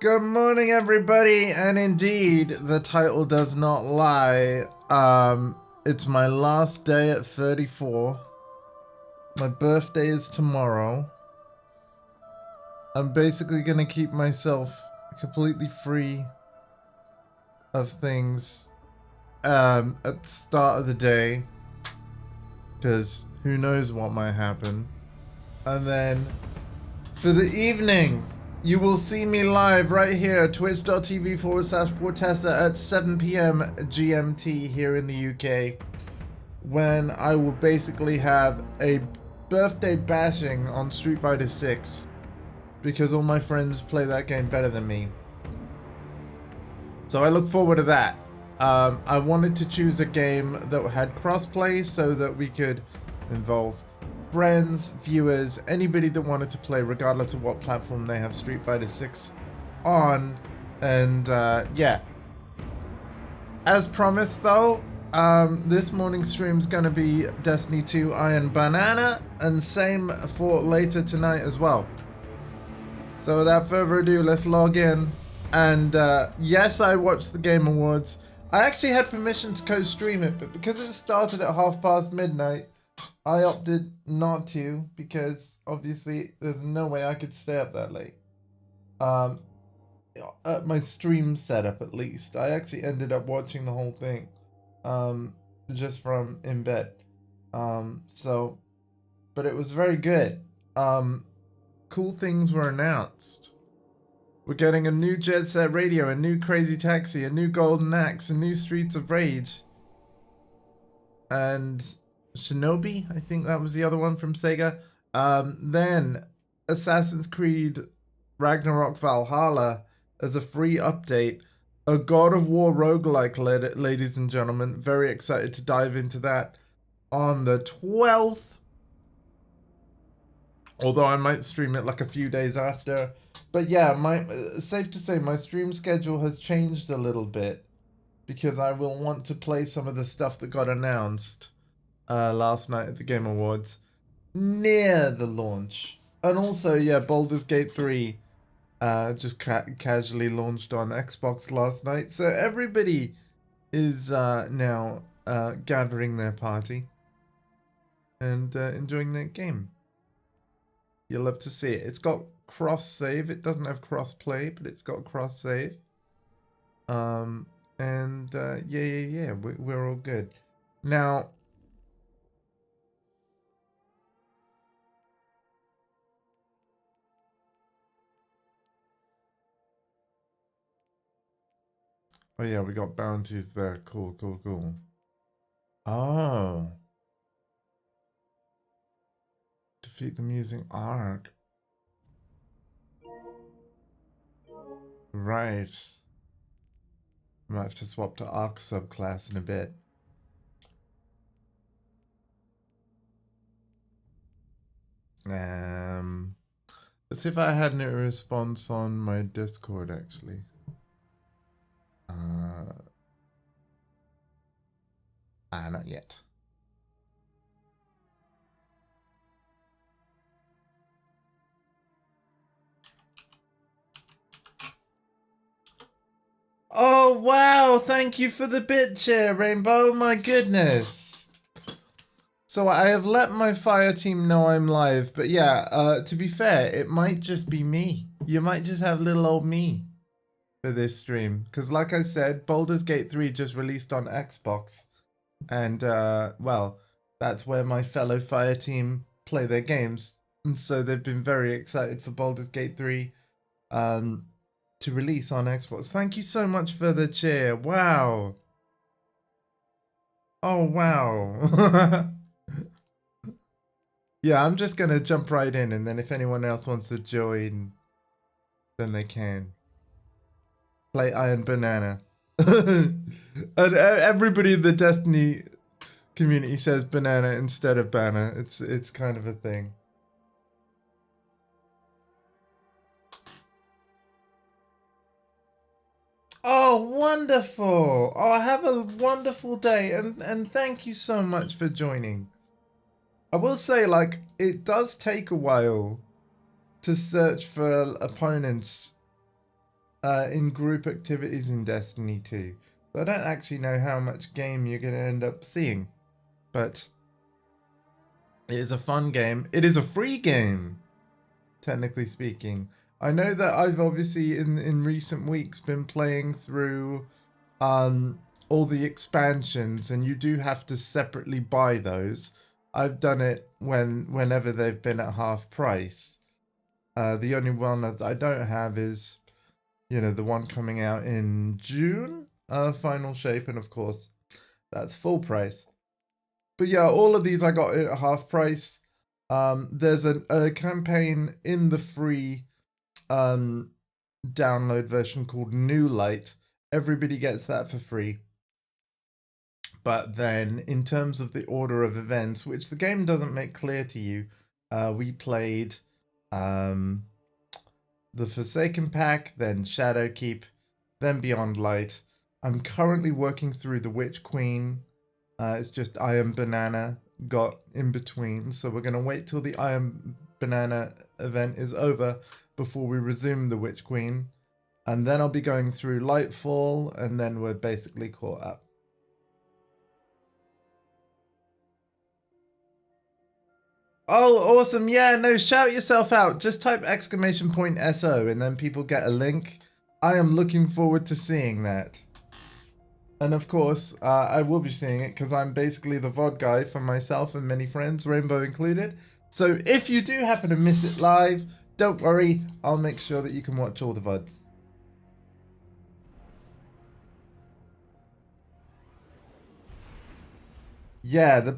Good morning, everybody, and indeed, the title does not lie. It's my last day at 34. My birthday is tomorrow. I'm basically gonna keep myself completely free of things at the start of the day, because who knows what might happen. And then for the evening, you will see me live right here, twitch.tv/Portessa at 7 p.m. GMT here in the UK, when I will basically have a birthday bashing on Street Fighter 6, because all my friends play that game better than me. So I look forward to that. I wanted to choose a game that had crossplay so that we could involve friends, viewers, anybody that wanted to play, regardless of what platform they have Street Fighter 6 on. And yeah. As promised though, this morning's stream's gonna be Destiny 2 Iron Banana, and same for later tonight as well. So without further ado, let's log in. And yes, I watched the Game Awards. I actually had permission to co-stream it, but because it started at midnight, I opted not to, because obviously there's no way I could stay up that late. At my stream setup at least. I actually ended up watching the whole thing just from in bed. So, but it was very good. Cool things were announced. We're getting a new Jet Set Radio, a new Crazy Taxi, a new Golden Axe, a new Streets of Rage, and Shinobi, I think that was the other one from Sega. Then Assassin's Creed Ragnarok Valhalla as a free update, a God of War roguelike, ladies and gentlemen. Very excited to dive into that on the 12th. Although I might stream it like a few days after. But yeah, safe to say my stream schedule has changed a little bit, because I will want to play some of the stuff that got announced last night at the Game Awards near the launch. And also, yeah, Baldur's Gate 3 just casually launched on Xbox last night. So everybody is now gathering their party and enjoying their game. You'll love to see it. It's got cross save. It doesn't have cross play, but it's got cross save. And yeah, we're all good. Now, oh yeah, we got bounties there. Cool. Oh. Defeat them using Arc. Right. I might have to swap to Arc subclass in a bit. Let's see if I had any response on my Discord actually. Not yet. Oh wow, thank you for the bit chair, Rainbow. My goodness. So I have let my fire team know I'm live, but yeah, to be fair, it might just be me. You might just have little old me for this stream, because like I said, Baldur's Gate 3 just released on Xbox, and well, that's where my fellow fire team play their games, and so they've been very excited for Baldur's Gate 3 to release on Xbox. Thank you so much for the cheer. Wow. Oh wow. Yeah, I'm just gonna jump right in, and then if anyone else wants to join, then they can. Play Iron Banana. And everybody in the Destiny community says banana instead of banner. It's kind of a thing. Oh, wonderful. Oh, have a wonderful day, and thank you so much for joining. I will say, like, it does take a while to search for opponents in group activities in Destiny 2. So I don't actually know how much game you're going to end up seeing, but it is a fun game. It is a free game, technically speaking. I know that I've obviously in recent weeks been playing through all the expansions, and you do have to separately buy those. I've done it whenever they've been at half price. The only one that I don't have is, you know, the one coming out in June, Final Shape, and of course, that's full price. But yeah, all of these I got at half price. There's a campaign in the free download version called New Light. Everybody gets that for free. But then, in terms of the order of events, which the game doesn't make clear to you, we played the Forsaken Pack, then Shadowkeep, then Beyond Light. I'm currently working through the Witch Queen. It's just Iron Banana got in between, so we're going to wait till the Iron Banana event is over before we resume the Witch Queen. And then I'll be going through Lightfall, and then we're basically caught up. Oh, awesome. Yeah, no, shout yourself out. Just type !SO and then people get a link. I am looking forward to seeing that. And of course, I will be seeing it because I'm basically the VOD guy for myself and many friends, Rainbow included. So if you do happen to miss it live, don't worry. I'll make sure that you can watch all the VODs. Yeah, the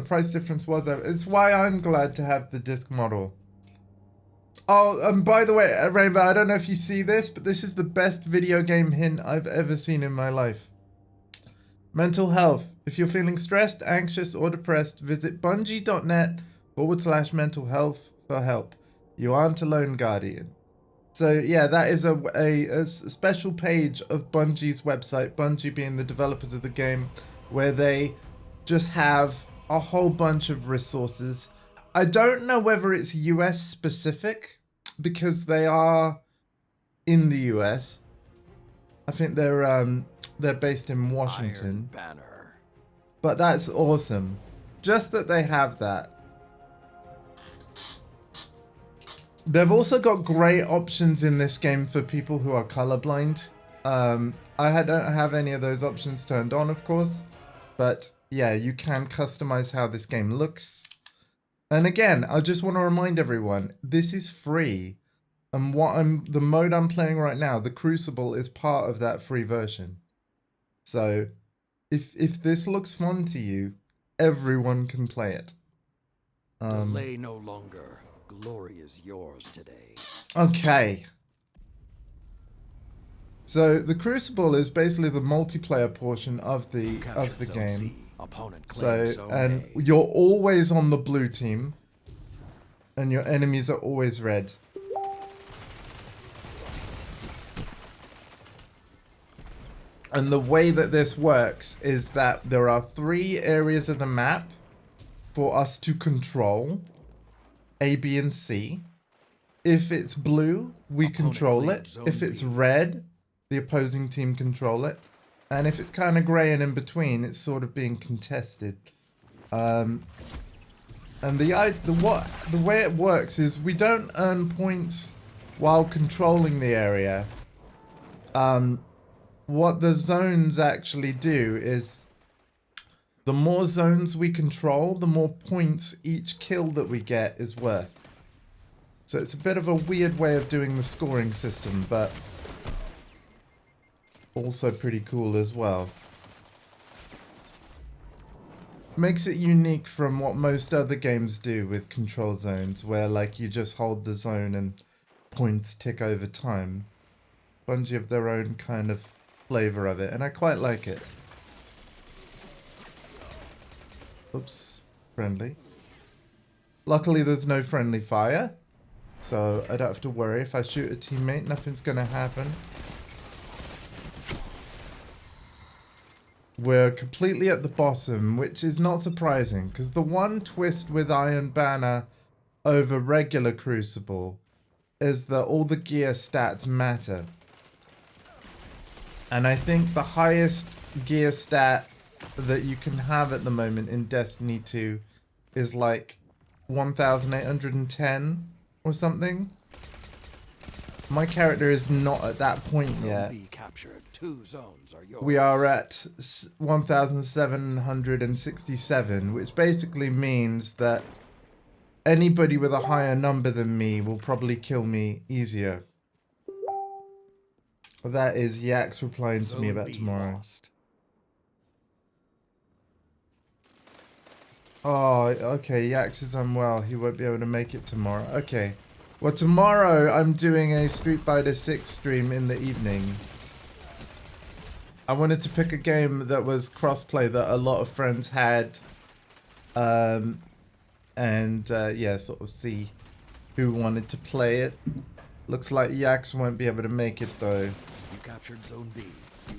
price difference was there. It's why I'm glad to have the disc model. Oh, and by the way, Rainbow, I don't know if you see this, but this is the best video game hint I've ever seen in my life. Mental health. If you're feeling stressed, anxious, or depressed, visit bungie.net/mental health for help. You aren't alone, Guardian. So yeah, that is a special page of Bungie's website, Bungie being the developers of the game, where they just have a whole bunch of resources. I don't know whether it's US specific because they are in the US. I think they're based in Washington. Iron Banner. But that's awesome. Just that they have that. They've also got great options in this game for people who are colorblind. I don't have any of those options turned on, of course. But yeah, you can customize how this game looks. And again, I just want to remind everyone, this is free. And the mode I'm playing right now, the Crucible, is part of that free version. So if this looks fun to you, everyone can play it. Delay no longer. Glory is yours today. Okay. So the Crucible is basically the multiplayer portion of the game. And you're always on the blue team, and your enemies are always red. And the way that this works is that there are 3 areas of the map for us to control, A, B, and C. If it's blue, we control it. If it's red, the opposing team control it. And if it's kind of grey and in between, it's sort of being contested. And the way it works is we don't earn points while controlling the area. What the zones actually do is the more zones we control, the more points each kill that we get is worth. So it's a bit of a weird way of doing the scoring system, but also pretty cool as well. Makes it unique from what most other games do with control zones, where like you just hold the zone and points tick over time. Bungie have their own kind of flavor of it, and I quite like it. Oops, friendly. Luckily there's no friendly fire, so I don't have to worry. If I shoot a teammate, nothing's gonna happen. We're completely at the bottom, which is not surprising, because the one twist with Iron Banner over regular Crucible is that all the gear stats matter. And I think the highest gear stat that you can have at the moment in Destiny 2 is like 1,810 or something. My character is not at that point yet. Zone B captured. 2 zones are yours. We are at 1,767, which basically means that anybody with a higher number than me will probably kill me easier. That is Yax replying to me Zone about B tomorrow. lost. Oh, okay, Yax is unwell. He won't be able to make it tomorrow. Okay. Well, tomorrow I'm doing a Street Fighter 6 stream in the evening. I wanted to pick a game that was crossplay that a lot of friends had. Yeah, sort of see who wanted to play it. Looks like Yax won't be able to make it though. You captured Zone B. You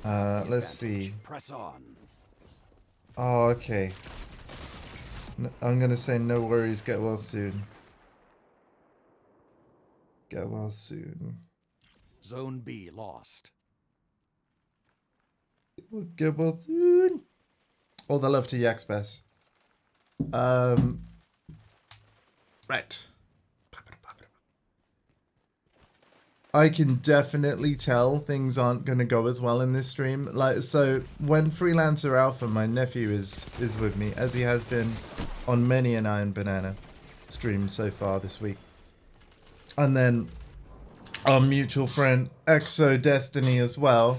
have the Let's advantage. see. Press on. Oh, okay. I'm gonna say no worries, get well soon. Get well soon. Zone B lost. Get well soon. All the love to Yax Best. Right. I can definitely tell things aren't gonna go as well in this stream. Like, so when Freelancer Alpha, my nephew is with me, as he has been on many an Iron Banana stream so far this week. And then our mutual friend Exo Destiny as well.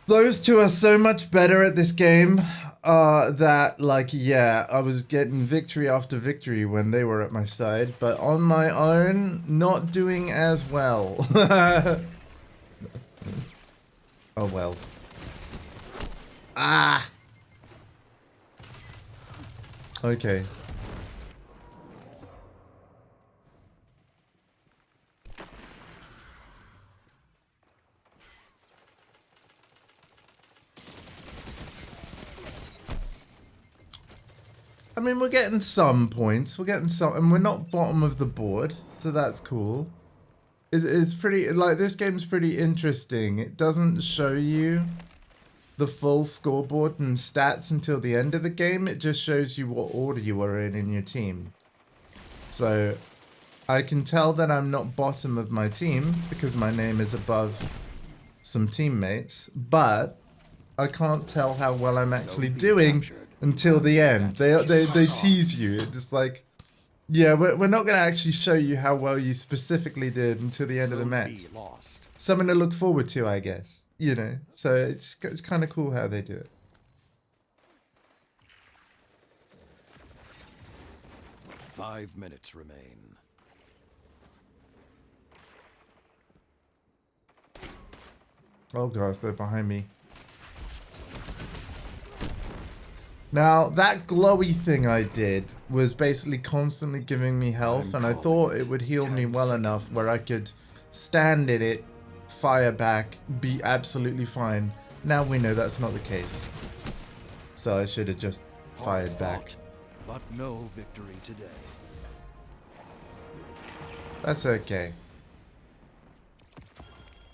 Those two are so much better at this game that, like, yeah, I was getting victory after victory when they were at my side, but on my own, not doing as well. Oh well. Ah! Okay. I mean, we're getting some points. We're getting some, and we're not bottom of the board, so that's cool. It's pretty, like, this game's pretty interesting. It doesn't show you the full scoreboard and stats until the end of the game. It just shows you what order you are in your team. So, I can tell that I'm not bottom of my team because my name is above some teammates, but I can't tell how well I'm actually doing until the end. They tease you. It's like, yeah, we're not going to actually show you how well you specifically did until the end of the match. Something to look forward to, I guess. You know, so it's kind of cool how they do it. Five minutes remain. Oh gosh, they're behind me. Now, that glowy thing I did was basically constantly giving me health, and I thought it would heal me well enough where I could stand in it, fire back, be absolutely fine. Now we know that's not the case. So I should have just fired back. But no victory today. That's okay.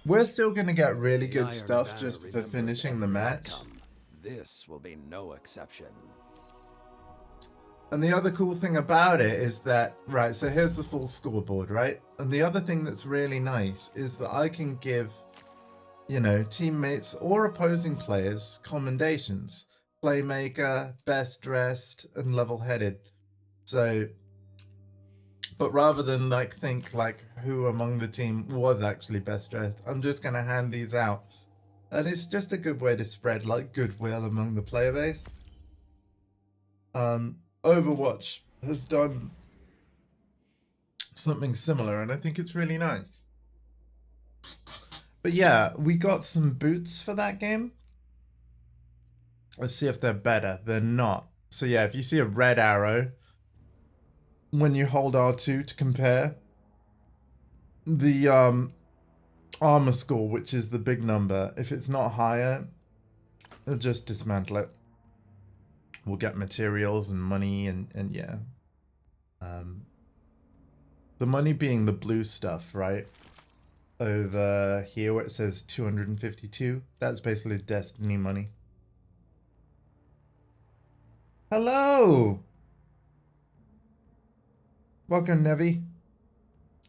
We're still going to get really The good Iron stuff Banner just for remembers finishing the every match. outcome. This will be no exception. And the other cool thing about it is that, right, so here's the full scoreboard, right? And the other thing that's really nice is that I can give, you know, teammates or opposing players commendations. Playmaker, best dressed, and level-headed. So, but rather than like think like who among the team was actually best dressed, I'm just going to hand these out. And it's just a good way to spread like goodwill among the player base. Overwatch has done something similar, and I think it's really nice. But yeah, we got some boots for that game. Let's see if they're better. They're not. So yeah, if you see a red arrow, when you hold R2 to compare, the armor score, which is the big number, if it's not higher, it'll just dismantle it. We'll get materials and money and yeah. The money being the blue stuff, right? over here where it says 252. That's basically Destiny money. Hello! Welcome, Nevi.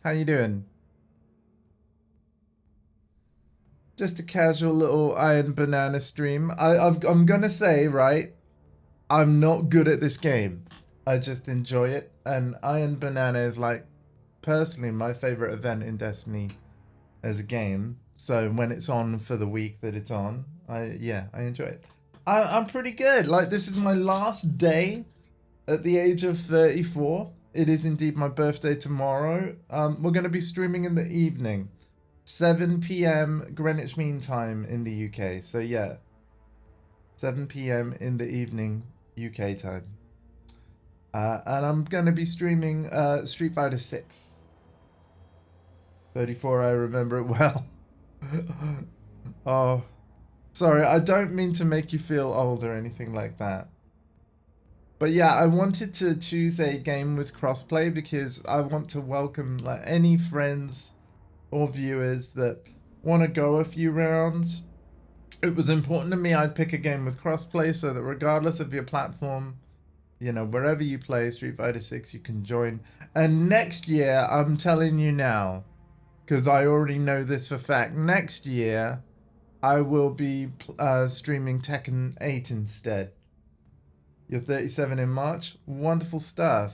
How you doing? Just a casual little Iron Banana stream. I'm gonna say, right, I'm not good at this game. I just enjoy it. And Iron Banana is like, personally, my favorite event in Destiny as a game. So when it's on for the week that it's on, I enjoy it. I'm pretty good. Like, this is my last day at the age of 34. It is indeed my birthday tomorrow. We're going to be streaming in the evening. 7 p.m. Greenwich Mean Time in the UK. So yeah, 7 p.m. in the evening UK time. And I'm going to be streaming Street Fighter 6. 34, I remember it well. Oh, sorry, I don't mean to make you feel old or anything like that. But yeah, I wanted to choose a game with crossplay because I want to welcome like any friends or viewers that want to go a few rounds. It was important to me I'd pick a game with crossplay so that regardless of your platform, you know, wherever you play Street Fighter 6, you can join. And next year, I'm telling you now, because I already know this for fact, next year I will be streaming Tekken 8 instead. You're 37 in March. Wonderful stuff.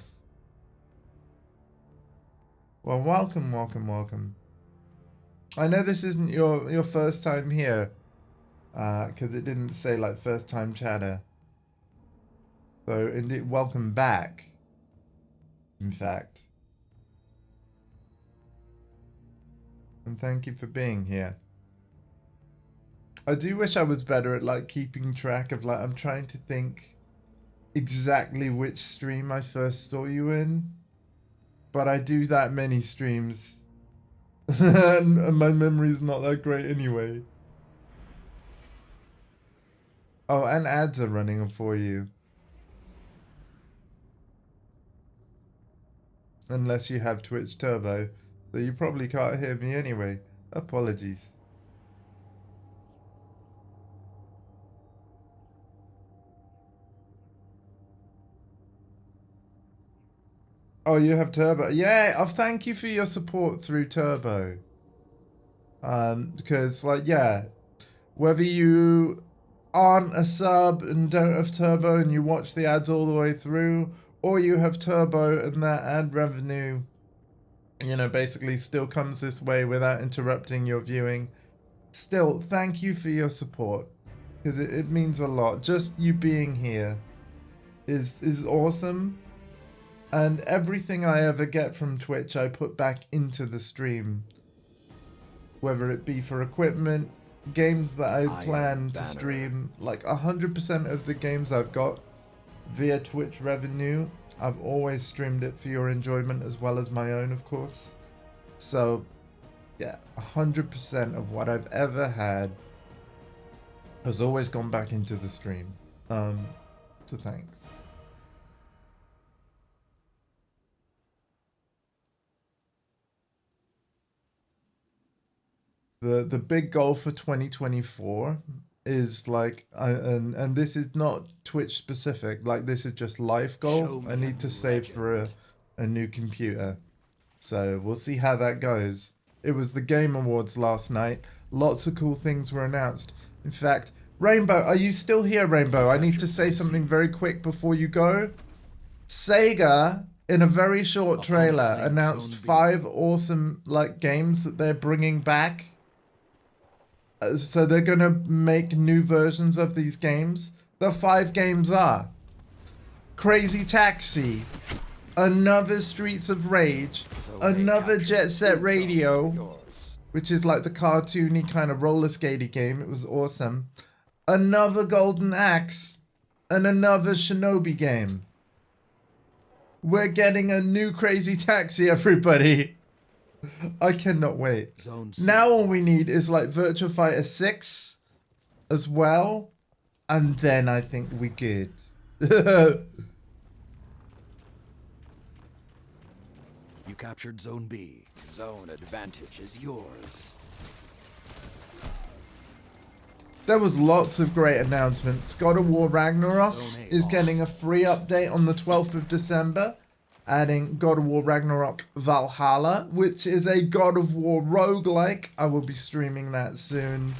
Well, welcome, welcome, welcome. I know this isn't your first time here, because it didn't say like first time chatter. So indeed, welcome back. In fact. And thank you for being here. I do wish I was better at like keeping track of like, I'm trying to think exactly which stream I first saw you in, but I do that many streams and my memory's not that great anyway. Oh, and ads are running for you. Unless you have Twitch Turbo, so you probably can't hear me anyway. Apologies. Oh, you have Turbo. Yeah, oh, thank you for your support through Turbo. Because like, yeah, whether you aren't a sub and don't have Turbo and you watch the ads all the way through, or you have Turbo and that ad revenue, you know, basically still comes this way without interrupting your viewing. Still, thank you for your support, because it means a lot. Just you being here is awesome. And everything I ever get from Twitch, I put back into the stream. Whether it be for equipment, games that I plan to stream, like 100% of the games I've got via Twitch revenue, I've always streamed it for your enjoyment as well as my own, of course. So, yeah, 100% of what I've ever had has always gone back into the stream. So thanks. The big goal for 2024 is like, and this is not Twitch specific, like this is just life goal. I need to save for a new computer. So we'll see how that goes. It was the Game Awards last night. Lots of cool things were announced. In fact, Rainbow, are you still here, Rainbow? I need to say something very quick before you go. Sega, in a very short trailer, announced 5 awesome like games that they're bringing back. So they're going to make new versions of these games. The 5 games are Crazy Taxi, another Streets of Rage, another Jet Set Radio, which is like the cartoony kind of roller skatey game. It was awesome. Another Golden Axe, and another Shinobi game. We're getting a new Crazy Taxi, everybody. I cannot wait. Now all we need is like Virtua Fighter 6 as well, and then I think we're good. You captured Zone B. Zone advantage is yours. There was lots of great announcements. God of War Ragnarok is getting a free update on the 12th of December, adding God of War Ragnarok Valhalla, which is a God of War roguelike. I will be streaming that soon.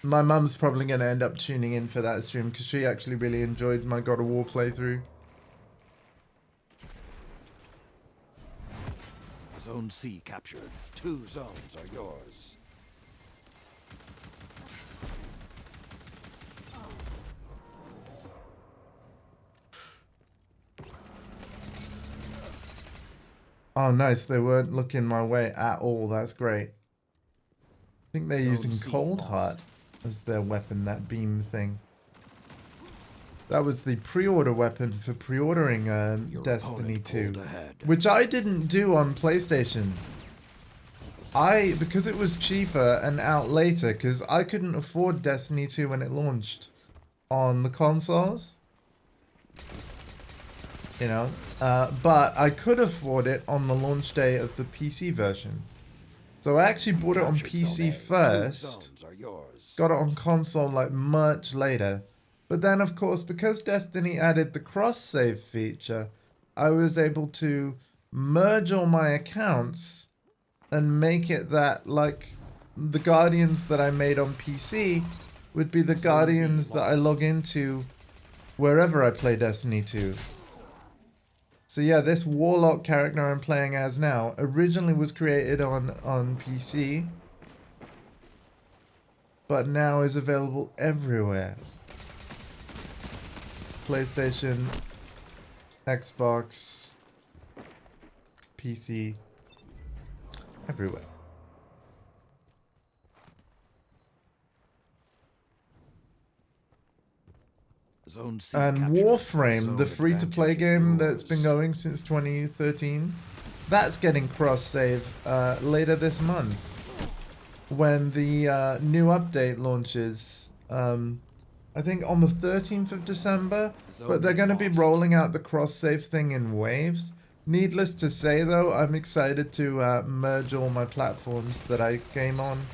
My mum's probably going to end up tuning in for that stream because she actually really enjoyed my God of War playthrough. Zone C captured. 2 zones are yours. Oh, nice. They weren't looking my way at all. That's great. I think they're Zone using C Cold lost. Heart as their weapon, that beam thing. That was the pre-order weapon for pre-ordering Your Destiny opponent 2. pulled ahead. Which I didn't do on PlayStation. Because it was cheaper and out later, because I couldn't afford Destiny 2 when it launched on the consoles. You know, but I could afford it on the launch day of the PC version. So I actually bought it on Captured PC Zone A. 2 first, zones are yours. got it on console like much later. But then of course, because Destiny added the cross-save feature, I was able to merge all my accounts and make it that like the Guardians that I made on PC would be the Zone B Guardians that I lost. log into wherever I play Destiny 2. So yeah, this Warlock character I'm playing as now originally was created on PC, but now is available everywhere. PlayStation, Xbox, PC, everywhere. Zone C And captured. Warframe, Zone the free-to-play advantage is game that's been yours. going since 2013, that's getting cross-save later this month when the new update launches. I think on the 13th of December, but they're going to be lost. rolling out the cross-save thing in waves. Needless to say, though, I'm excited to merge all my platforms that I game on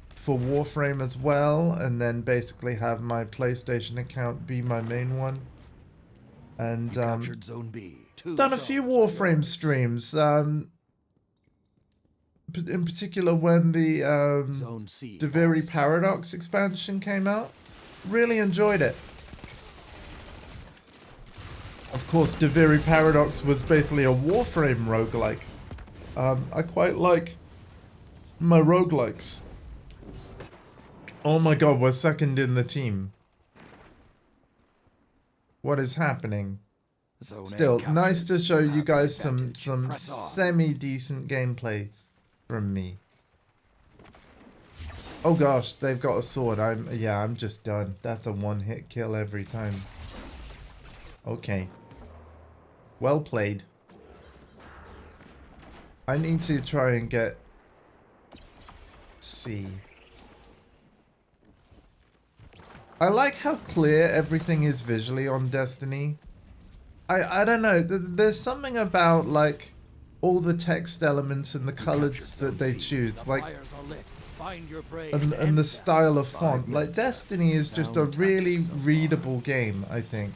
for Warframe as well, and then basically have my PlayStation account be my main one. And You captured Zone B. 2 done a few zones are Warframe yours. streams. In particular, when the Zone C Deviri lost. Paradox expansion came out, really enjoyed it. Of course, Deviri Paradox was basically a Warframe roguelike. I quite like my roguelikes. Oh my god, we're second in the team. What is happening? Zone A Still, nice captured. to show you have the guys some advantage. Press on. semi-decent gameplay from me. Oh gosh, they've got a sword. I'm just done. That's a one-hit kill every time. Okay. Well played. I need to try and get C. I like how clear everything is visually on Destiny. I don't know. There's something about like all the text elements and the colors that they choose, like, and the style of font. Like Destiny is just a really readable game, I think.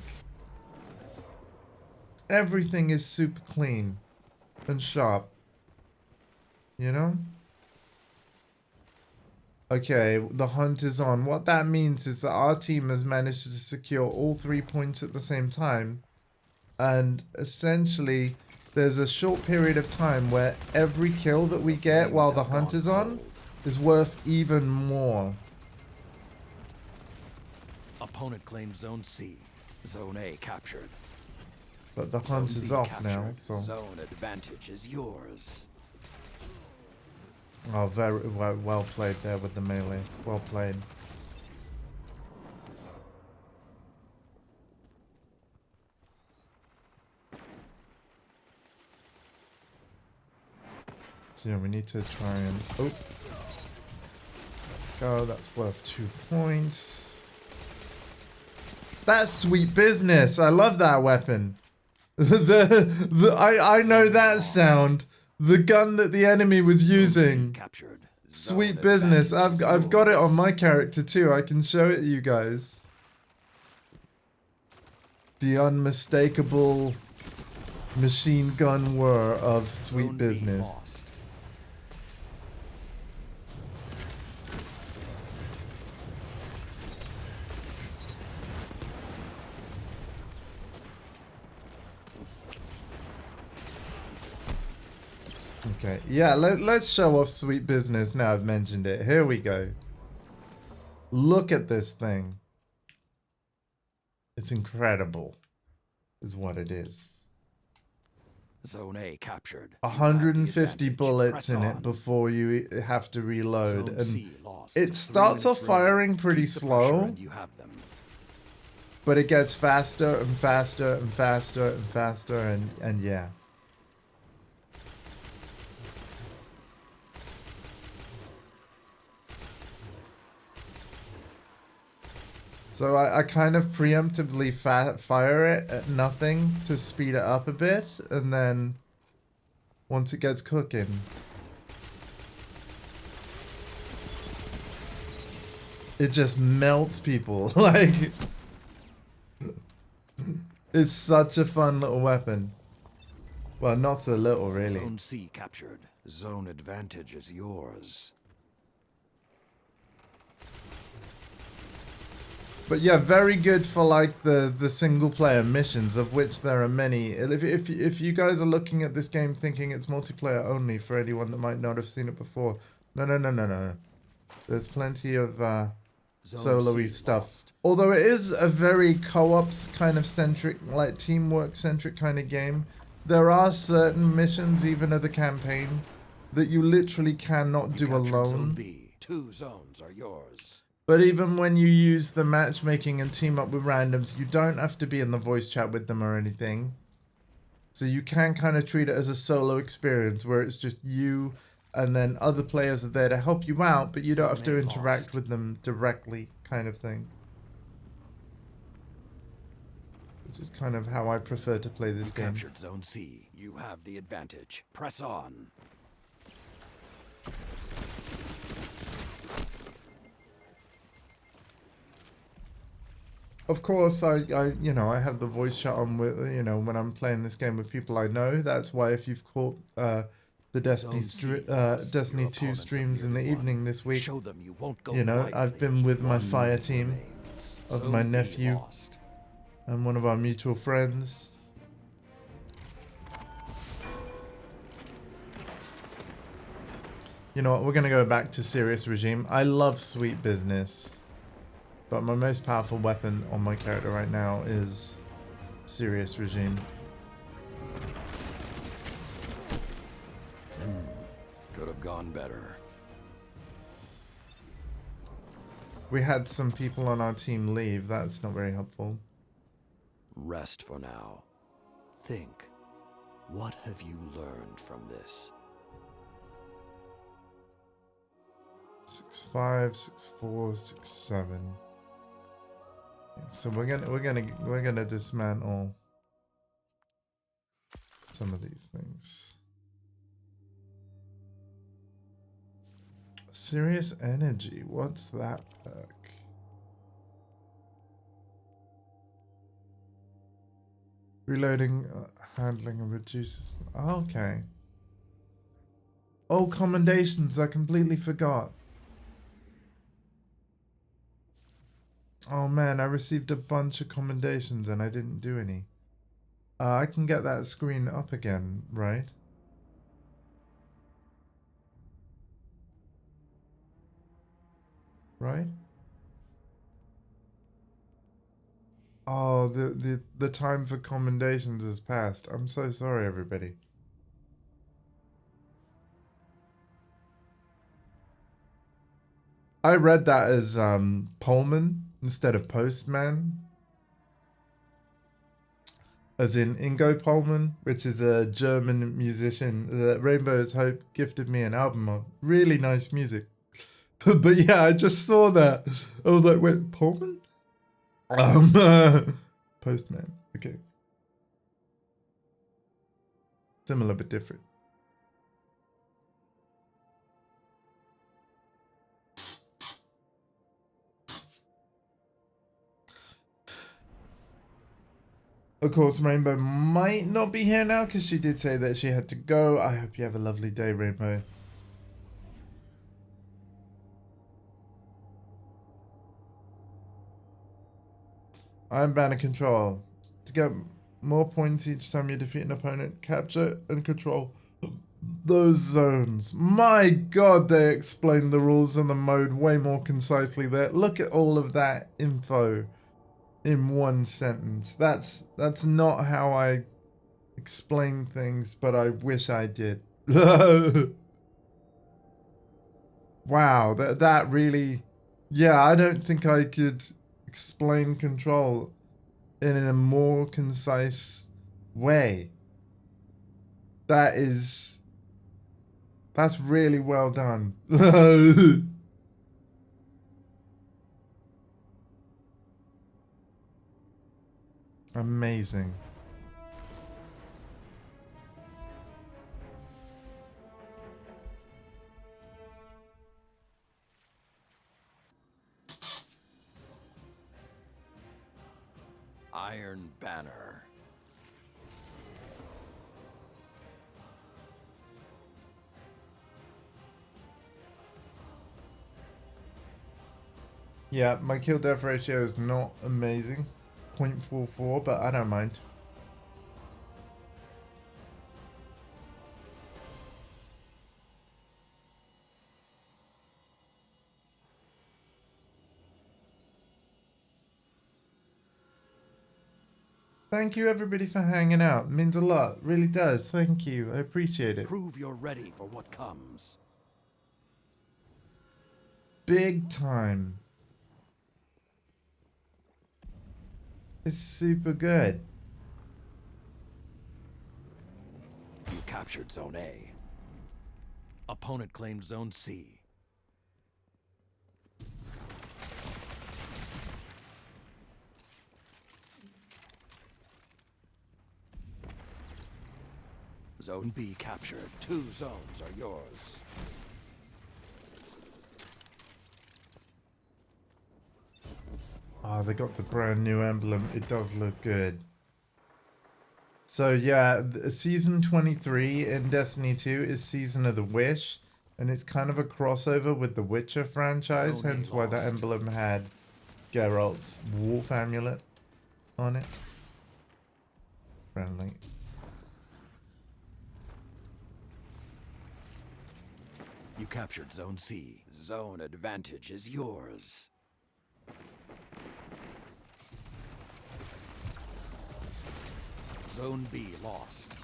Everything is super clean and sharp. You know? Okay, the hunt is on. What that means is that our team has managed to secure all 3 points at the same time. And essentially, there's a short period of time where every kill that we get while the hunt is on is worth even more. Opponent claims Zone C. Zone A captured. But the hunt Zone is B off captured. now, so... Zone advantage is yours. Oh, very well played there with the melee. Well played. So yeah, we need to try and... Oh! Go, that's worth 2 points. That's sweet business. I love that weapon. I know that sound. The gun that the enemy was using. Captured. Sweet business. I've got it on my character too. I can show it to you guys. The unmistakable machine gun whir of sweet business. Okay, yeah, let's show off sweet business now I've mentioned it. Here we go. Look at this thing. It's incredible, is what it is. Zone A captured. 150 bullets in it before you have to reload. And it starts off firing pretty slow, but it gets faster and faster and faster and faster, and yeah. So I kind of preemptively fire it at nothing to speed it up a bit, and then once it gets cooking, it just melts people. Like, it's such a fun little weapon. Well, not so little, really. Zone C captured. Zone advantage is yours. But yeah, very good for like the single player missions, of which there are many. If you guys are looking at this game thinking it's multiplayer only, for anyone that might not have seen it before, no. There's plenty of solo-y stuff. Although it is a very co-ops kind of centric, like teamwork centric kind of game, there are certain missions, even of the campaign, that you literally cannot do alone. Zone B. 2 zones are yours. But even when you use the matchmaking and team up with randoms, you don't have to be in the voice chat with them or anything. So you can kind of treat it as a solo experience where it's just you and then other players are there to help you out, but you don't have to interact with them directly, kind of thing. Which is kind of how I prefer to play this game. Captured Zone C. You have the advantage. Press on. Of course, I have the voice chat on with, when I'm playing this game with people I know. That's why if you've caught the Destiny 2 streams in the evening this week, I've been with my fire team of my nephew and one of our mutual friends. You know what, we're going to go back to Serious Regime. I love Sweet Business. But my most powerful weapon on my character right now is Serious Regime. Could have gone better. We had some people on our team leave. That's not very helpful. Rest for now. Think. What have you learned from this? 6'5", 6'4", 6'7". So we're gonna dismantle some of these things. Serious Energy, what's that perk? Reloading, handling, and reduces. Oh, okay. Oh, commendations! I completely forgot. Oh man, I received a bunch of commendations and I didn't do any. I can get that screen up again, right? Right? Oh, the time for commendations has passed. I'm so sorry, everybody. I read that as Pullman instead of Postman. As in Ingo Pullman, which is a German musician. Rainbow's Hope gifted me an album of really nice music. But yeah, I just saw that. I was like, wait, Pullman? Postman. Okay. Similar but different. Of course, Rainbow might not be here now because she did say that she had to go. I hope you have a lovely day, Rainbow. I'm banner control. To get more points each time you defeat an opponent, capture and control those zones. My god, they explained the rules and the mode way more concisely there. Look at all of that info in one sentence. That's not how I explain things, but I wish I did. Wow, that really... Yeah, I don't think I could explain control in a more concise way. That's really well done. Amazing. Iron Banner. Yeah, my kill death ratio is not amazing. 0.44, but I don't mind. Thank you everybody for hanging out. It means a lot. Really does. Thank you. I appreciate it. Prove you're ready for what comes. Big time. It's super good. You captured Zone A. Opponent claimed Zone C. Zone B captured. 2 zones are yours. Oh, they got the brand new emblem. It does look good. So yeah, Season 23 in Destiny 2 is Season of the Wish. And it's kind of a crossover with the Witcher franchise. Zone A Hence why the lost. emblem had Geralt's wolf amulet on it. Friendly. You captured Zone C. Zone advantage is yours. Zone B lost.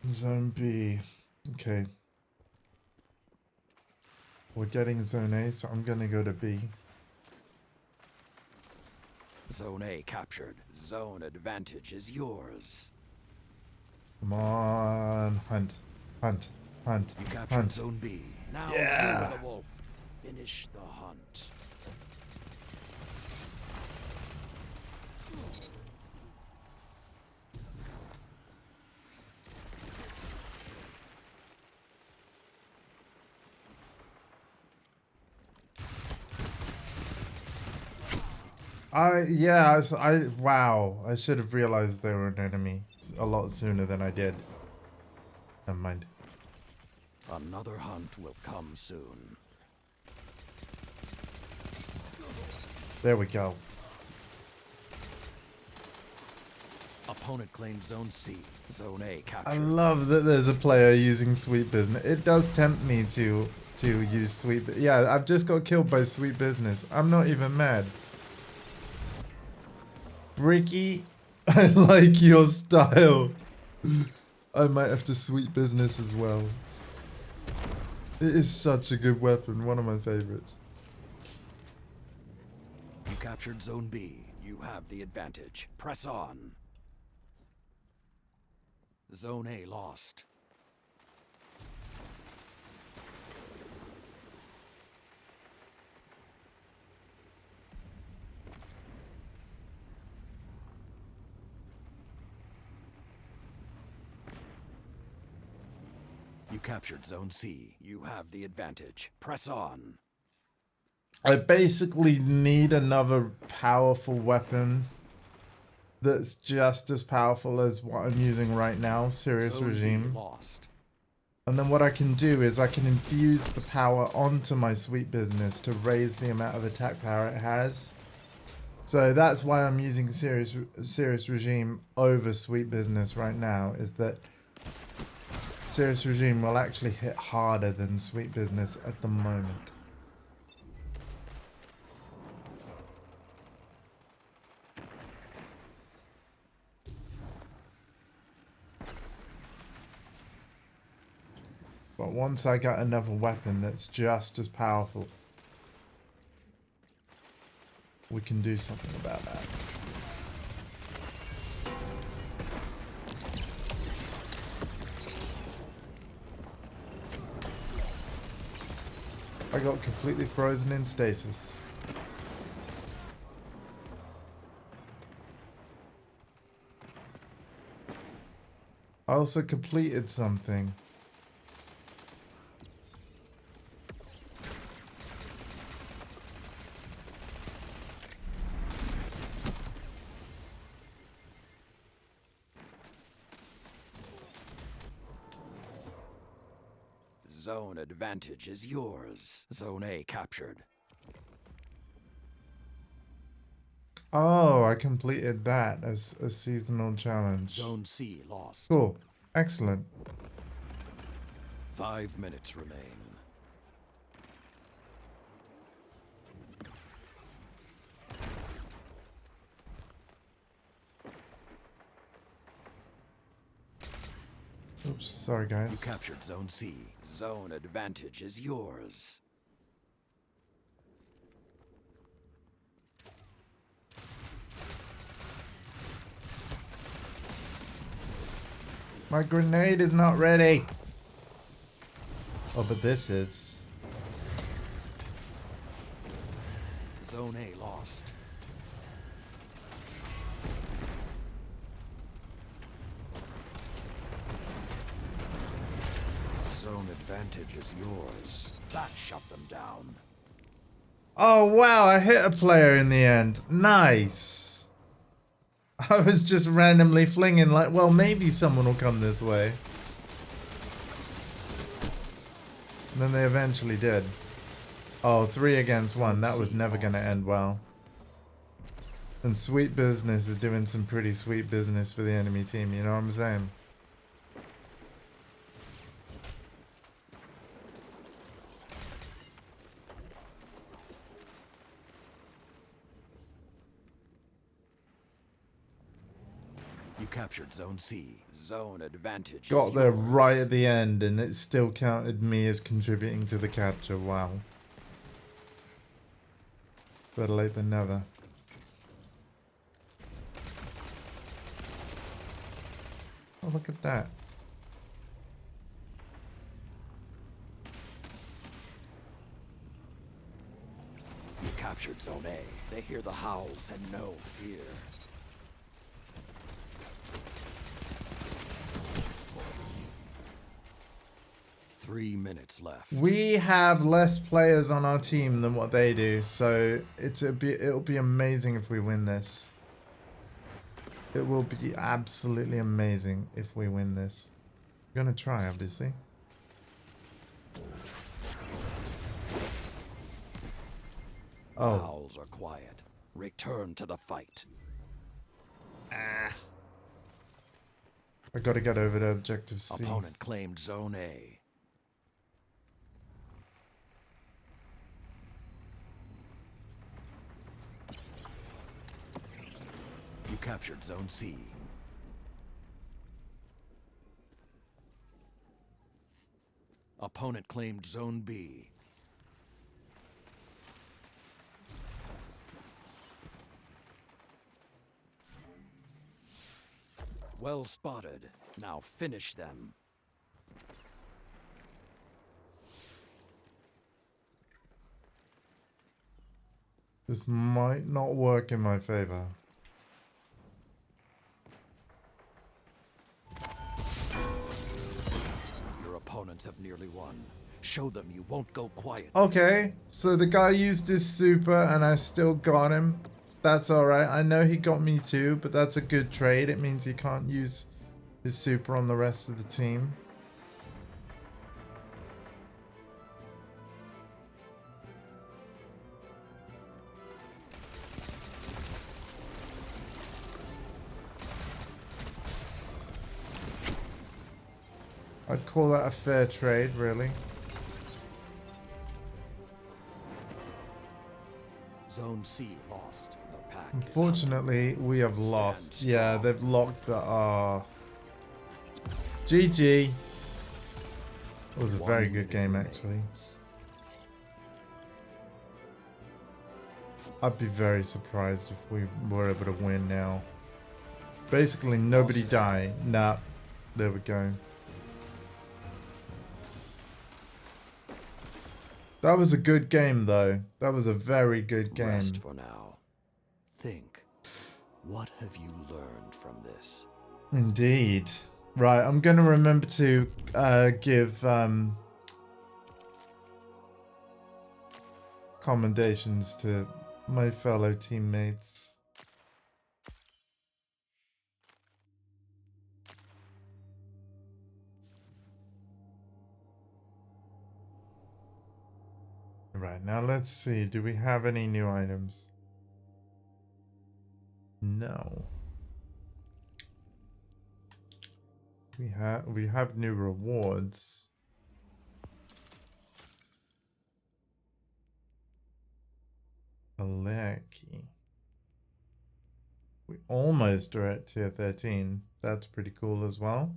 Zone B. Okay. We're getting Zone A, so I'm gonna go to B. Zone A captured. Zone advantage is yours. Come on, hunt, hunt, hunt, You captured hunt. Zone B. Now Yeah. you are the wolf. Finish the hunt. Wow, I should have realized they were an enemy a lot sooner than I did. Never mind. Another hunt will come soon. There we go. Opponent claims Zone C. Zone A I captured. love that there's a player using Sweet Business. It does tempt me to use Sweet. Yeah, I've just got killed by Sweet Business. I'm not even mad. Bricky, I like your style. I might have to Sweet Business as well. It is such a good weapon, one of my favorites. You captured Zone B. You have the advantage. Press on. Zone A lost. You captured Zone C. You have the advantage. Press on. I basically need another powerful weapon that's just as powerful as what I'm using right now, Serious Zone Regime. B lost. And then what I can do is I can infuse the power onto my Sweet Business to raise the amount of attack power it has. So that's why I'm using Serious Regime over Sweet Business right now, is that Serious Regime will actually hit harder than Sweet Business at the moment. But once I got another weapon that's just as powerful, we can do something about that. I got completely frozen in stasis. I also completed something. Zone advantage is yours. Zone A captured. Oh, I completed that as a seasonal challenge. Zone C lost. Cool. Excellent. 5 minutes remain. Oops, sorry guys. You captured Zone C. Zone advantage is yours. My grenade is not ready. Oh, but this is. Zone A lost. Zone advantage is yours. That shut them down. Oh wow, I hit a player in the end. Nice. I was just randomly flinging like, well, maybe someone will come this way. And then they eventually did. Oh, 3 against 1. That was never going to end well. And Sweet Business is doing some pretty sweet business for the enemy team, you know what I'm saying? You captured Zone C. Zone advantage Got is there yours. right at the end and it still counted me as contributing to the capture. Wow. Better late than never. Oh, look at that. You captured Zone A. They hear the howls and no fear. Three minutes left. We have less players on our team than what they do, so it'll be amazing if we win this. It will be absolutely amazing if we win this. We're gonna try, obviously. Oh. Howls are quiet. Return to the fight. I gotta get over to objective C. Opponent claimed Zone A. You captured Zone C. Opponent claimed Zone B. Well spotted. Now finish them. This might not work in my favor. Your opponents have nearly won. Show them you won't go quiet. Okay, so the guy used his super and I still got him. That's alright. I know he got me too, but that's a good trade. It means he can't use his super on the rest of the team. I'd call that a fair trade, really. Zone C lost. The pack Unfortunately, we have Stand lost. strong. Yeah, they've locked the GG. It was a very good game, actually. I'd be very surprised if we were able to win now. Basically, nobody Losses. died. Nah, there we go. That was a good game, though. That was a very good game. Rest for now. Think. What have you learned from this? Indeed. Right, I'm going to remember to give commendations to my fellow teammates. Right, now let's see. Do we have any new items? No. We have new rewards. A lair key. We almost are at tier 13. That's pretty cool as well.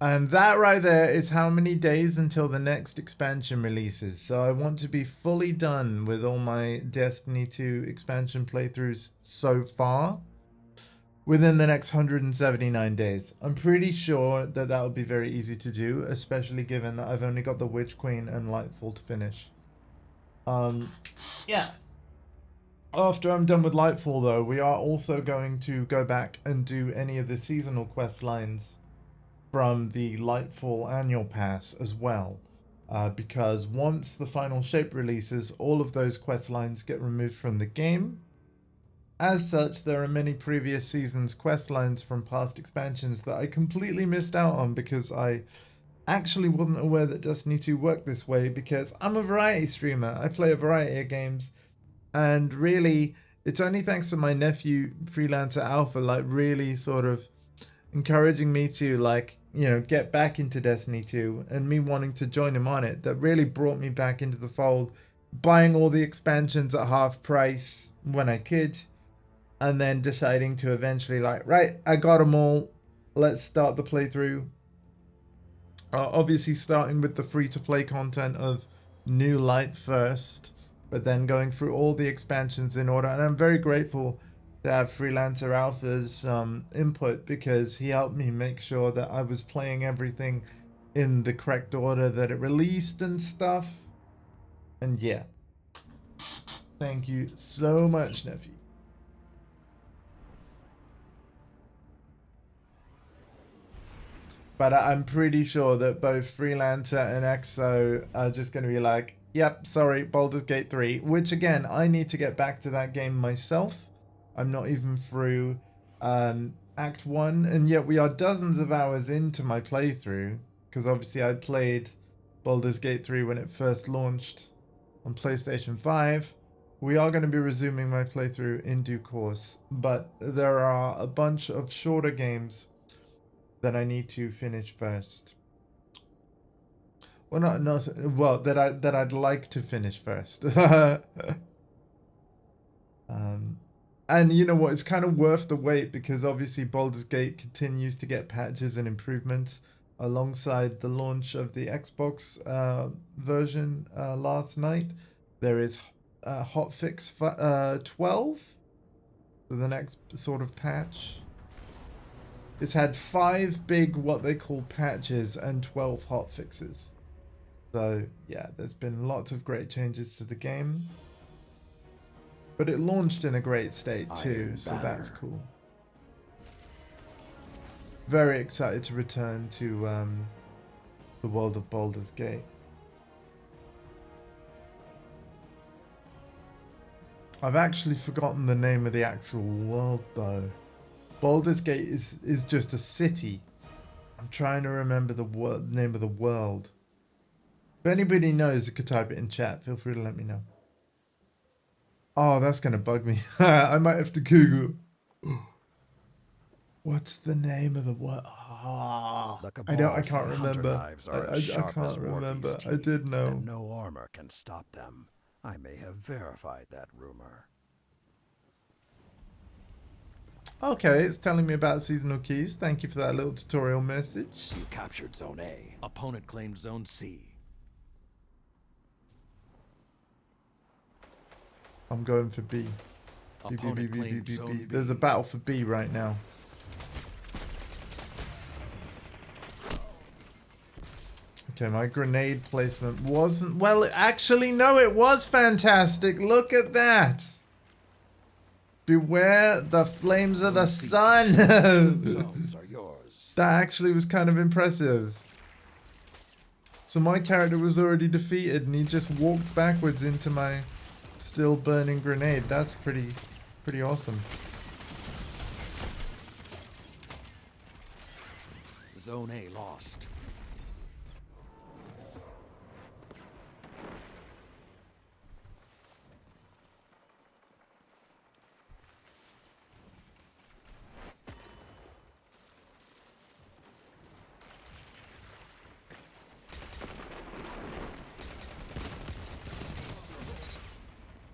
And that right there is how many days until the next expansion releases. So I want to be fully done with all my Destiny 2 expansion playthroughs so far within the next 179 days. I'm pretty sure that that will be very easy to do, especially given that I've only got the Witch Queen and Lightfall to finish. Yeah. After I'm done with Lightfall, though, we are also going to go back and do any of the seasonal quest lines from the Lightfall annual pass as well. Because once the final shape releases, all of those quest lines get removed from the game. As such, there are many previous seasons quest lines from past expansions that I completely missed out on because I actually wasn't aware that Destiny 2 worked this way, because I'm a variety streamer. I play a variety of games, and really it's only thanks to my nephew Freelancer Alpha like really sort of encouraging me to, like, you know, get back into Destiny 2 and me wanting to join him on it that really brought me back into the fold, buying all the expansions at half price when I could, and then deciding to eventually, like, right, I got them all, let's start the playthrough. Obviously starting with the free-to-play content of New Light first, but then going through all the expansions in order. And I'm very grateful to have Freelancer Alpha's input, because he helped me make sure that I was playing everything in the correct order that it released and stuff. And yeah, thank you so much, nephew. But I'm pretty sure that both Freelancer and EXO are just going to be like, yep, sorry, Baldur's Gate 3. Which, again, I need to get back to that game myself. I'm not even through Act 1. And yet we are dozens of hours into my playthrough. Because obviously I played Baldur's Gate 3 when it first launched on PlayStation 5. We are going to be resuming my playthrough in due course. But there are a bunch of shorter games that I need to finish first. Well, well, that I'd like to finish first. And you know what? It's kind of worth the wait, because obviously Baldur's Gate continues to get patches and improvements alongside the launch of the Xbox version last night. There is hotfix 12, so the next sort of patch. It's had 5 big, what they call patches, and 12 hot fixes. So, yeah, there's been lots of great changes to the game. But it launched in a great state too, so that's cool. Very excited to return to the world of Baldur's Gate. I've actually forgotten the name of the actual world though. Baldur's Gate is just a city. I'm trying to remember the name of the world. If anybody knows, you could type it in chat. Feel free to let me know. Oh, that's gonna bug me. I might have to Google. What's the name of the world? Oh, I can't remember. I can't remember. I did know. And no armor can stop them. I may have verified that rumor. Okay, it's telling me about seasonal keys. Thank you for that little tutorial message. You captured Zone A. Opponent claimed Zone C. I'm going for B. B. There's a battle for B right now. Okay, my grenade placement wasn't... Well, actually, no, it was fantastic. Look at that. Beware the flames of the sun. Zones are yours. That actually was kind of impressive. So my character was already defeated and he just walked backwards into my still burning grenade. That's pretty awesome. Zone A lost.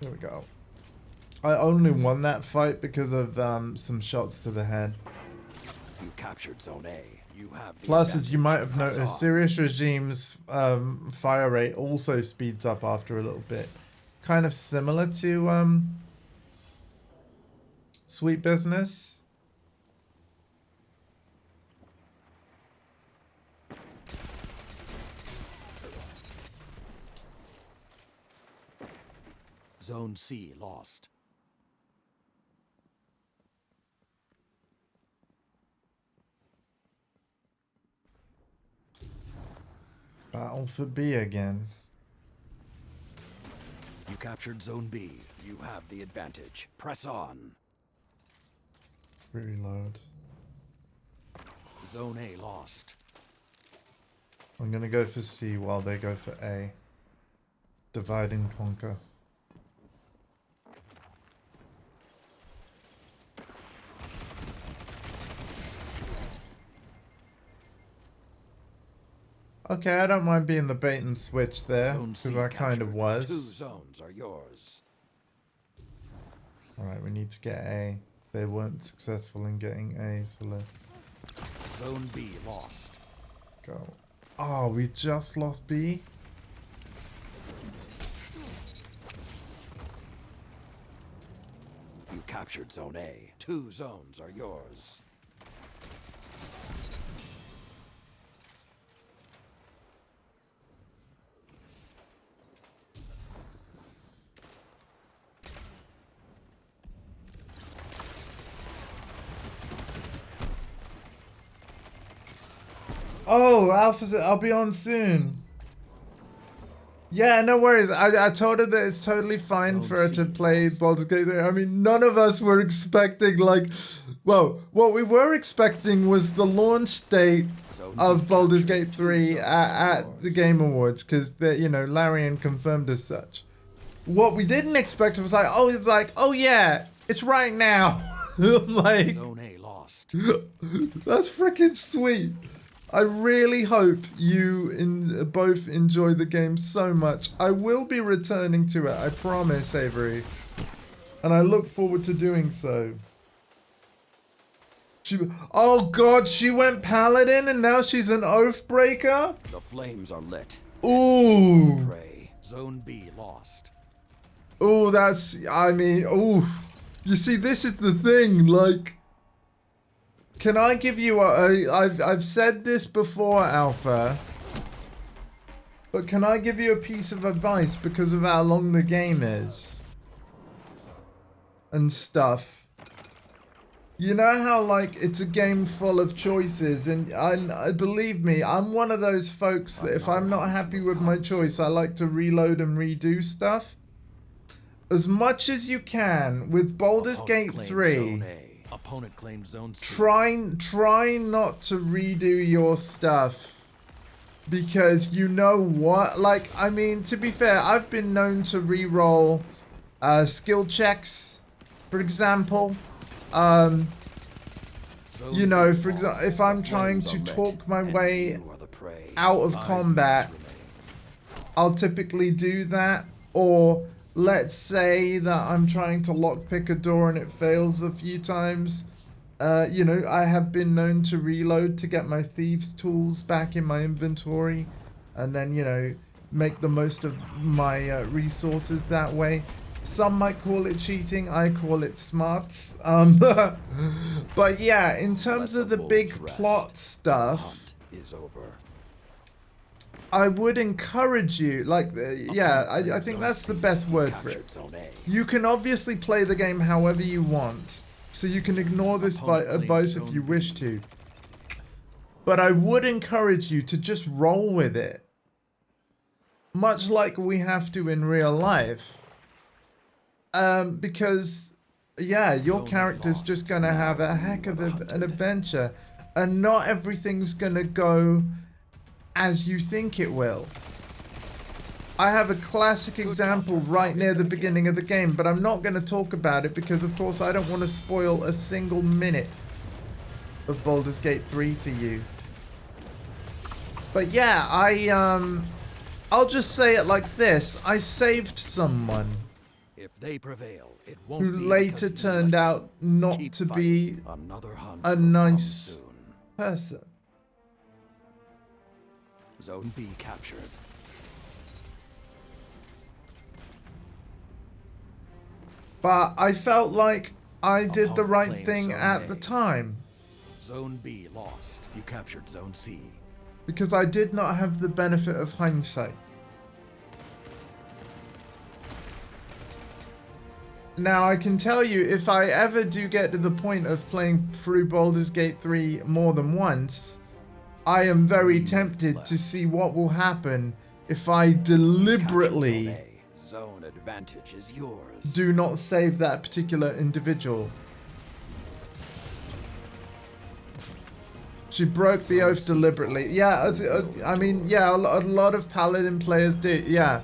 There we go. I only won that fight because of some shots to the head. You captured Zone A. You have the Plus, advantage. as you might have Press noticed, on. Serious Regime's fire rate also speeds up after a little bit. Kind of similar to Sweet Business. Zone C lost. Battle for B again. You captured Zone B. You have the advantage. Press on. Let's reload. Zone A lost. I'm gonna go for C while they go for A. Divide and conquer. Okay, I don't mind being the bait and switch there, Zone C because I kind of captured. was. 2 zones are yours. Alright, we need to get A. They weren't successful in getting A, so let's Zone B lost. go. Oh, we just lost B? You captured Zone A. 2 zones are yours. Oh, Alpha's, I'll be on soon. Yeah, no worries. I told her that it's totally fine Zone for her to C play lost. Baldur's Gate. I mean, none of us were expecting, like... Well, what we were expecting was the launch date Zone of B Baldur's captured. Gate 2 3 zones are at the yours. Game Awards, because, you know, Larian confirmed as such. What we didn't expect was like, oh yeah, it's right now. I'm like, Zone A lost. that's freaking sweet. I really hope you both enjoy the game so much. I will be returning to it, I promise, Avery. And I look forward to doing so. Oh god, she went Paladin and now she's an Oathbreaker? The flames are lit. Ooh. Prey. Zone B lost. Oh, that's, I mean, ooh. You see, this is the thing, like, Can I give you I've said this before, Alpha, but can I give you a piece of advice because of how long the game is and stuff? You know how, like, it's a game full of choices, and I believe me, I'm one of those folks that if I'm not happy with my choice, I like to reload and redo stuff. As much as you can with Baldur's Gate 3, Opponent claimed zone C. try not to redo your stuff, because you know what? Like, I mean, to be fair, I've been known to re-roll skill checks, for example. You know, for example, if I'm trying to talk my way out of combat, I'll typically do that. Or let's say that I'm trying to lockpick a door and it fails a few times. You know, I have been known to reload to get my thieves' tools back in my inventory, and then, you know, make the most of my resources that way. Some might call it cheating, I call it smarts. But yeah, in terms of the big plot stuff, is over. I would encourage you, like, yeah, I think that's the best word for it. You can obviously play the game however you want, so you can ignore this advice if you wish to. But I would encourage you to just roll with it. Much like we have to in real life. Because, yeah, your character's just going to have a heck of an adventure. And not everything's going to go as you think it will. I have a classic example right near the beginning of the game, but I'm not going to talk about it because, of course, I don't want to spoil a single minute of Baldur's Gate 3 for you. But yeah, I'll just say it like this. I saved someone. If they prevail, it won't who be later turned out not to be a nice person. Zone B captured. But I felt like I did the right thing at the time. Zone B lost. You captured Zone C. Because I did not have the benefit of hindsight. Now, I can tell you, if I ever do get to the point of playing through Baldur's Gate 3 more than once, I am very tempted to see what will happen if I deliberately Zone advantage is yours. Do not save that particular individual. She broke the oath deliberately. Yeah, I mean, yeah, a lot of Paladin players do, yeah.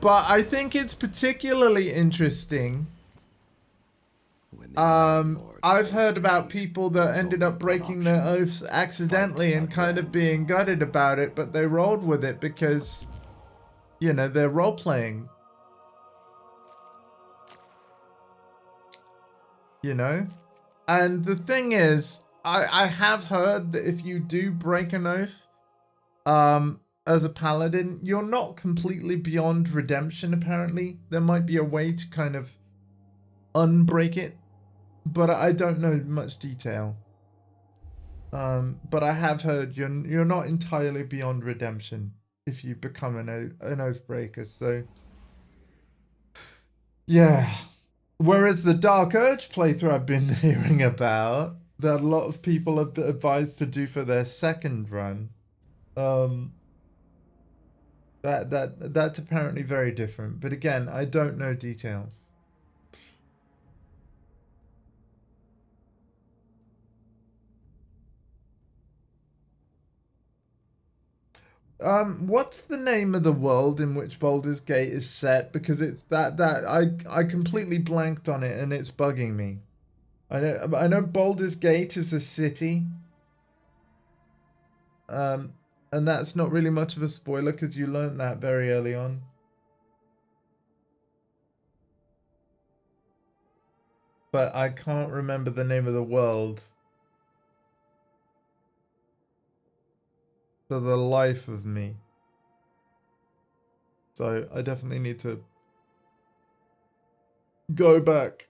But I think it's particularly interesting. I've heard about people that ended up breaking their oaths accidentally and kind of being gutted about it, but they rolled with it because, you know, they're role-playing. You know? And the thing is, I have heard that if you do break an oath, as a paladin, you're not completely beyond redemption, apparently. There might be a way to kind of unbreak it, but I don't know much detail. But I have heard you're not entirely beyond redemption if you become an oath breaker, so... Yeah. Whereas the Dark Urge playthrough I've been hearing about, that a lot of people have advised to do for their second run, that's apparently very different. But again, I don't know details. What's the name of the world in which Baldur's Gate is set? Because it's that I completely blanked on it and it's bugging me. I know Baldur's Gate is a city. And that's not really much of a spoiler because you learned that very early on. But I can't remember the name of the world for the life of me. So I definitely need to go back.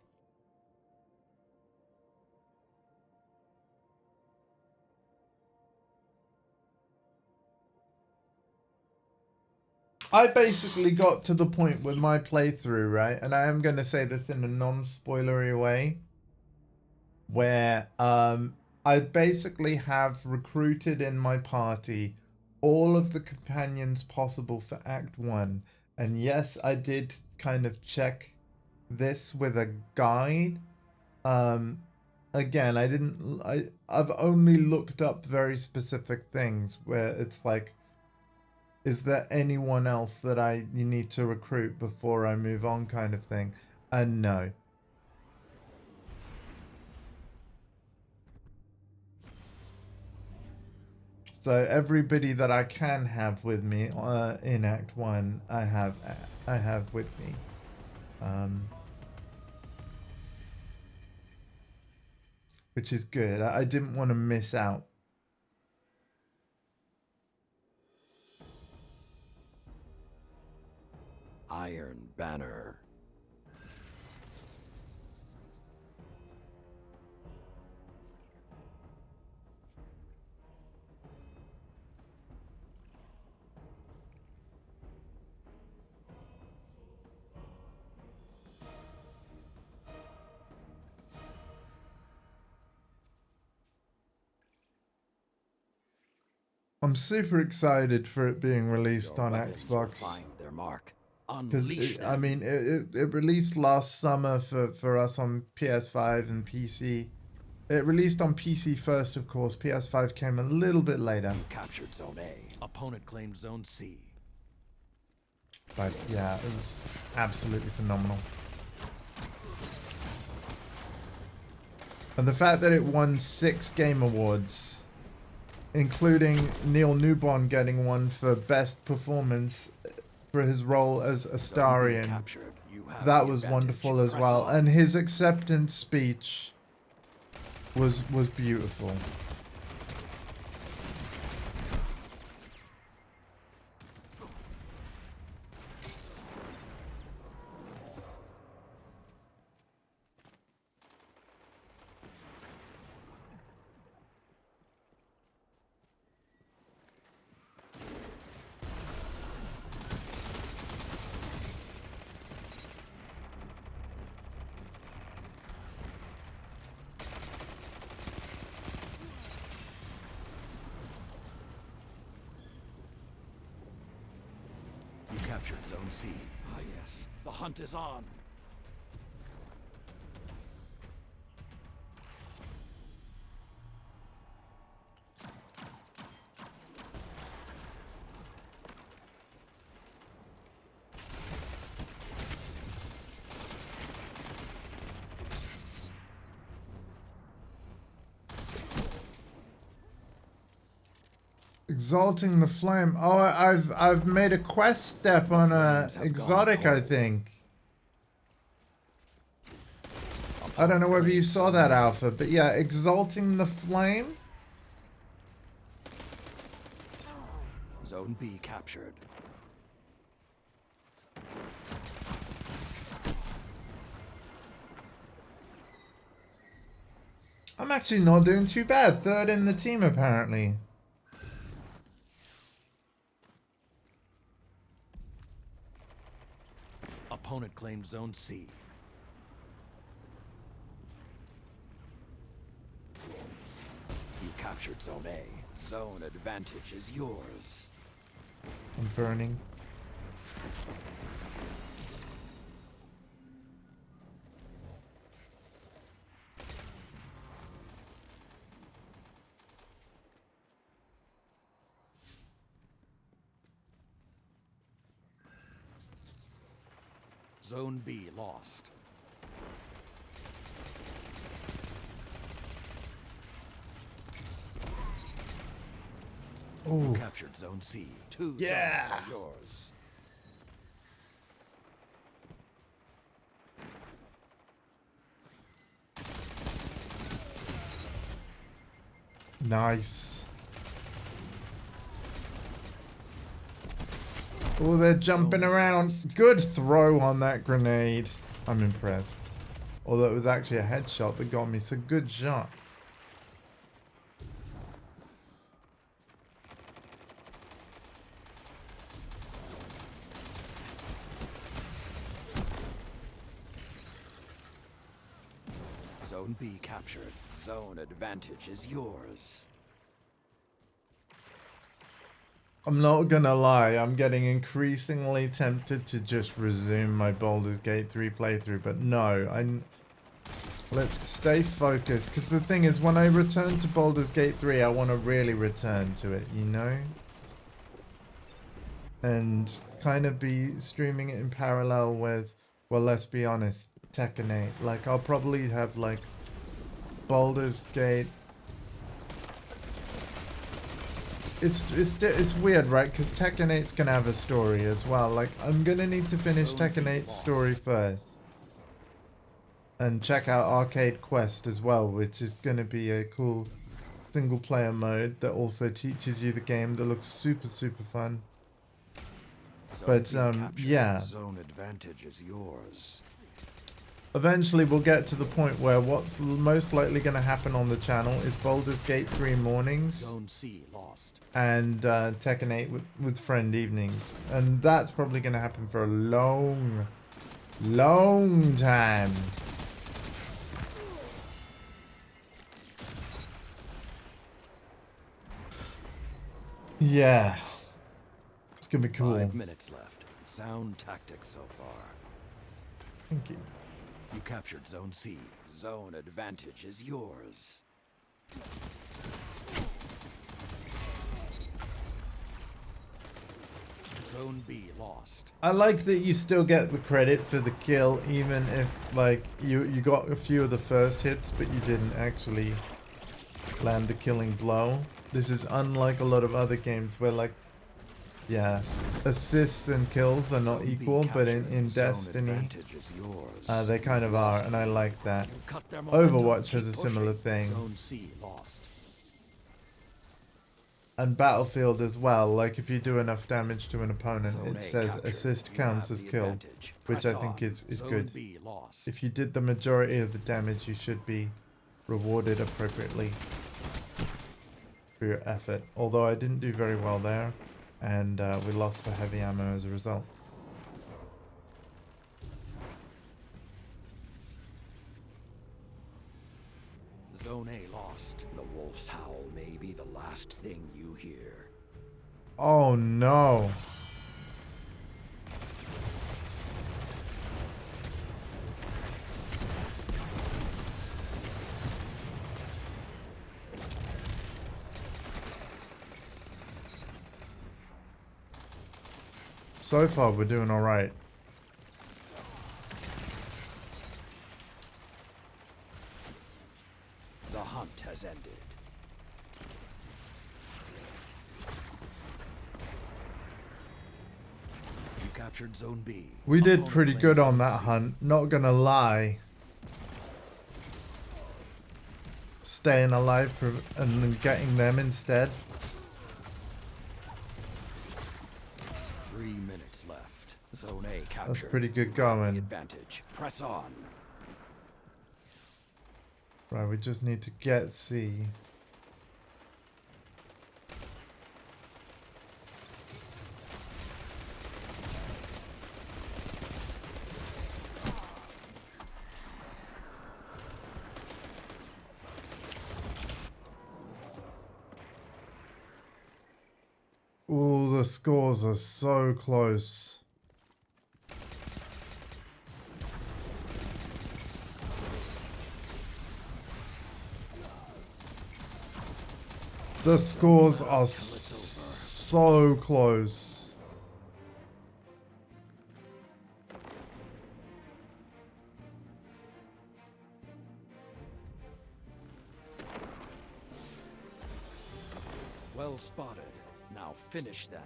I basically got to the point with my playthrough, right? And I am going to say this in a non-spoilery way, where I basically have recruited in my party all of the companions possible for Act 1. And yes, I did kind of check this with a guide. Again, I've only looked up very specific things where it's like, is there anyone else that you need to recruit before I move on, kind of thing? And no. So everybody that I can have with me in Act 1, I have with me. Which is good. I didn't want to miss out. Iron Banner. I'm super excited for it being released Your on weapons will Xbox. find their mark. Because Unleash them. I mean, it released last summer for us on PS5 and PC. It released on PC first, of course. PS5 came a little bit later. You captured Zone A. Opponent claimed Zone C. But yeah, it was absolutely phenomenal. And the fact that it won 6 Game Awards, including Neil Newbon getting one for Best Performance for his role as Astarion, that was wonderful as well. And his acceptance speech was beautiful. Captured Zone C. Ah, yes. The hunt is on. Exalting the Flame. Oh, I've made a quest step on a exotic, I think. I don't know whether you saw that, Alpha, but yeah, Exalting the Flame. Zone B captured. I'm actually not doing too bad. 3rd in the team, apparently. Opponent claimed Zone C. You captured Zone A. Zone advantage is yours. I'm burning. Zone B lost. Oh, You captured Zone C. 2 zones are yours. nice. Oh, they're jumping around. Good throw on that grenade. I'm impressed. Although it was actually a headshot that got me, so good shot. captured. Zone advantage is yours. I'm not gonna lie, I'm getting increasingly tempted to just resume my Baldur's Gate 3 playthrough, but no, let's stay focused, because the thing is, when I return to Baldur's Gate 3, I want to really return to it, you know? And kind of be streaming it in parallel with, well, let's be honest, Tekken 8. Like, I'll probably have, like, Baldur's Gate. It's weird, right? Because Tekken 8's gonna have a story as well. Like, I'm gonna need to finish Tekken 8's story first. And check out Arcade Quest as well, which is gonna be a cool single player mode that also teaches you the game that looks super, super fun. But, yeah. Zone advantage is yours. Eventually we'll get to the point where what's most likely going to happen on the channel is Baldur's Gate 3 mornings Zone C lost. and Tekken 8 with friend evenings. And that's probably going to happen for a long, long time. Yeah. It's going to be cool. 5 minutes left. Sound tactics so far. Thank you. You captured Zone C. Zone advantage is yours. Zone B lost. I like that you still get the credit for the kill, even if, like, you got a few of the first hits, but you didn't actually land the killing blow. This is unlike a lot of other games where, like, yeah, assists and kills are not equal, but in Destiny, they kind of are, and I like that. Overwatch has a similar thing. Zone C lost. And Battlefield as well, like if you do enough damage to an opponent, it says assist counts as kill, which I think is good. If you did the majority of the damage, you should be rewarded appropriately for your effort. Although I didn't do very well there. And we lost the heavy ammo as a result. Zone A lost. The wolf's howl may be the last thing you hear. Oh no. So far, we're doing all right. The hunt has ended. You captured Zone B. We did pretty good on that hunt, not gonna lie. Staying alive and then getting them instead. 3 minutes left. Zone A captured. That's pretty good You have the going. advantage. Press on. Right, we just need to get C. Ooh, the scores are so close. The scores are so close. Well spotted. Now finish them.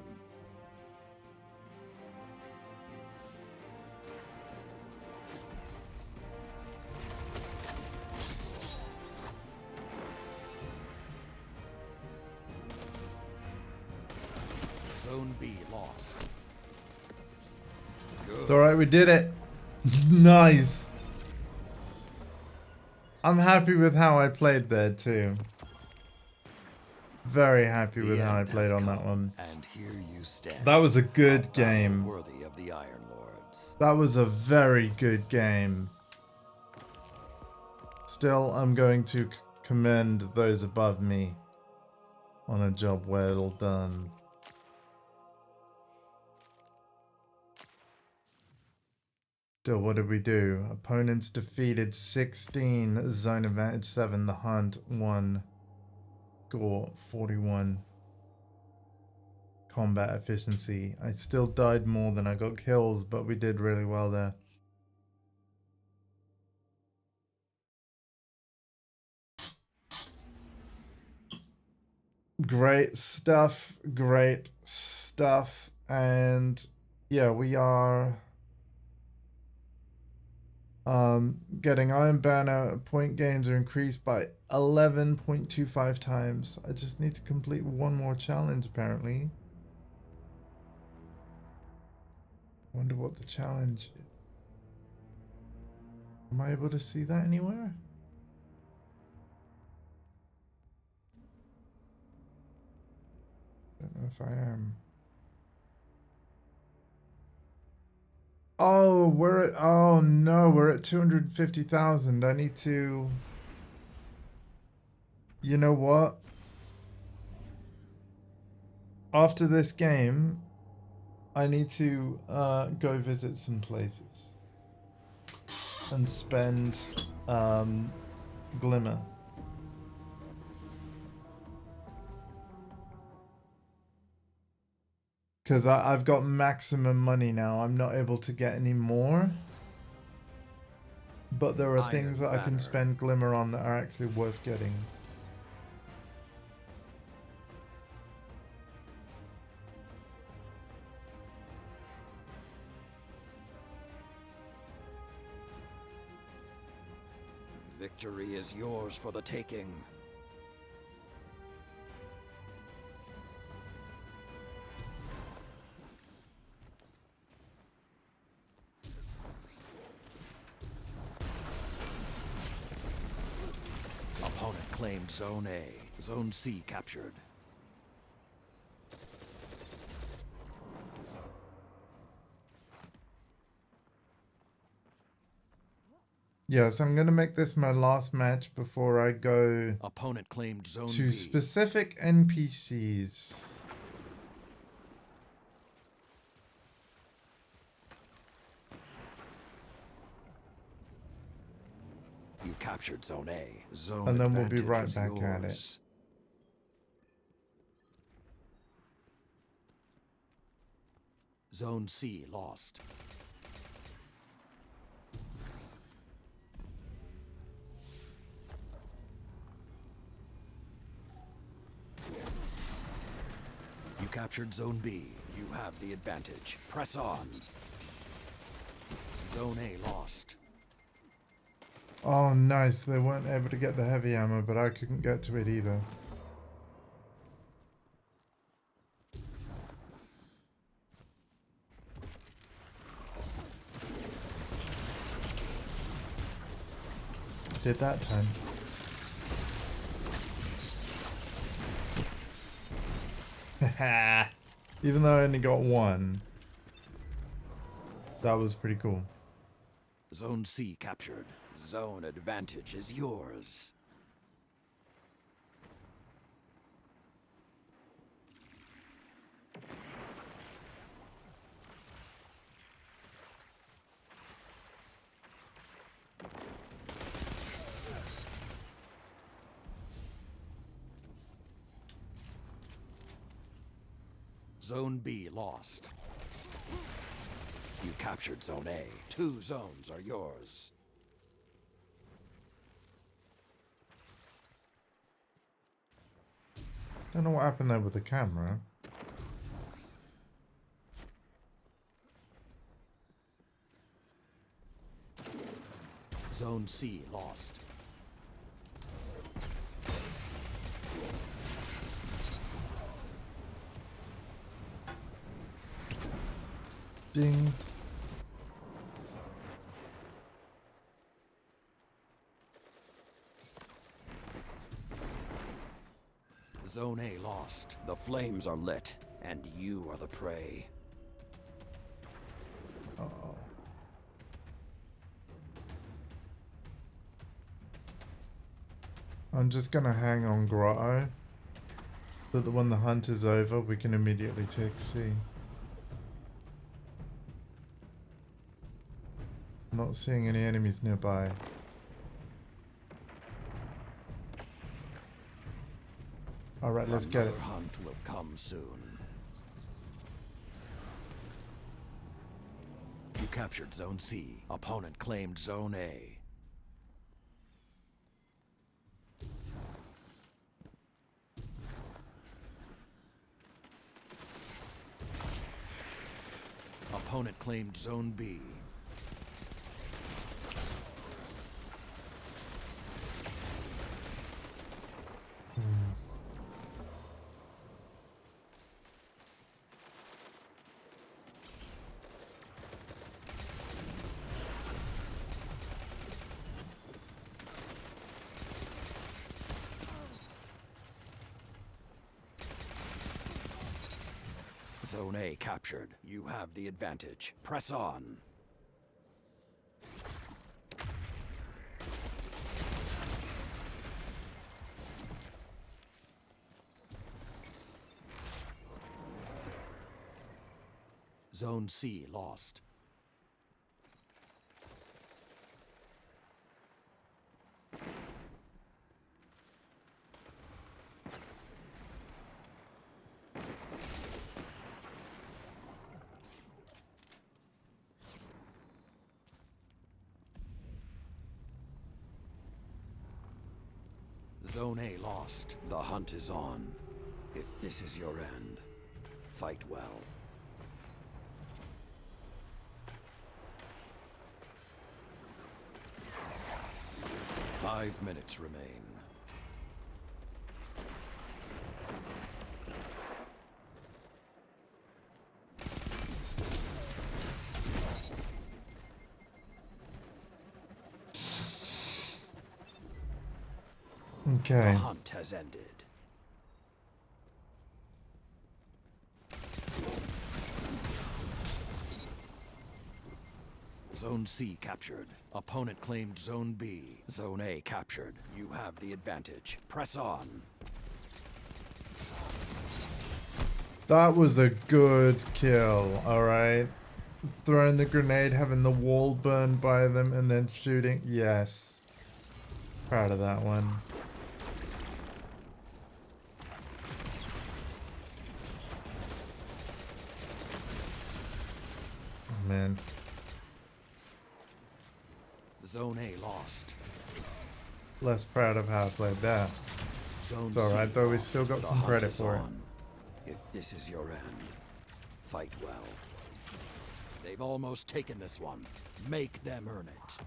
Zone B lost. Good. It's alright, we did it. Nice. I'm happy with how I played there too. Very happy with how I played on that one. And here you stand. That was a good game. Worthy of the Iron Lords. That was a very good game. Still, I'm going to commend those above me on a job well done. Still, what did we do? Opponents defeated 16, zone advantage 7, the hunt 1, score 41, combat efficiency. I still died more than I got kills, but we did really well there. Great stuff, and yeah, we are getting Iron Banner. Point gains are increased by 11.25 times. I just need to complete one more challenge, apparently. Wonder what the challenge is. Am I able to see that anywhere? Don't know if I am. Oh, oh no, we're at 250,000. I need to, you know what? After this game, I need to go visit some places and spend Glimmer. Because I've got maximum money now. I'm not able to get any more. But there are things that I can spend Glimmer on that are actually worth getting. Victory is yours for the taking. Opponent claimed Zone A. Zone C captured. Yes, I'm gonna make this my last match before I go Opponent claimed Zone to B. specific NPCs. You captured Zone A. Zone And then we'll be advantage right is back at it. yours. Zone C lost. You captured Zone B. You have the advantage. Press on. Zone A lost. Oh, nice. They weren't able to get the heavy ammo, but I couldn't get to it either. Did that time. Even though I only got one. That was pretty cool. Zone C captured. Zone advantage is yours. Zone B lost. You captured Zone A. 2 zones are yours. Don't know what happened there with the camera. Zone C lost. Ding. Zone A lost. The flames are lit, and you are the prey. Uh-oh. I'm just gonna hang on Grotto, so that when the hunt is over, we can immediately take C. Not seeing any enemies nearby. Alright, let's get it. Another hunt will come soon. You captured Zone C. Opponent claimed Zone A. Opponent claimed Zone B. Zone A captured. You have the advantage. Press on. Zone C lost. Zone A lost. The hunt is on. If this is your end, fight well. Five minutes remain. Okay. The hunt has ended. Zone C captured. Opponent claimed Zone B. Zone A captured. You have the advantage. Press on. That was a good kill, alright. Throwing the grenade, having the wall burned by them, and then shooting. Yes. Proud of that one. Oh, man. Zone A lost. Less proud of how I played that. Zone It's alright C though, we lost. still got The some hunt credit is for it. on. If this is your end, fight well. They've almost taken this one. Make them earn it.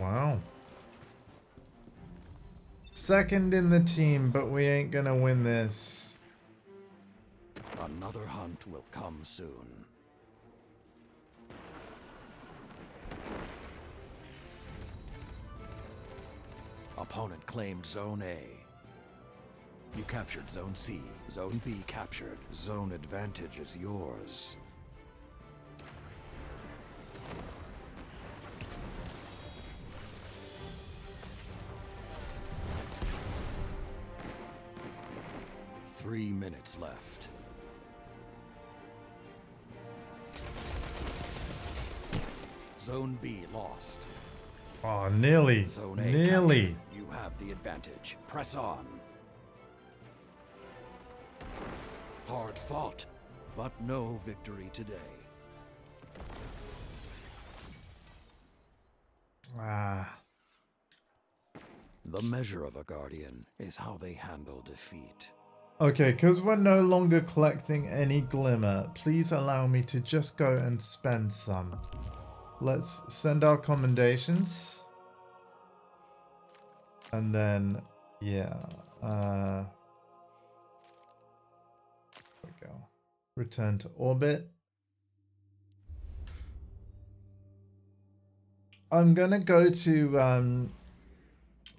Wow. Second in the team, but we ain't gonna win this. Another hunt will come soon. Opponent claimed Zone A. You captured Zone C. Zone B captured. Zone advantage is yours. Three minutes left. Zone B lost. Oh, nearly. Zone A Nearly. captured. You have the advantage. Press on. Hard fought, but no victory today. Ah. The measure of a guardian is how they handle defeat. Okay, because we're no longer collecting any glimmer, please allow me to just go and spend some. Let's send our commendations. And then, yeah. There we go. Return to orbit. I'm gonna go to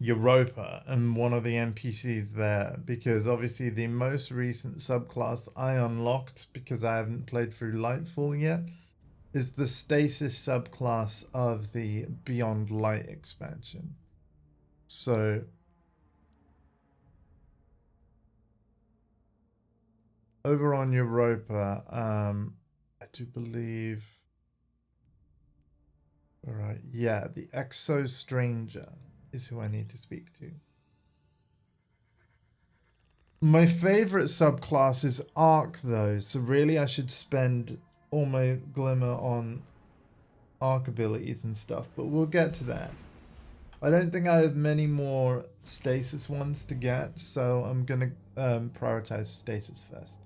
Europa and one of the NPCs there, because obviously the most recent subclass I unlocked, because I haven't played through Lightfall yet, is the Stasis subclass of the Beyond Light expansion. So over on Europa, I do believe, all right, yeah, the Exo Stranger is who I need to speak to. My favorite subclass is Arc, though, so really I should spend all my glimmer on Arc abilities and stuff, but we'll get to that. I don't think I have many more Stasis ones to get, so I'm gonna prioritize Stasis first.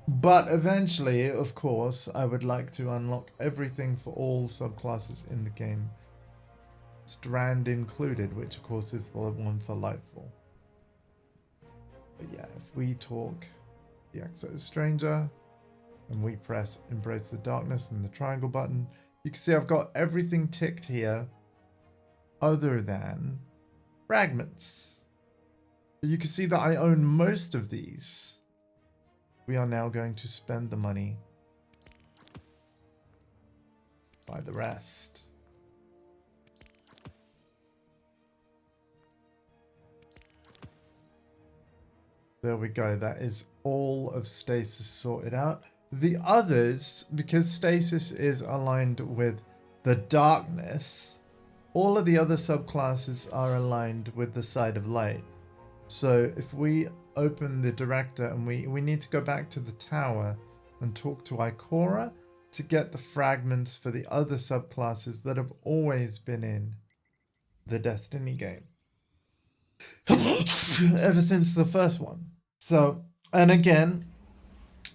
But eventually, of course, I would like to unlock everything for all subclasses in the game. Strand included, which of course is the one for Lightfall. But yeah, if we talk the Exo Stranger and we press Embrace the Darkness and the triangle button, you can see I've got everything ticked here other than fragments. But you can see that I own most of these. We are now going to spend the money, buy the rest. There we go. That is all of Stasis sorted out. The others, because Stasis is aligned with the darkness, all of the other subclasses are aligned with the side of light. So if we open the director and we need to go back to the tower and talk to Ikora to get the fragments for the other subclasses that have always been in the Destiny game. Ever since the first one. So, and again,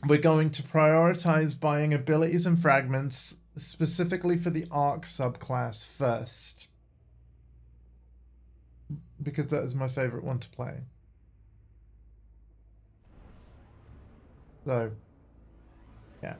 we're going to prioritize buying abilities and fragments specifically for the Arc subclass first, because that is my favorite one to play. So, yeah.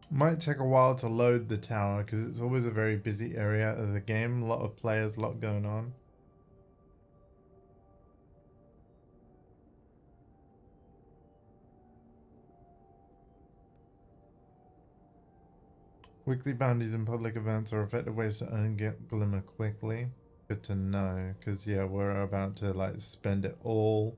Might take a while to load the tower because it's always a very busy area of the game. A lot of players, a lot going on. Weekly bounties and public events are effective ways to earn glimmer quickly. Good to know, because yeah, we're about to like spend it all.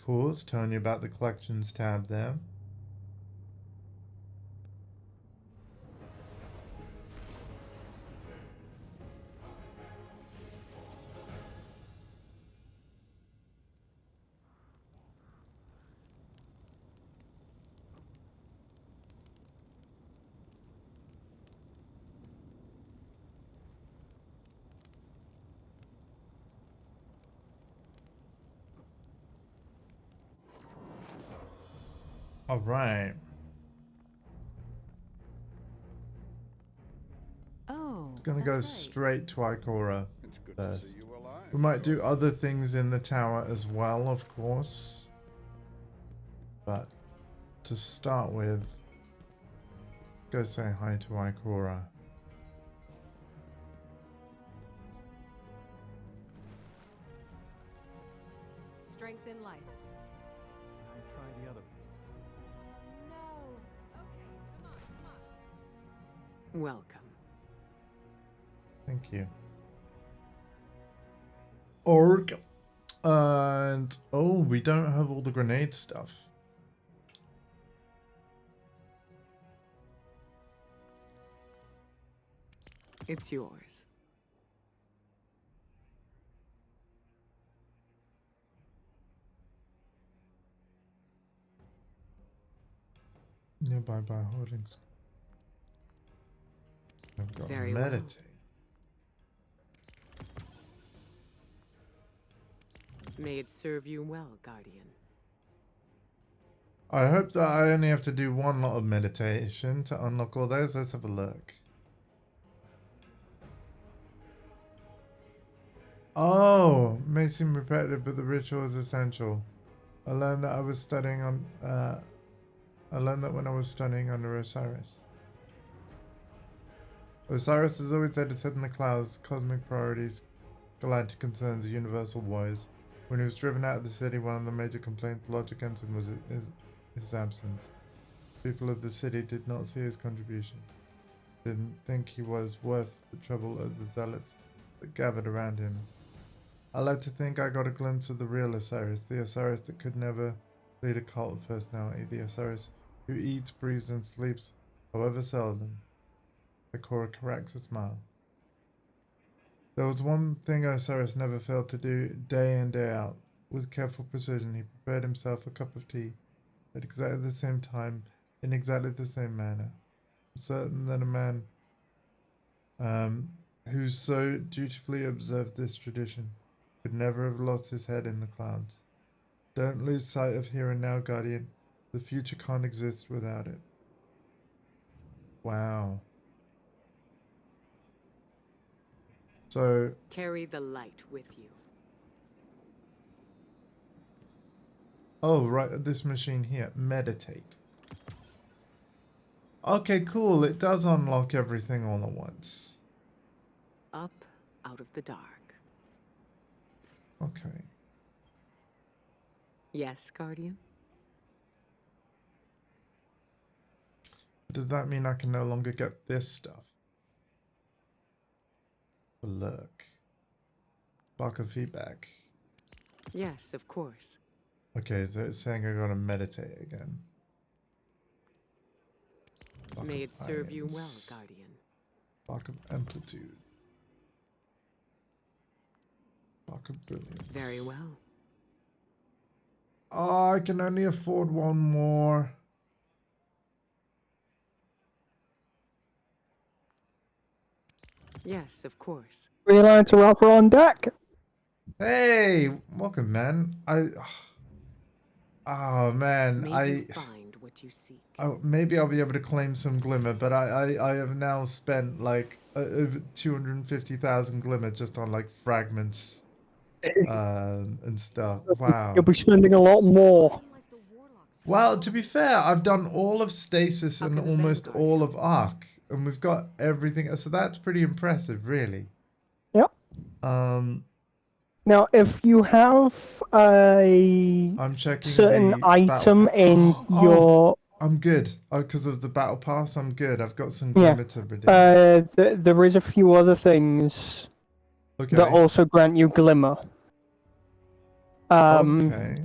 Cool, it's telling you about the collections tab there. All right. Oh, It's gonna that's go right. straight to Ikora It's good first. to see you alive. We might do other things in the tower as well, of course. But to start with, go say hi to Ikora. Welcome. Thank you. Org. And oh, we don't have all the grenade stuff. It's yours. Nearby by holdings. I've got Very well. meditate. May it serve you well, Guardian. I hope that I only have to do one lot of meditation to unlock all those. Let's have a look. Oh, may seem repetitive, but the ritual is essential. I learned that when I was studying under Osiris. Osiris is always there to set in the clouds, cosmic priorities, galactic concerns, and universal woes. When he was driven out of the city, one of the major complaints lodged against him was his absence. People of the city did not see his contribution. Didn't think he was worth the trouble of the zealots that gathered around him. I like to think I got a glimpse of the real Osiris, the Osiris that could never lead a cult of personality, the Osiris who eats, breathes, and sleeps, however seldom. Ikora corrects a smile. There was one thing Osiris never failed to do day in, day out. With careful precision, he prepared himself a cup of tea at exactly the same time, in exactly the same manner. I'm certain that a man who so dutifully observed this tradition could never have lost his head in the clouds. Don't lose sight of here and now, Guardian. The future can't exist without it. Wow. So, Carry the light with you. oh, right, this machine here. Meditate. Okay, cool. It does unlock everything all at once. Up out of the dark. Okay. Yes, Guardian? Does that mean I can no longer get this stuff? Look. Bark of feedback. Yes, of course. Okay, so it's saying I gotta meditate again. Bark May of it serve you well, Irons. Guardian. Bark of amplitude. Bark of brilliance. Very well. Oh, I can only afford one more. Yes, of course. Green Lantern Rapper on deck. Hey, welcome, man. Oh man, May you find what you seek. maybe I'll be able to claim some glimmer, but I have now spent like over 250,000 glimmer just on like fragments and stuff. Wow. You'll be spending a lot more. Well, to be fair, I've done all of Stasis How and can the almost Vanguard all help? of Arc, and we've got everything. So that's pretty impressive, really. Yep. Now, if you have a I'm checking certain the item battle- in Oh, your I'm good. Oh, because of the battle pass, I'm good. I've got some Yeah. glimmer to redeem. there is a few other things Okay. that also grant you glimmer. Okay.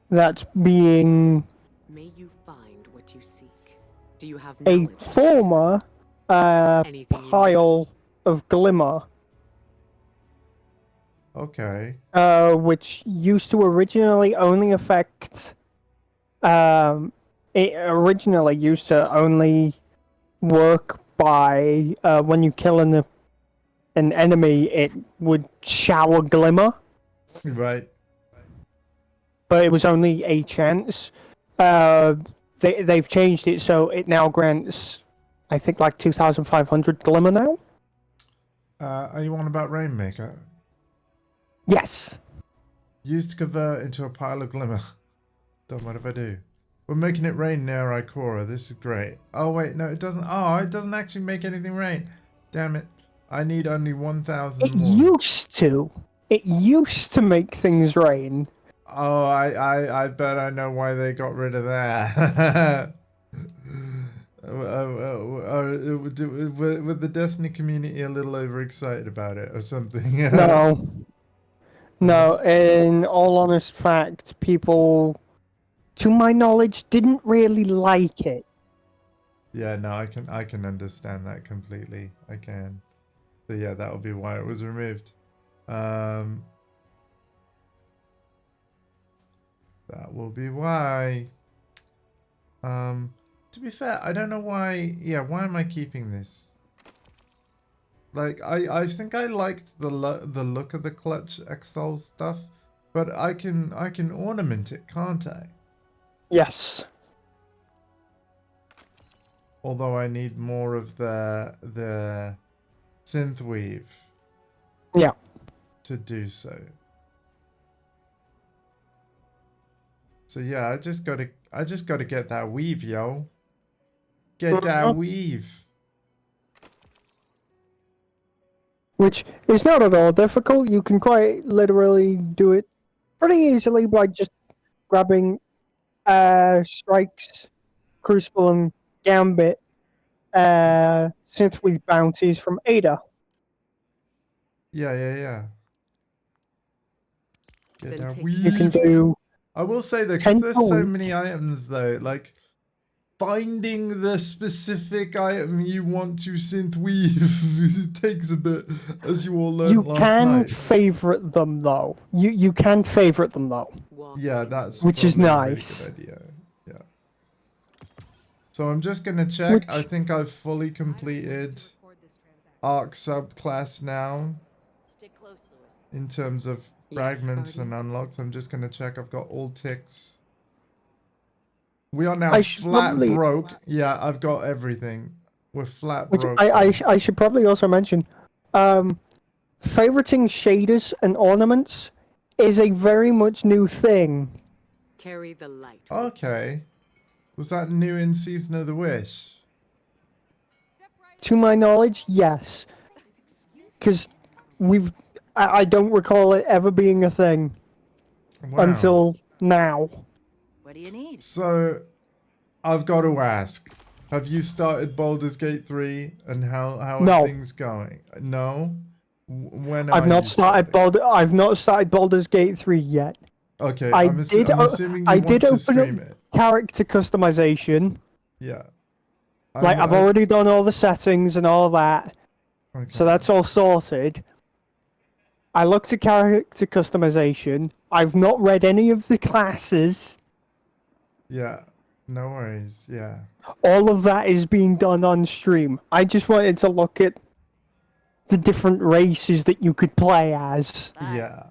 That's being May you find what you seek. Do you have a knowledge? former Anything you pile of glimmer, Okay. which used to originally only affect. It originally used to only work by when you kill an enemy, it would shower glimmer, Right. but it was only a chance. They've changed it so it now grants, I think, like 2,500 glimmer now. Are you on about Rainmaker? Yes. Used to convert into a pile of glimmer. Don't mind if I do. We're making it rain near Ikora. This is great. Oh wait, no, it doesn't. Oh, it doesn't actually make anything rain. Damn it. I need only 1,000 It more. used to. It used to make things rain. Oh, I bet I know why they got rid of that. Were the Destiny community a little overexcited about it or something? No, no. In all honest fact, people, to my knowledge, didn't really like it. Yeah, no, I can understand that completely. I can. So yeah, that will be why it was removed. That will be why. To be fair, I don't know why. Yeah, why am I keeping this? Like, I think I liked the look of the Clutch XL stuff, but I can ornament it, can't I? Yes. Although I need more of the synth weave. Yeah. To do so. So yeah, I just gotta get that weave, yo. Get that weave. Which is not at all difficult. You can quite literally do it pretty easily by just grabbing Strikes, Crucible, and Gambit synthwave bounties from Ada. Yeah. Get Then that take- weave. You can do I will say though, because 10 there's so points. many items though, like finding the specific item you want to synth weave takes a bit, as you all learned You last can night. favorite them though. You can favorite them though. walk Yeah, in that's Which is probably a really nice. good idea. Yeah. So I'm just gonna check. I Which- think I've fully completed Arc subclass now Stick close, Lewis. in terms of Yes, fragments and Guardian. unlocks. I'm just gonna check. I've got all ticks. We are now I should flat probably- broke. Yeah, I've got everything. We're flat Which broke. I should probably also mention, favoriting shaders and ornaments is a very much new thing. Carry the light. Okay. Was that new in Season of the Wish? To my knowledge, yes. Because I don't recall it ever being a thing Wow. until now. What do you need? So, I've got to ask. Have you started Baldur's Gate 3 and how are No. things going? No? When are I've you not started starting? I've not started Baldur's Gate 3 yet. Okay, I I'm assuming you I want did to open stream up it. character customization. Yeah. Like I've already done all the settings and all that. Okay. So that's all sorted. I looked at character customization. I've not read any of the classes. Yeah. No worries. Yeah. All of that is being done on stream. I just wanted to look at the different races that you could play as. Yeah.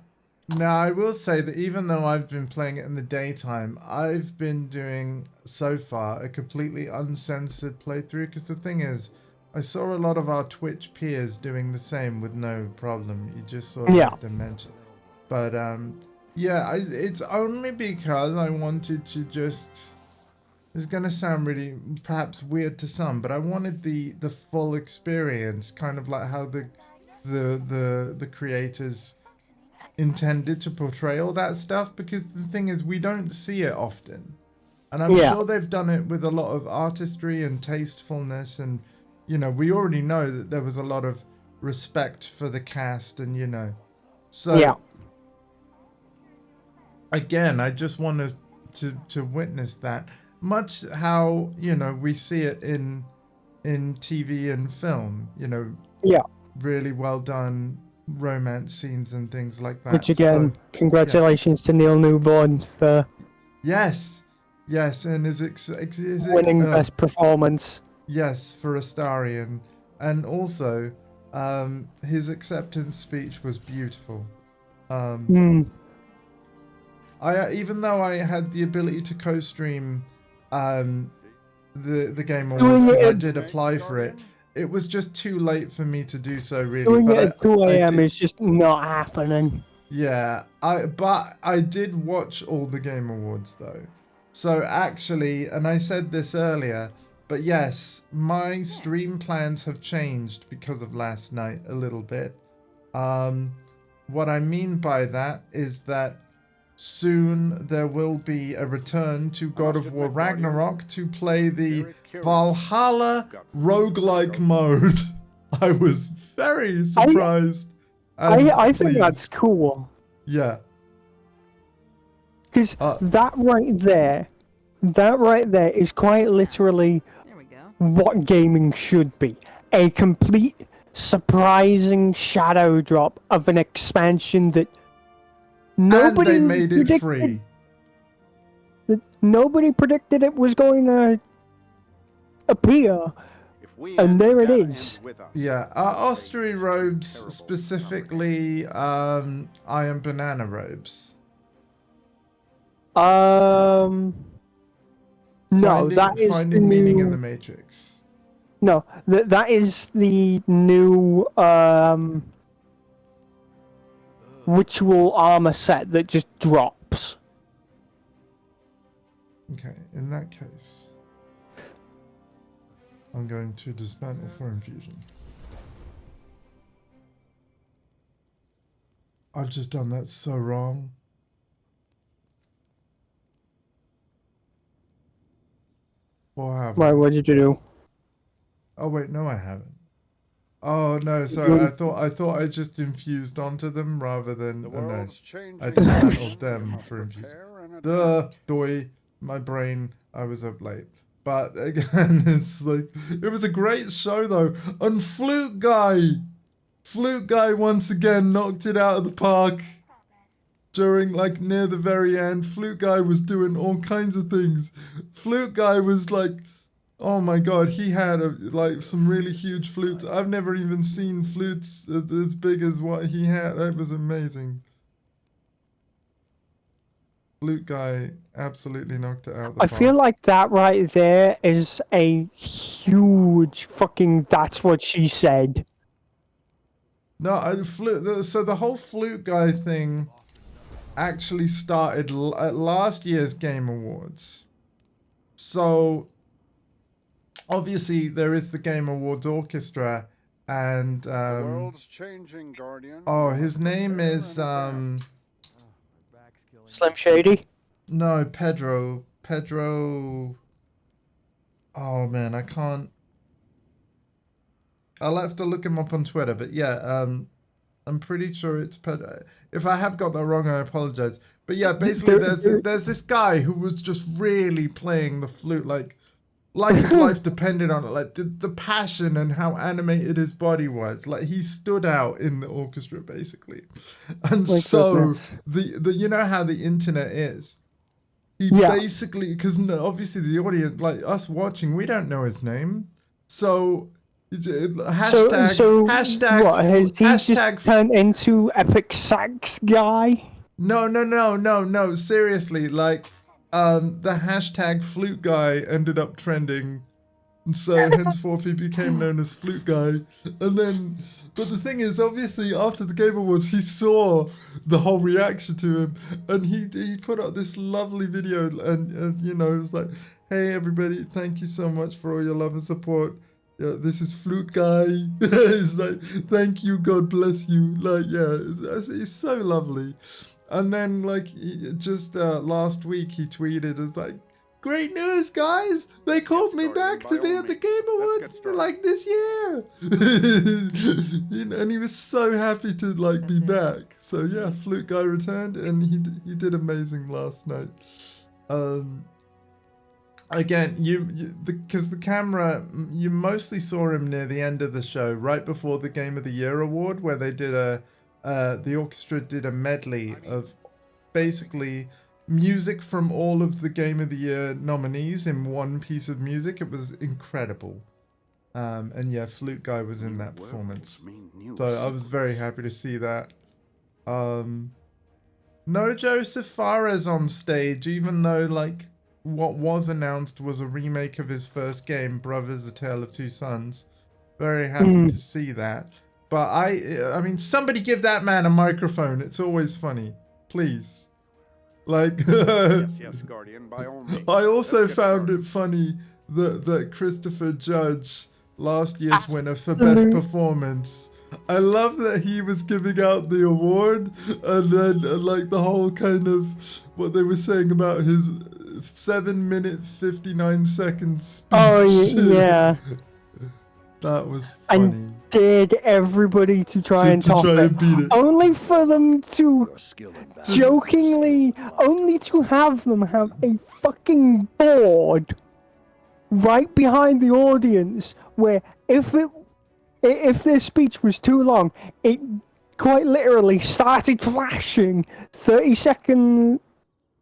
Now, I will say that even though I've been playing it in the daytime, I've been doing, so far, a completely uncensored playthrough. Because the thing is, I saw a lot of our Twitch peers doing the same with no problem. You just sort of Yeah. have to mention. But, yeah, it's only because I wanted to just... It's going to sound really, perhaps weird to some, but I wanted the full experience, kind of like how the creators intended to portray all that stuff, because the thing is, we don't see it often. And I'm Yeah. sure they've done it with a lot of artistry and tastefulness, and, you know, we already know that there was a lot of respect for the cast, and, you know. So, Yeah. again, I just wanted to witness that. Much how, you know, we see it in TV and film, you know. Yeah. Really well done romance scenes and things like that. Which again, So, congratulations to Neil Newborn for yes, and is winning best performance. Yes, for Astarion, and also, his acceptance speech was beautiful. Even though I had the ability to co-stream, the Game Awards, because I did apply for it. It was just too late for me to do so, really. Doing but it at 2 I a.m. did- is just not happening. Yeah, but I did watch all the Game Awards though. So actually, and I said this earlier, but yes, my stream plans have changed because of last night a little bit. What I mean by that is that soon there will be a return to God of War Ragnarok to play the Valhalla roguelike mode. I was very surprised. and I think pleased. that's cool. Yeah. Because that right there is quite literally There we go. what gaming should be. A complete, surprising shadow drop of an expansion that nobody and they made it predicted, free. that nobody predicted it was going to appear. And there it is. Yeah, Ostery robes, specifically Iron Banana robes. No, that is Finding the meaning new... in the Matrix. No, that is the new ritual armor set that just drops. Okay, in that case, I'm going to dismantle for infusion. I've just done that so wrong. Or have Right, I? what did you do? Oh wait, no, I haven't. Oh no, sorry. I thought I just infused onto them rather than no. I dismantled them for infusion. Duh, doy, my brain. I was up late. But again, it's like it was a great show though. And Flute Guy once again knocked it out of the park. During like near the very end, Flute Guy was doing all kinds of things. Flute Guy was like, oh my god, he had like some really huge flutes. I've never even seen flutes as big as what he had. That was amazing. Flute Guy absolutely knocked it out of the park. I feel like that right there is a huge fucking that's what she said. No, so the whole Flute Guy thing actually started at last year's Game Awards. So obviously there is the Game Awards orchestra, and The world's changing, Guardian. oh, his name is Slim Shady? no, Pedro. Oh man, I can't. I'll have to look him up on Twitter, but yeah, I'm pretty sure it's Pedro. If I have got that wrong, I apologize. But yeah, basically there's this guy who was just really playing the flute like his life depended on it. Like the passion and how animated his body was. Like he stood out in the orchestra basically. And My so goodness. the you know how the internet is. He Yeah. basically, because obviously the audience, like us watching, we don't know his name. So hashtag what, has he hashtag just turned into Epic Sax Guy? No, seriously, like the hashtag Flute Guy ended up trending, and so henceforth he became known as Flute Guy. And then, but the thing is, obviously after the Game Awards, he saw the whole reaction to him, and he put out this lovely video, and you know, it was like, hey everybody, thank you so much for all your love and support. Yeah, this is Flute Guy. It's like, thank you, God bless you. Like, yeah, it's so lovely. And then, like, just last week he tweeted, it's like, great news, guys! They called me back to be at the Game Awards like this year. You know, and he was so happy to like be back. So yeah, Flute Guy returned, and he did amazing last night. Again, because the camera, you mostly saw him near the end of the show, right before the Game of the Year award, where they did the orchestra did a medley of basically music from all of the Game of the Year nominees in one piece of music. It was incredible. And yeah, Flute Guy was in that performance. So I was very happy to see that. No Joseph Fares on stage, even though like what was announced was a remake of his first game, Brothers: A Tale of Two Sons. Very happy to see that. But I mean, somebody give that man a microphone. It's always funny. Please. Like, Yes, Guardian, by all means. I also found it funny that Christopher Judge, last year's winner for Best Performance, I love that he was giving out the award, and then like the whole kind of what they were saying about his 7-minute 59-second speech. Oh yeah, That was funny. and dared everybody to try and to top try it, and beat it. only for them to Your skill in battle. jokingly, only to have them have a fucking board right behind the audience, where if their speech was too long, it quite literally started flashing 30 seconds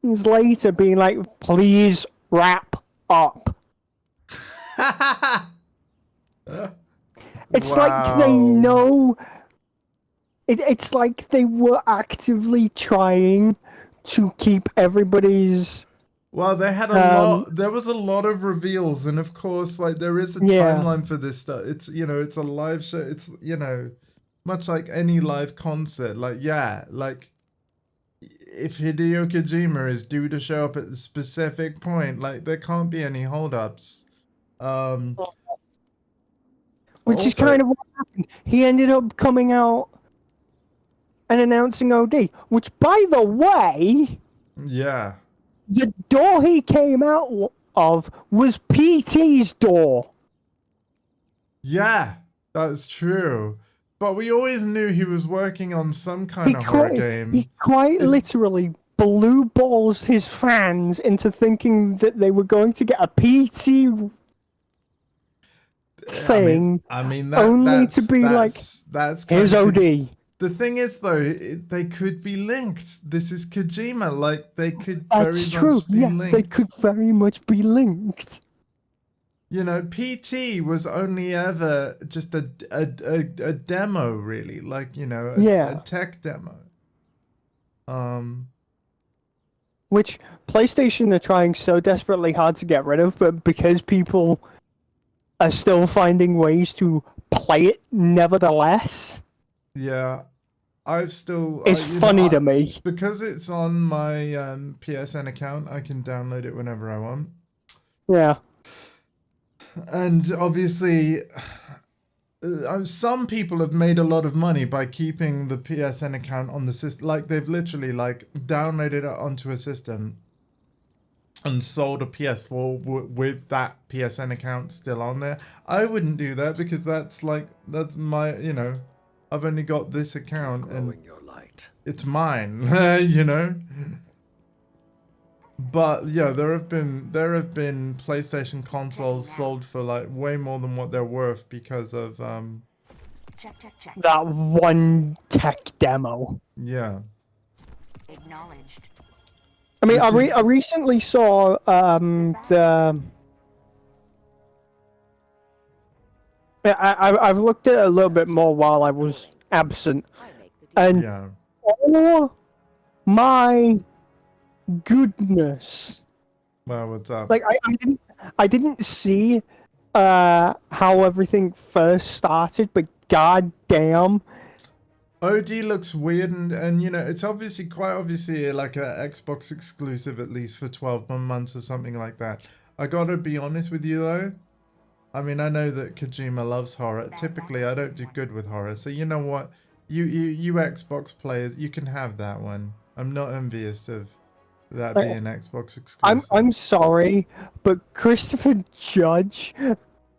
later, being like, please wrap up. It's like they Wow. know. It's like they were actively trying to keep everybody's. Well, they had a lot. There was a lot of reveals, and of course, like there is a Yeah. timeline for this stuff. It's it's a live show. It's much like any live concert. Like like if Hideo Kojima is due to show up at a specific point, like there can't be any holdups. Which is Also- kind of what happened. He ended up coming out and announcing OD, which, by the way, Yeah. the door he came out of was PT's door. Yeah, that's true. But we always knew he was working on some He kind of horror quite, game. he quite literally blue balls his fans into thinking that they were going to get a PT thing. I mean only to be like, that's Here's kind of OD. The thing is, though, they could be linked. This is Kojima. Like, they could very That's true. much be Yeah, linked. they could very much be linked. You know, PT was only ever just a demo, really. Like, a tech demo. Which PlayStation are trying so desperately hard to get rid of, but because people are still finding ways to play it nevertheless, Yeah, I've still. it's funny to me. Because it's on my PSN account, I can download it whenever I want. Yeah. And obviously, some people have made a lot of money by keeping the PSN account on the system. Like, they've literally, downloaded it onto a system and sold a PS4 with that PSN account still on there. I wouldn't do that because that's my, I've only got this account and Growing your light. it's mine, But yeah, there have been PlayStation consoles sold for way more than what they're worth because of Check. That one tech demo. yeah. Acknowledged. I mean, Which is- I recently saw I've looked at it a little bit more while I was absent, I make the deal. and Yeah. oh my goodness! Well, what's up? Like I didn't see how everything first started, but god damn, OD looks weird, and it's quite obviously like a Xbox exclusive, at least for 12 months or something like that. I gotta be honest with you though. I mean, I know that Kojima loves horror. Typically, I don't do good with horror, so you know what? You Xbox players, you can have that one. I'm not envious of that being Xbox exclusive. I'm sorry, but Christopher Judge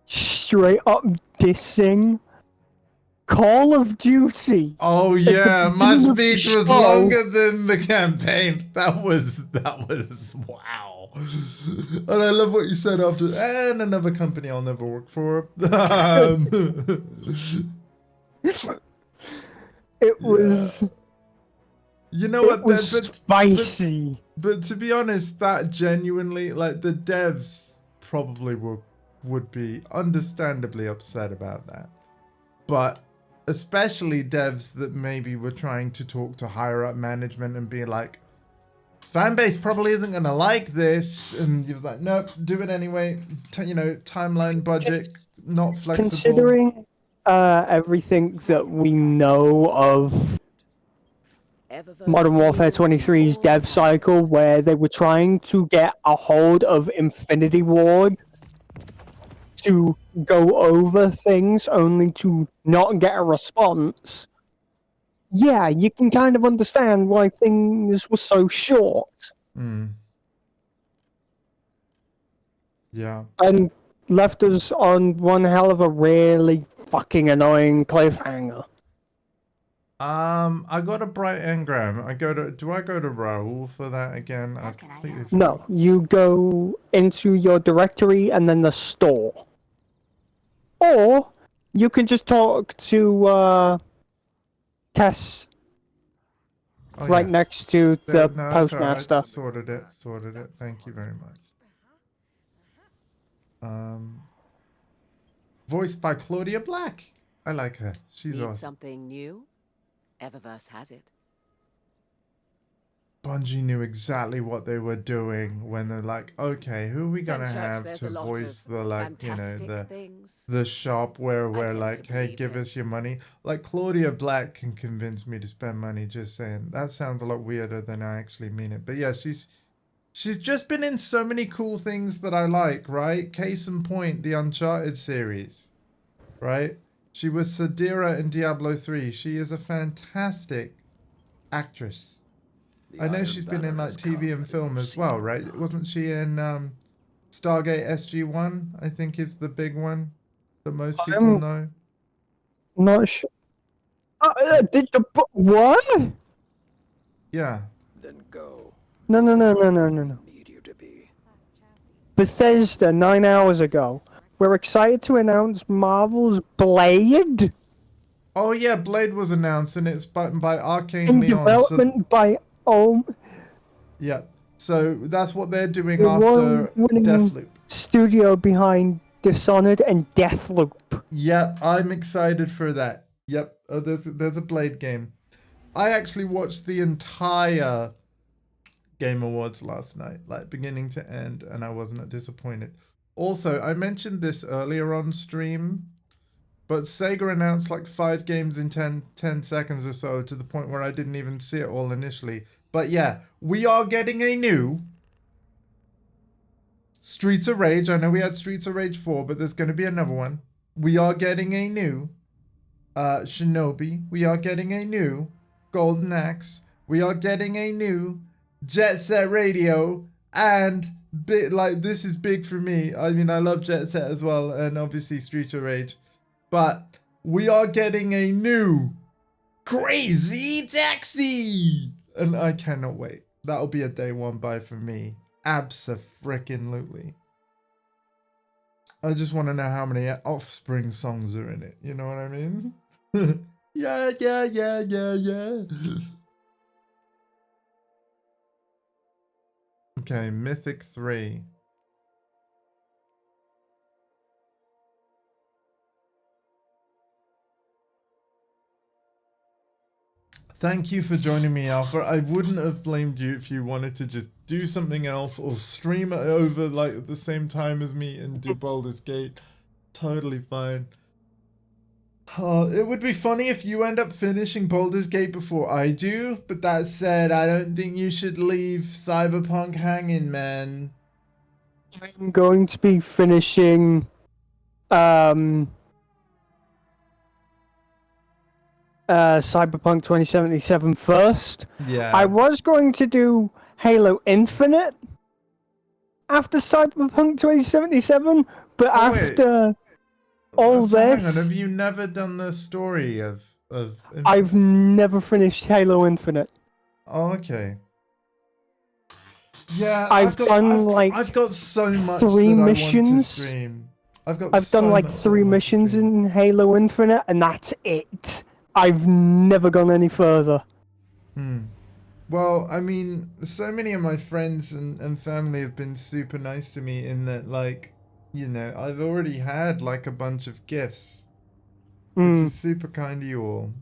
straight up dissing Call of Duty. Oh yeah, my beginning of the speech was show. longer than the campaign. That was wow. And I love what you said after. And another company I'll never work for. It was You know it what? was spicy. But to be honest, that genuinely, the devs probably would be understandably upset about that. But especially devs that maybe were trying to talk to higher up management and be like, fan base probably isn't going to like this. And he was like, nope, do it anyway. Timeline, budget, not flexible. Considering everything that we know of Modern Warfare 23's dev cycle, where they were trying to get a hold of Infinity Ward to go over things only to not get a response, yeah, you can kind of understand why things were so short Mm. Yeah. and left us on one hell of a really fucking annoying cliffhanger. I got a bright engram. Do I go to Raoul for that again? I've can I completely help? No, you go into your directory and then the store. Or you can just talk to Tess Oh, right yes. next to the No, it's alright. postmaster. Sorted it. Sorted it. Thank you very much. Voiced by Claudia Black. I like her. She's Need awesome. something new? Eververse has it. Bungie knew exactly what they were doing when they're like, okay, who are we gonna Fenchurch, have there's to a lot voice of the, like, you know, fantastic things. the shop where I we're tend like, to hey, believe give him. us your money. Like, Claudia Black can convince me to spend money, just saying. That sounds a lot weirder than I actually mean it. But yeah, she's just been in so many cool things that I like, right? Case in point, the Uncharted series, right? She was Sadira in Diablo 3. She is a fantastic actress. The I know Iron she's been Banner in like has TV come, and whether film you've as seen well, it or right? not. Wasn't she in Stargate SG-1? I think is the big one that most people I'm know. not sure. Did the what? Yeah. Then go. No, no, Be no, the no, no, partner no, we no. need you to be. Bethesda 9 hours ago. We're excited to announce Marvel's Blade Oh yeah, Blade was announced and it's by Arcane in Leon. So development by yeah. So that's what they're doing the after award-winning Deathloop. studio behind Dishonored and Deathloop. Yep, I'm excited for that. Yep, there's a Blade game. I actually watched the entire Game Awards last night, like beginning to end, and I wasn't disappointed. Also, I mentioned this earlier on stream, but Sega announced like 5 games in 10 seconds or so, to the point where I didn't even see it all initially. But yeah, we are getting a new Streets of Rage. I know we had Streets of Rage 4, but there's going to be another one. We are getting a new Shinobi. We are getting a new Golden Axe. We are getting a new Jet Set Radio. And this is big for me. I mean, I love Jet Set as well, and obviously Streets of Rage. But we are getting a new Crazy Taxi, and I cannot wait. That'll be a day one buy for me. Abso-frickin-lutely. I just want to know how many Offspring songs are in it. You know what I mean? Yeah, yeah, yeah, yeah, yeah. Okay, Mythic 3. Thank you for joining me, Alpha. I wouldn't have blamed you if you wanted to just do something else or stream it over like at the same time as me and do Baldur's Gate. Totally fine. It would be funny if you end up finishing Baldur's Gate before I do, but that said, I don't think you should leave Cyberpunk hanging, man. I'm going to be finishing Cyberpunk 2077 first. Yeah. I was going to do Halo Infinite after Cyberpunk 2077, but Oh, wait. after all So hang on, this, have you never done the story of I've never finished Halo Infinite. Oh, okay. Yeah, I've done like I've got so much 3 that missions. I want to stream. I've done like 3 missions in Halo Infinite, and that's it. I've never gone any further. Well, I mean, so many of my friends and family have been super nice to me in that, like, you know, I've already had like a bunch of gifts, which is super kind of you all.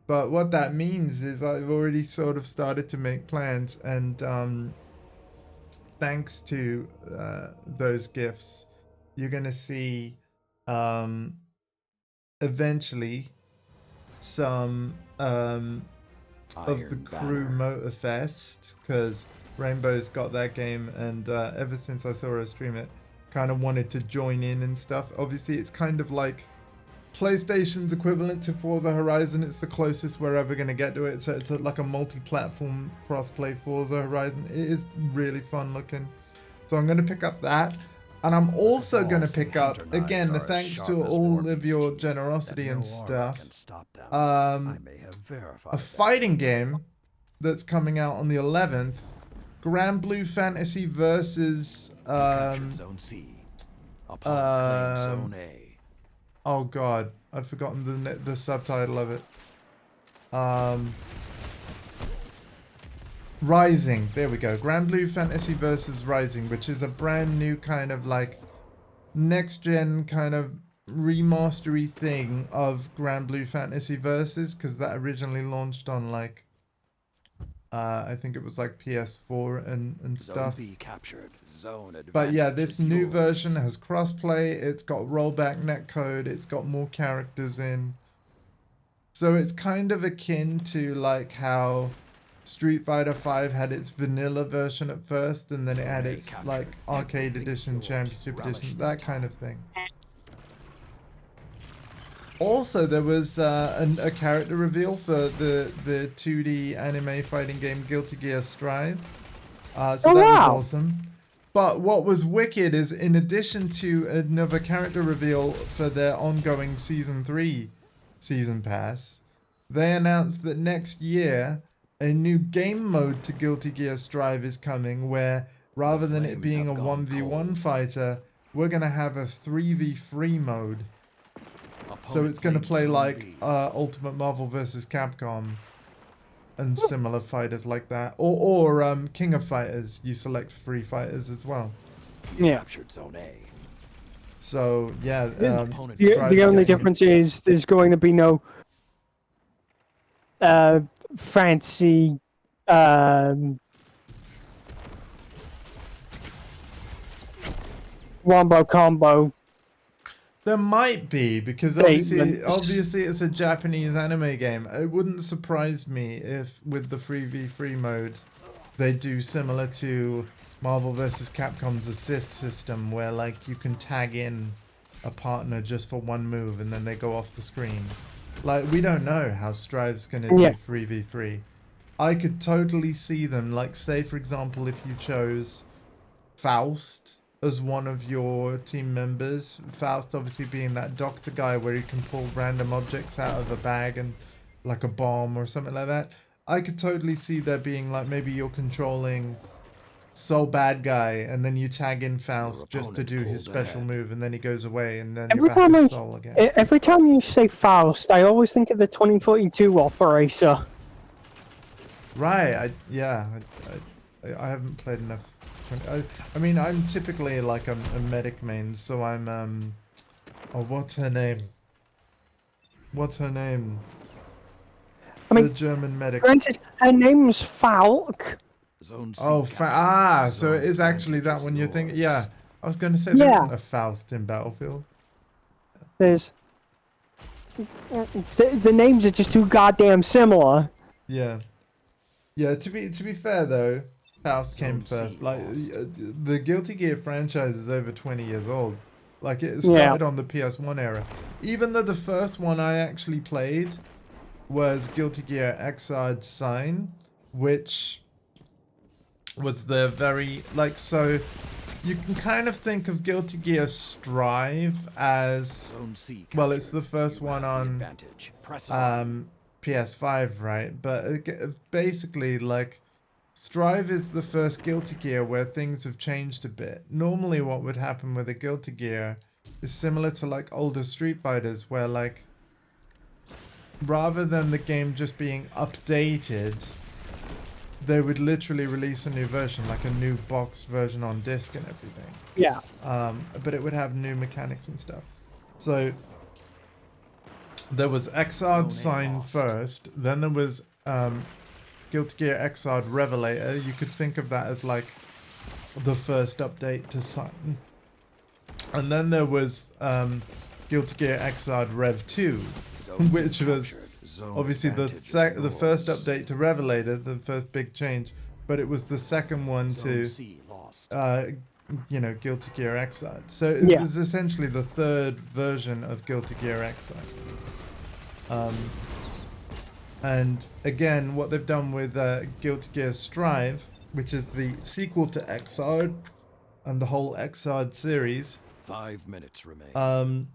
But what that means is I've already sort of started to make plans, and thanks to those gifts, you're gonna see eventually some of the Iron Crew Banner. Motorfest, because Rainbow's got that game, and ever since I saw her stream it, kind of wanted to join in and stuff. Obviously, it's kind of like PlayStation's equivalent to Forza Horizon. It's the closest we're ever going to get to it. So it's like a multi-platform cross-play Forza Horizon. It is really fun looking. So I'm going to pick up that. And I'm also going to pick up, again, thanks to all of your generosity and stuff, a fighting game that's coming out on the 11th. Grand Blue Fantasy versus Zone C. Opponent claimed Zone A. oh god, I've forgotten the subtitle of it. Rising, there we go. Grand Blue Fantasy versus Rising, which is a brand new kind of like next gen kind of remastery thing of Grand Blue Fantasy Versus, because that originally launched on like I think it was like PS4 and stuff. Zone B captured. Zone But yeah, advantage this is new yours. version has crossplay, it's got rollback netcode, it's got more characters in. So it's kind of akin to like how Street Fighter V had its vanilla version at first, and then it had its like arcade edition, championship edition, that kind of thing. Also, there was a character reveal for the 2D anime fighting game Guilty Gear Strive. So that was awesome. But what was wicked is, in addition to another character reveal for their ongoing Season 3 Season Pass, they announced that next year a new game mode to Guilty Gear Strive is coming, where rather than it being a 1v1 fighter, we're going to have a 3v3 mode. So it's going to play like Ultimate Marvel vs. Capcom and similar fighters like that. Or King of Fighters, you select free fighters as well. Yeah. Captured Zone A. So, yeah. The only difference is there's going to be no fancy wombo combo. There might be, because obviously it's a Japanese anime game. It wouldn't surprise me if with the 3v3 mode they do similar to Marvel vs. Capcom's assist system, where like you can tag in a partner just for one move and then they go off the screen. Like, we don't know how Strive's gonna do 3v3. I could totally see them, like, say for example if you chose Faust as one of your team members. Faust obviously being that doctor guy where you can pull random objects out of a bag and like a bomb or something like that. I could totally see there being like, maybe you're controlling Soul Bad Guy and then you tag in Faust just to do his special move, and then he goes away and then you're back to Soul again. Every time you say Faust, I always think of the 2042 Operator. Right, I haven't played enough. I mean, I'm typically like a medic main, so I'm oh, what's her name? What's her name? I mean, the German medic. Granted, her name's Falk. Zone C Oh, so it is actually that one you're thinking. Yeah, I was going to say there isn't a Faust in Battlefield. There's the names are just too goddamn similar. Yeah. Yeah, to be fair though, Faust came first. Like, the Guilty Gear franchise is over 20 years old. Like, it started on the PS1 era. Even though the first one I actually played was Guilty Gear Xrd Sign, which was the very, like, so you can kind of think of Guilty Gear Strive as, well, it's the first one on PS5, right? But basically, like, Strive is the first Guilty Gear where things have changed a bit. Normally what would happen with a Guilty Gear is similar to like older Street Fighters, where like rather than the game just being updated, they would literally release a new version, like a new boxed version on disc and everything. Yeah. But it would have new mechanics and stuff. So there was Xrd Sign first, then there was Guilty Gear Xrd Revelator. You could think of that as like the first update to Sign. And then there was Guilty Gear Xrd Rev 2, which was obviously the first update to Revelator, the first big change, but it was the second one to you know, Guilty Gear Xrd. So it Yeah. was essentially the third version of Guilty Gear Xrd. And again, what they've done with Guilty Gear Strive, which is the sequel to Xrd and the whole Xrd series, 5 minutes remain.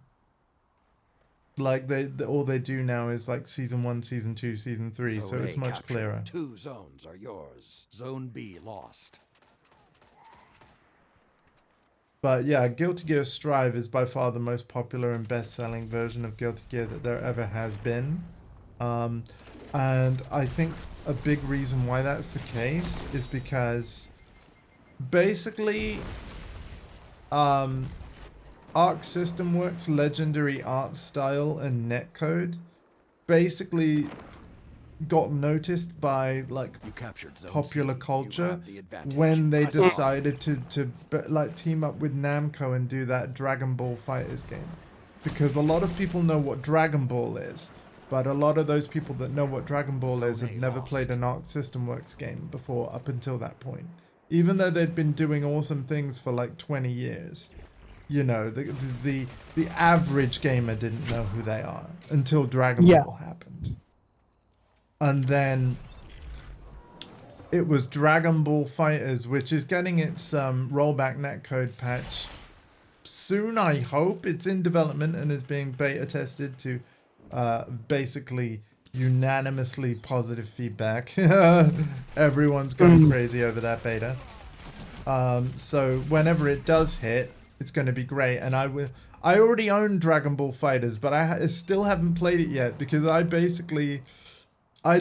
like all they do now is like season 1, season 2, season 3, so Zone it's A much captured. clearer. 2 zones are yours. Zone B lost. But yeah, Guilty Gear Strive is by far the most popular and best-selling version of Guilty Gear that there ever has been. And I think a big reason why that's the case is because basically Arc System Works' legendary art style and netcode basically got noticed by like You captured Zone popular C. You culture have the advantage. when they Press on. decided to like team up with Namco and do that Dragon Ball Fighters game, because a lot of people know what Dragon Ball is, but a lot of those people that know what Dragon Ball is Zone had A never lost. played an Arc System Works game before up until that point, even though they'd been doing awesome things for like 20 years. You know, the average gamer didn't know who they are until Dragon Yeah. Ball happened. And then it was Dragon Ball Fighters, which is getting its rollback netcode patch soon, I hope. It's in development and is being beta tested to basically unanimously positive feedback. Everyone's going crazy over that beta. So whenever it does hit, it's going to be great. And I already own Dragon Ball Fighters, but I still haven't played it yet because I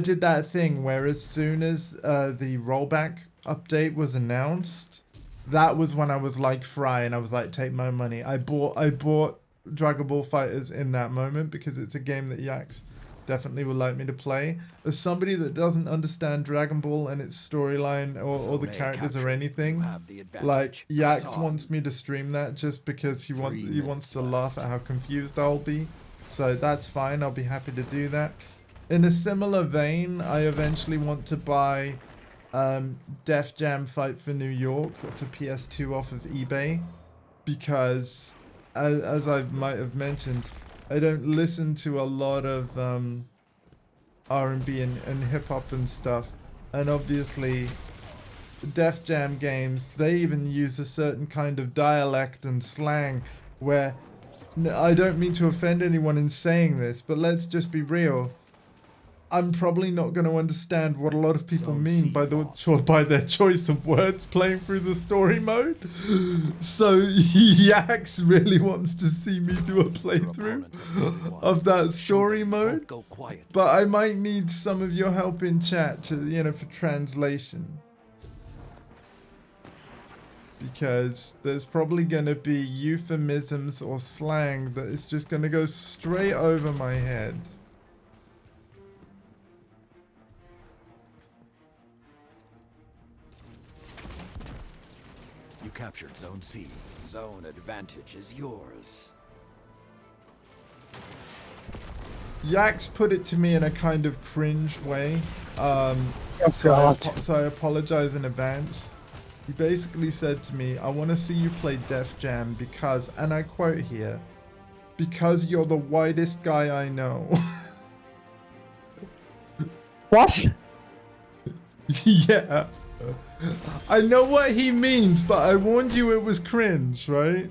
did that thing where as soon as the rollback update was announced, that was when I was like Fry and I was like, take my money. I bought Dragon Ball Fighters in that moment because it's a game that Yax definitely would like me to play. As somebody that doesn't understand Dragon Ball and its storyline or the Zone A characters or captured. anything, You have the advantage. like Press Yax on. wants me to stream that just because he 3 wants minutes to left. laugh at how confused I'll be. So that's fine. I'll be happy to do that. In a similar vein, I eventually want to buy Def Jam Fight for New York for PS2 off of eBay, because as I might have mentioned, I don't listen to a lot of R&B and hip hop and stuff, and obviously Def Jam games, they even use a certain kind of dialect and slang where I don't mean to offend anyone in saying this, but let's just be real. I'm probably not going to understand what a lot of people Zone mean C by lost. by their choice of words playing through the story mode. So Yax really wants to see me do a Your playthrough opponents have only one. of that Show story them you won't mode. Go quiet. But I might need some of your help in chat to, you know, for translation. Because there's probably going to be euphemisms or slang that is just going to go straight over my head. You captured Zone C. Zone advantage is yours. Yax put it to me in a kind of cringe way. Oh, So God. I apologize in advance. He basically said to me, I want to see you play Def Jam because, and I quote here, because you're the whitest guy I know. What? Yeah. I know what he means, but I warned you it was cringe, right?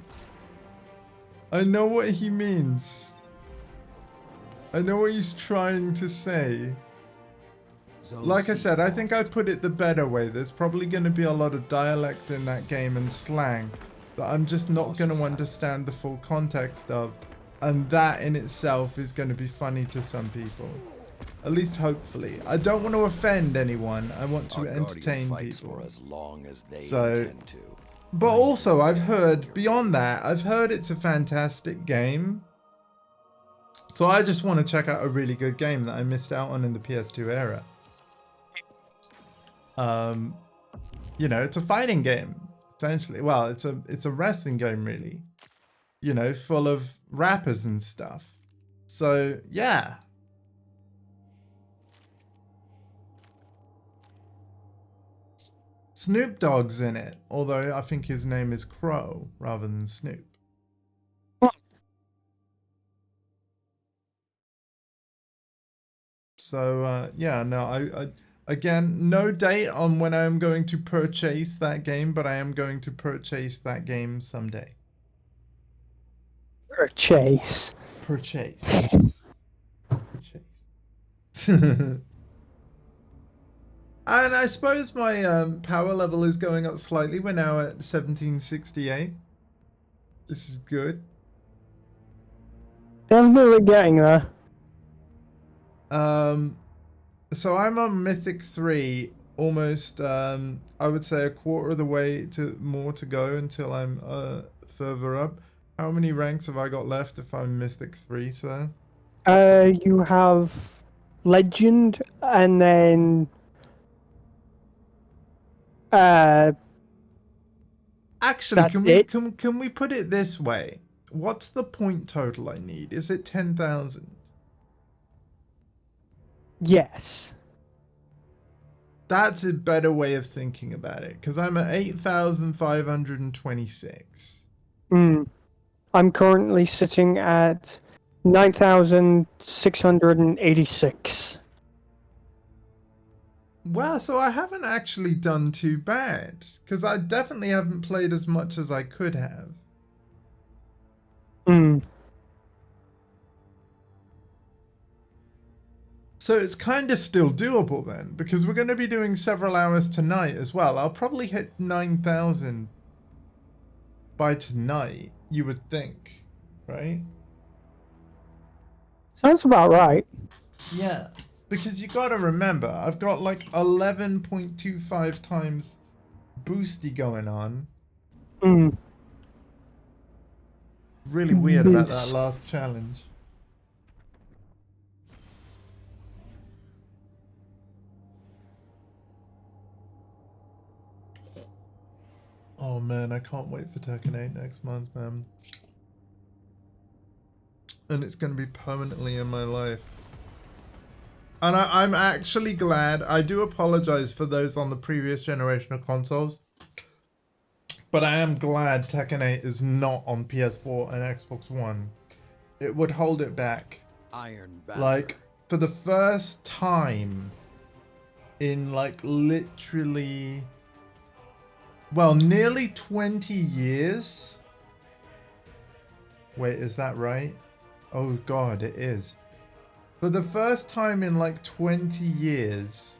I know what he means. I know what he's trying to say. Zone Like I C said, I think I lost. put it the better way. There's probably going to be a lot of dialect in that game and slang that I'm just not going to understand the full context of. And that in itself is going to be funny to some people. At least hopefully. I don't want to offend anyone. I want to Our Guardian entertain fights people. for as long as they So- intend to. But also, I've heard, beyond that, I've heard it's a fantastic game. So I just want to check out a really good game that I missed out on in the PS2 era. You know, it's a fighting game, essentially. Well, it's a wrestling game, really. You know, full of rappers and stuff. So, yeah. Snoop Dogg's in it, although I think his name is Crow rather than Snoop. So yeah, no, I again, no date on when I am going to purchase that game, but I am going to purchase that game someday. Chase. Purchase. And I suppose my power level is going up slightly. We're now at 1768. This is good. Definitely getting there. So I'm on Mythic 3, almost, I would say a quarter of the way to more to go until I'm further up. How many ranks have I got left if I'm Mythic 3, sir? You have Legend, and then Actually, That's can we it? can we put it this way? What's the point total I need? Is it 10,000? yes. That's a better way of thinking about it, because I'm at 8,526. I'm currently sitting at 9,686. Well, so I haven't actually done too bad, because I definitely haven't played as much as I could have. So it's kind of still doable then, because we're going to be doing several hours tonight as well. I'll probably hit 9,000 by tonight, you would think, right? Sounds about right. Yeah, because you got to remember, I've got like 11.25 times boosty going on. Really weird about that last challenge. Oh man, I can't wait for Tekken 8 next month, man. And it's going to be permanently in my life. And I'm actually glad. I do apologize for those on the previous generation of consoles. But I am glad Tekken 8 is not on PS4 and Xbox One. It would hold it back. Iron Banner. Like, for the first time in like literally... well, nearly 20 years. Wait, is that right? Oh god, it is. For the first time in like 20 years,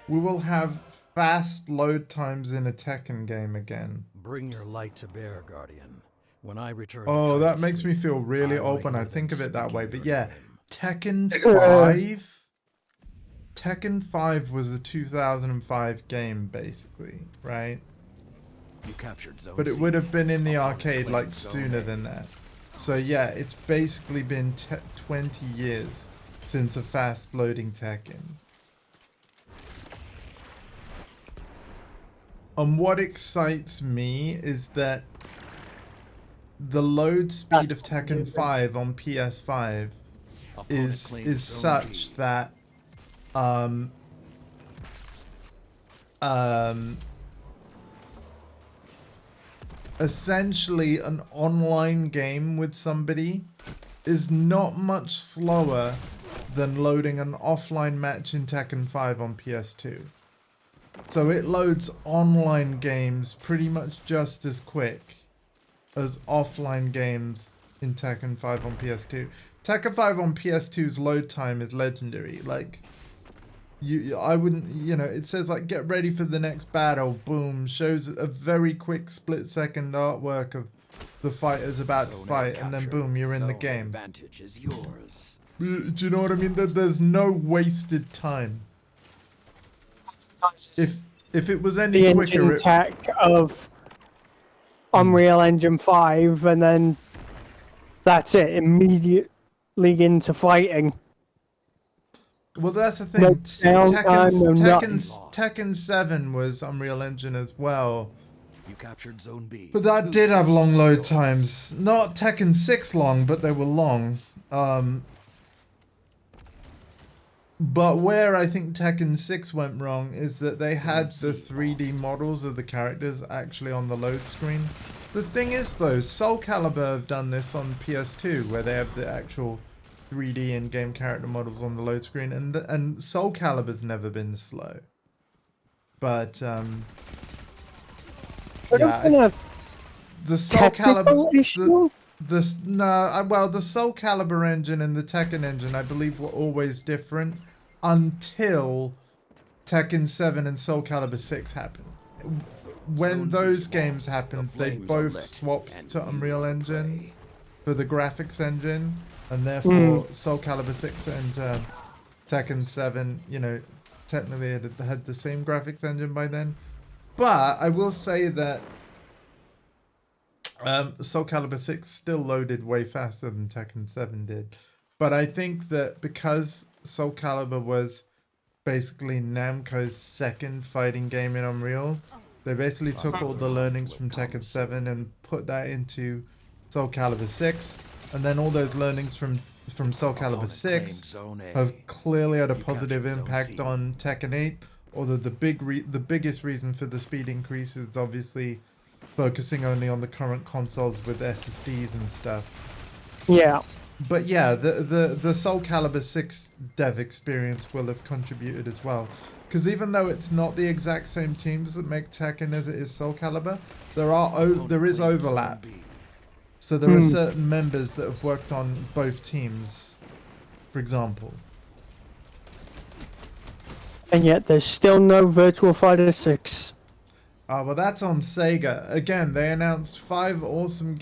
we will have fast load times in a Tekken game again. Bring your light to bear, Guardian. When I return. Oh, to that Titan's makes me Fleet, feel really I wanna old when I hear think them of it that way. speaking But your yeah, name. Tekken 5 was a 2005 game, basically, right? You captured Zone But it C. would have been in the Opponent arcade claimed like Zone sooner A. than that. So yeah, it's basically been 20 years since a fast loading Tekken. And what excites me is that the load speed of Tekken 5 on PS5 Opponent is claimed Zone such B. that essentially an online game with somebody is not much slower than loading an offline match in Tekken 5 on PS2. So it loads online games pretty much just as quick as offline games in Tekken 5 on PS2. Tekken 5 on PS2's load time is legendary. Like, I wouldn't, you know, it says like get ready for the next battle, boom, shows a very quick split-second artwork of the fighters about to Zone A fight, and then captured. boom, you're in the Zone game. Advantage is yours. Do you know what I mean? There's no wasted time. If it was any The quicker, engine tech of Unreal Engine 5, and then that's it, immediately into fighting. well, that's the thing. No downtime, no nothing. Tekken 7 was Unreal Engine as well. You captured Zone B. But that 2 did have long zones load yours. times. Not Tekken 6 long, but they were long. But where I think Tekken 6 went wrong is that they had the 3D models of the characters actually on the load screen. The thing is though, Soul Calibur have done this on PS2 where they have the actual 3D in-game character models on the load screen, and Soul Calibur's never been slow. But I yeah, don't think a the Soul technical Calibur issue. well, the Soul Calibur engine and the Tekken engine, I believe, were always different until Tekken 7 and Soul Calibur 6 happened. When Zone those B games lost. happened, The they flames are both lit, swapped and to we Unreal will Engine pray. for the graphics engine, and therefore Soul Calibur 6 and Tekken 7, you know, technically had the same graphics engine by then. But I will say that Soul Calibur 6 still loaded way faster than Tekken 7 did. But I think that because Soul Calibur was basically Namco's second fighting game in Unreal, they basically took all the learnings from Tekken 7 and put that into Soul Calibur 6. And then all those learnings from Soul Calibur Opponent 6 claimed Zone A. have clearly had a You positive captured Zone impact C. on Tekken 8. Although the biggest reason for the speed increase is obviously focusing only on the current consoles with SSDs and stuff. Yeah. But yeah, the Soul Calibur 6 dev experience will have contributed as well. Because even though it's not the exact same teams that make Tekken as it is Soul Calibur, there is overlap. So there are certain members that have worked on both teams, for example. And yet there's still no Virtual Fighter 6. Well, that's on Sega. Again, they announced 5 awesome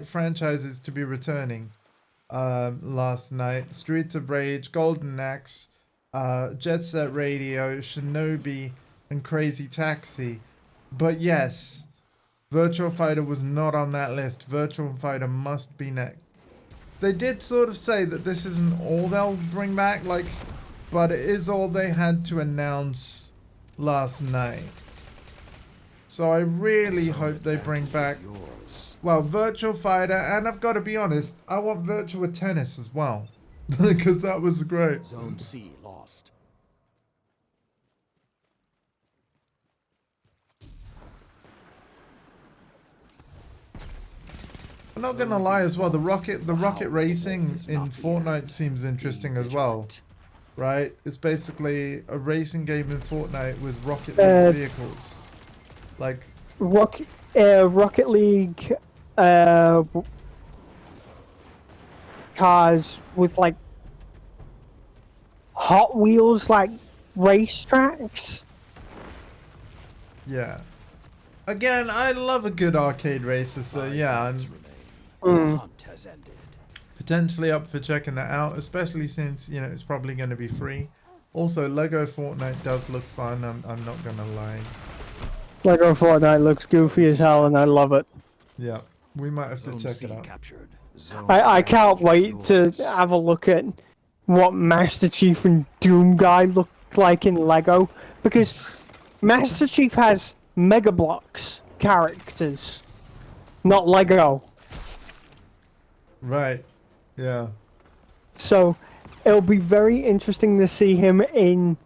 franchises to be returning last night. Streets of Rage, Golden Axe, Jet Set Radio, Shinobi, and Crazy Taxi. But yes, Virtual Fighter was not on that list. Virtual Fighter must be next. They did sort of say that this isn't all they'll bring back, but it is all they had to announce last night. So I really hope they bring back, well, Virtual Fighter, and I've got to be honest, I want Virtua Tennis as well, because that was great. Zone C lost. I'm not gonna lie as well, the rocket racing in Fortnite seems interesting as well, right? It's basically a racing game in Fortnite with rocket vehicles. Like Rocket League cars with like Hot Wheels like race tracks. Yeah. Again, I love a good arcade racer, so yeah, I'm The hunt has ended. potentially up for checking that out, especially since, you know, it's probably going to be free. Also, Lego Fortnite does look fun, I'm not gonna lie. Lego Fortnite looks goofy as hell, and I love it. Yeah, we might have to Zone check C it out. captured. Zone I can't advantage wait is to yours. have a look at what Master Chief and Doom Guy look like in Lego, because Master Chief has Mega Bloks characters, not Lego. Right, yeah. So it'll be very interesting to see him in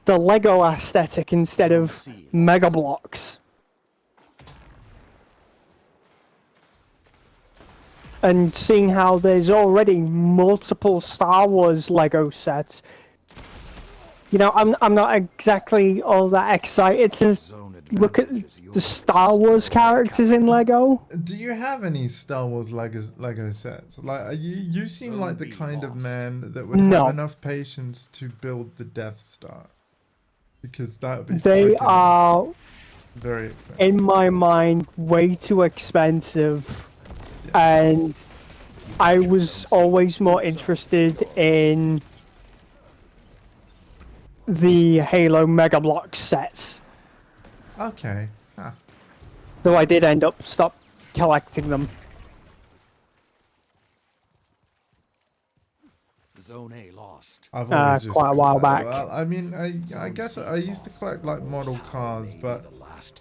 the Lego aesthetic instead of C Mega lost. Bloks. And seeing how there's already multiple Star Wars Lego sets, you know, I'm not exactly all that excited to Zone look at advantage is the yours. Star Wars Zone characters in captured. Lego. Do you have any Star Wars Lego sets? Like, you seem Zone like the B kind of lost. man that would No. have enough patience to build the Death Star. Because that would be They freaking are, very expensive. in my mind, way too expensive. And I was always more interested in the Halo Mega Block sets. Okay. Huh. Though I did end up stop collecting them. Zone A lost. I've always just quite a while collect- back. Well, I mean, I guess I used to collect like model cars, but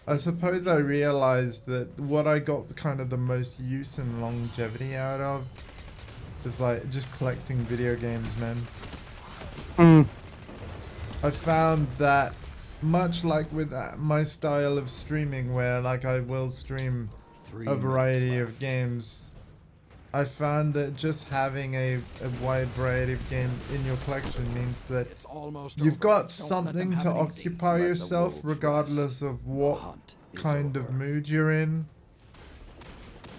I suppose I realized that what I got kind of the most use and longevity out of is like just collecting video games, man. Mm. I found that much like with my style of streaming, where like I will stream 3 a minutes variety of left. games, I found that just having a wide variety of games in your collection means that It's almost you've over. got Don't let something them to have it easy. occupy Let the yourself wolves regardless rest. of The what hunt is kind of over. mood you're in.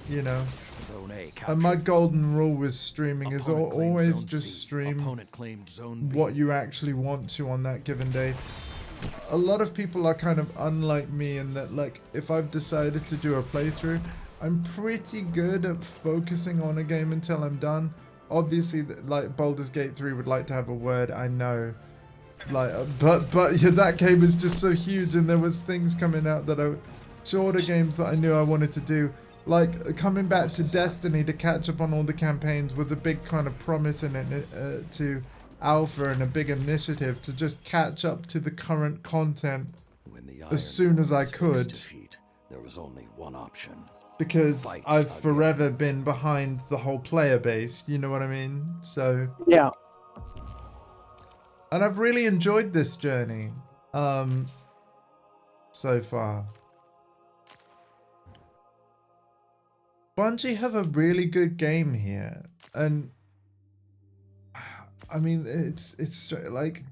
You know? Zone A And my captured. golden rule with streaming is Opponent claimed always Zone just C. stream Opponent claimed Zone B. what you actually want to on that given day. A lot of people are kind of unlike me in that, like, if I've decided to do a playthrough, I'm pretty good at focusing on a game until I'm done. Obviously, like, Baldur's Gate 3 would like to have a word, I know. Like, but yeah, that game is just so huge, and there was things coming out that shorter games that I knew I wanted to do. Like, coming back to Destiny to catch up on all the campaigns was a big kind of promise in it to Alpha, and a big initiative to just catch up to the current content When the as soon as I Ironborns faced could. defeat, there was only one option. Because Fight I've again. forever been behind the whole player base, you know what I mean? So, Yeah. and I've really enjoyed this journey, so far. Bungie have a really good game here, and I mean, it's like,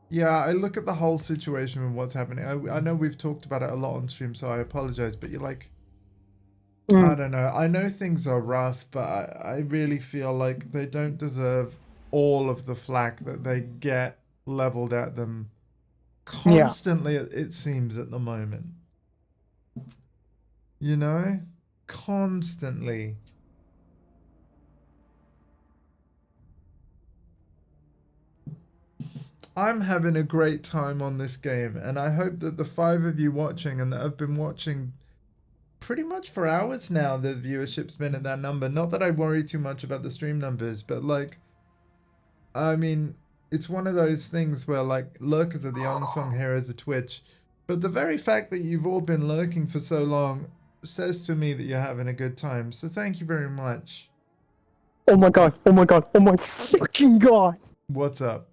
yeah, I look at the whole situation and what's happening. I know we've talked about it a lot on stream, so I apologize, but you're like, I don't know. I know things are rough, but I really feel like they don't deserve all of the flack that they get leveled at them constantly, it seems, at the moment. You know? Constantly. I'm having a great time on this game, and I hope that the 5 of you watching and that have been watching pretty much for hours now, the viewership's been at that number. Not that I worry too much about the stream numbers, but like, I mean, it's one of those things where like lurkers are the unsung heroes of Twitch, but the very fact that you've all been lurking for so long says to me that you're having a good time. So thank you very much. Oh my god, oh my god, oh my fucking god! What's up?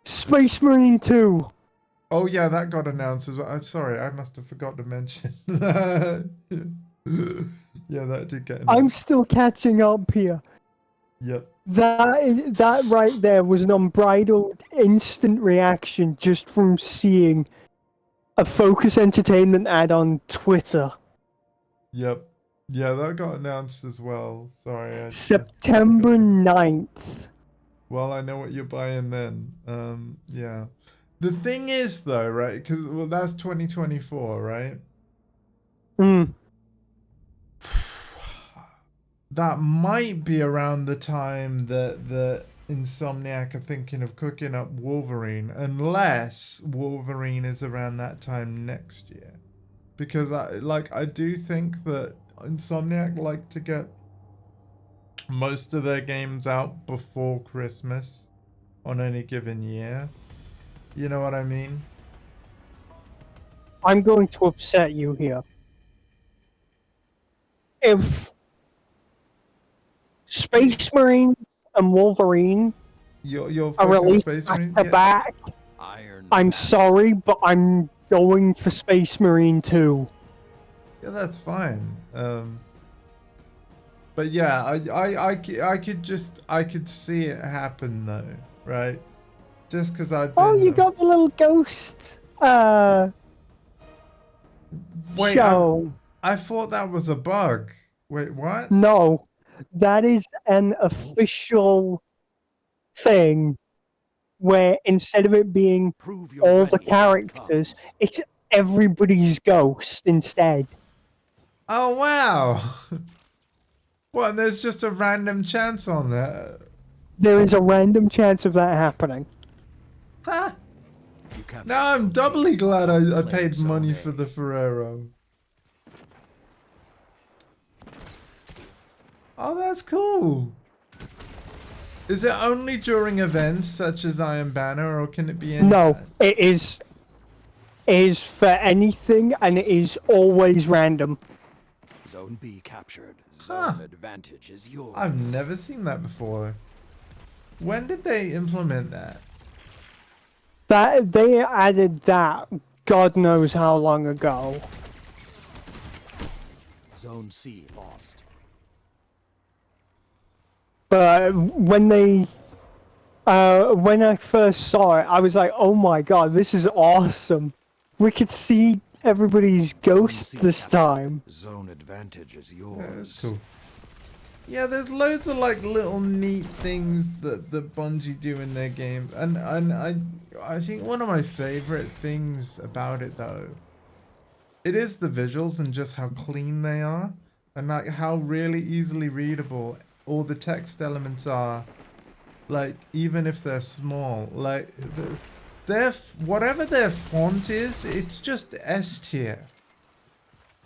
Space Marine 2! Oh yeah, that got announced as well. I'm sorry, I must have forgot to mention. Yeah, that did get announced. I'm still catching up here. Yep. That right there was an unbridled instant reaction just from seeing a Focus Entertainment ad on Twitter. Yep. Yeah, that got announced as well. Sorry. September 9th. Well, I know what you're buying then. Yeah. The thing is, though, right? Because, well, that's 2024, right? That might be around the time that Insomniac are thinking of cooking up Wolverine, unless Wolverine is around that time next year. Because I do think that Insomniac like to get most of their games out before Christmas on any given year. You know what I mean? I'm going to upset you here. If Space Marine and Wolverine Your are focus released Space back Marine? to Yeah. back, Iron I'm Banner. sorry, but I'm going for Space Marine 2. Yeah, that's fine. But yeah, I could see it happen though, right? Just because I've been. Oh, you got the little ghost Wait, show. I thought that was a bug. Wait, what? No, that is an official thing where instead of it being Prove you're all ready the when it characters, comes. it's everybody's ghost instead. Oh wow! What? There's just a random chance on that. There is a random chance of that happening. Huh? You captured Now I'm Zone C. doubly glad I Opponent claimed paid Zone money A. for the Ferrero. Oh, that's cool. Is it only during events such as Iron Banner, or can it be any No, time? it is for anything, and it is always random. Zone B captured. Huh. Zone advantage is yours. I've never seen that before. When did they implement that? That they added that God knows how long ago. Zone C lost. But when I first saw it, I was like, "Oh my God, this is awesome! We could see everybody's ghosts Zone C this captured. time." Zone advantage is Yeah, yours. that's cool. Yeah, there's loads of like little neat things that Bungie do in their game, and I think one of my favorite things about it though, it is the visuals and just how clean they are, and like how really easily readable all the text elements are. Like even if they're small, like whatever their font is, it's just S tier.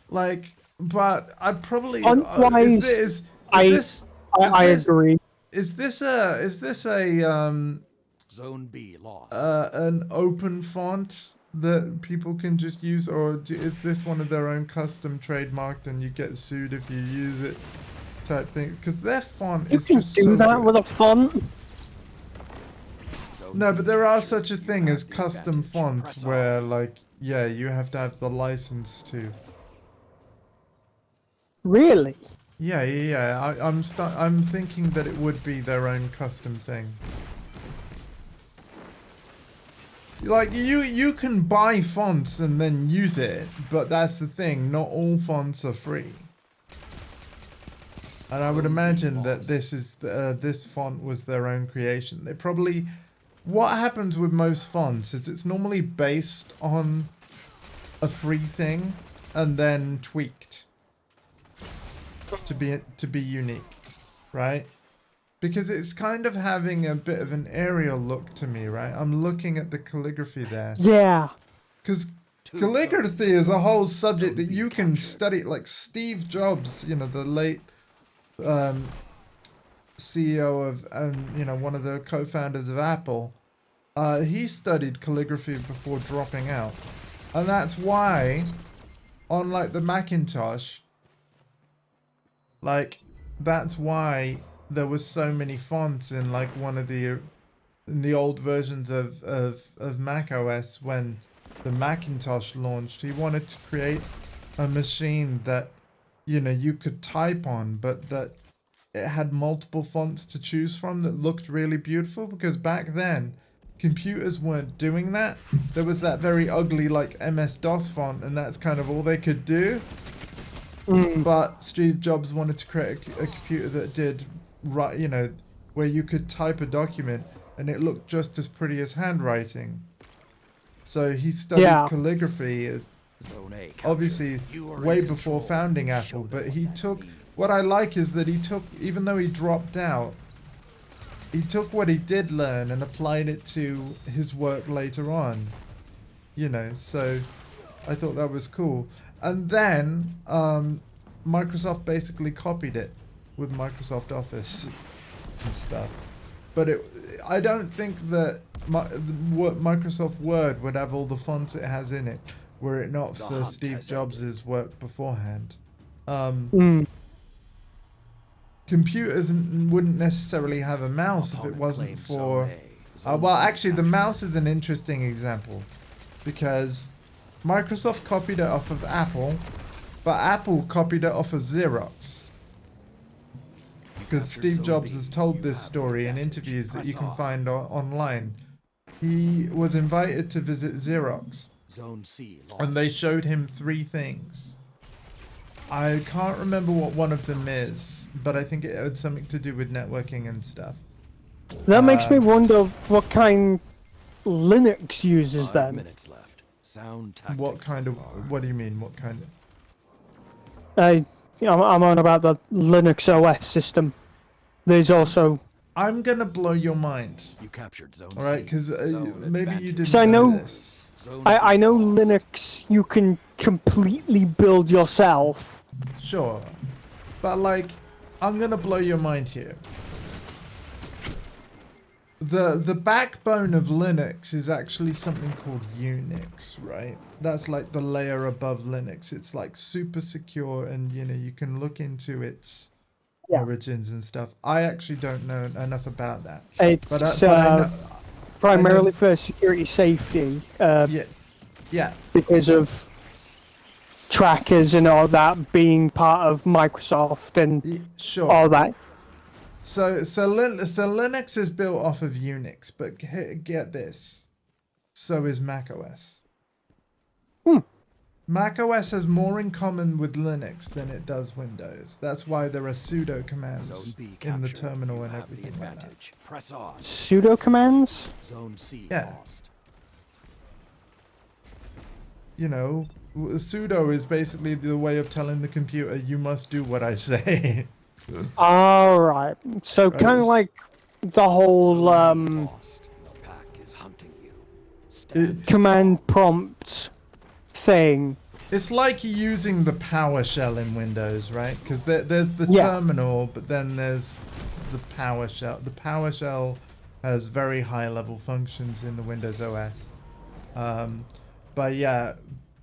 Like, but I probably Font-wise, is I this agree. is this a Zone B lost. an open font that people can just use, or is this one of their own custom trademarked and you get sued if you use it type thing? Because their font You is can just do so that good. with a font. Zone No, B but there are captured. such a You thing have as the custom advantage. fonts Press where, on. like, yeah, you have to have the license to. Really? Yeah. I'm thinking that it would be their own custom thing. Like you can buy fonts and then use it, but that's the thing. Not all fonts are free. And I would Zone B imagine that lost. this font was their own creation. They probably, what happens with most fonts is it's normally based on a free thing and then tweaked to be unique, right? Because it's kind of having a bit of an Arial look to me, right? I'm looking at the calligraphy there. Yeah. Because Two calligraphy is a whole subject Zone that B you can captured. study. Like Steve Jobs, you know, the late CEO of, you know, one of the co-founders of Apple, he studied calligraphy before dropping out. And that's why, on like the Macintosh, like, that's why there was so many fonts in like one of in the old versions of Mac OS when the Macintosh launched. He wanted to create a machine that, you know, you could type on, but that it had multiple fonts to choose from that looked really beautiful, because back then computers weren't doing that. There was that very ugly like MS-DOS font, and that's kind of all they could do. But Steve Jobs wanted to create a computer that did, right, you know, where you could type a document and it looked just as pretty as handwriting. So he studied Yeah. calligraphy, Zone A captured. obviously You are way in before control. founding Apple, Show them but what he that took, means. what I like is that he took, even though he dropped out, he took what he did learn and applied it to his work later on. You know, so I thought that was cool. And then Microsoft basically copied it with Microsoft Office and stuff. But I don't think that Microsoft Word would have all the fonts it has in it, were it not The for hunt Steve has Jobs' work beforehand. Computers wouldn't necessarily have a mouse if it Opponent wasn't claimed for... Zone A. Zone well, C actually, the captured. mouse is an interesting example, because Microsoft copied it off of Apple, but Apple copied it off of Xerox. Because captured Steve Zone Jobs B. has told You this have the story in advantage. interviews that Press you can on. find online. He was invited to visit Xerox, Zone C lost. and they showed him 3 things. I can't remember what one of them is, but I think it had something to do with networking and stuff. That makes me wonder what kind Linux uses 5 then. minutes left. Sound tactics What kind so of... far. What do you mean? What kind of... I'm on about the Linux OS system. There's also, I'm gonna blow your mind. You captured Zone All right, C. because Zone maybe you advantage. didn't So I know know- this. Zone I B know lost. Linux you can completely build yourself. Sure, but like, I'm gonna blow your mind here. the backbone of Linux is actually something called Unix, right? That's like the layer above Linux. It's like super secure, and you know you can look into its Yeah. origins and stuff. I actually don't know enough about that. It's But I know, primarily for security safety, yeah, because of trackers and all that being part of Microsoft and sure. all that. So Linux is built off of Unix, but get this, so is macOS. macOS has more in common with Linux than it does Windows. That's why there are sudo commands Zone B in the captured. terminal You and have the everything like that. advantage. Press on. Pseudo commands? Zone C Yeah. lost. You know, sudo is basically the way of telling the computer, you must do what I say. Alright. So kind of Yes. like the whole Zone B lost. The pack is hunting you. Stand command prompt thing. It's like using the PowerShell in Windows, right? Because there's the Yeah. terminal, but then there's the PowerShell. The PowerShell has very high-level functions in the Windows OS. But yeah,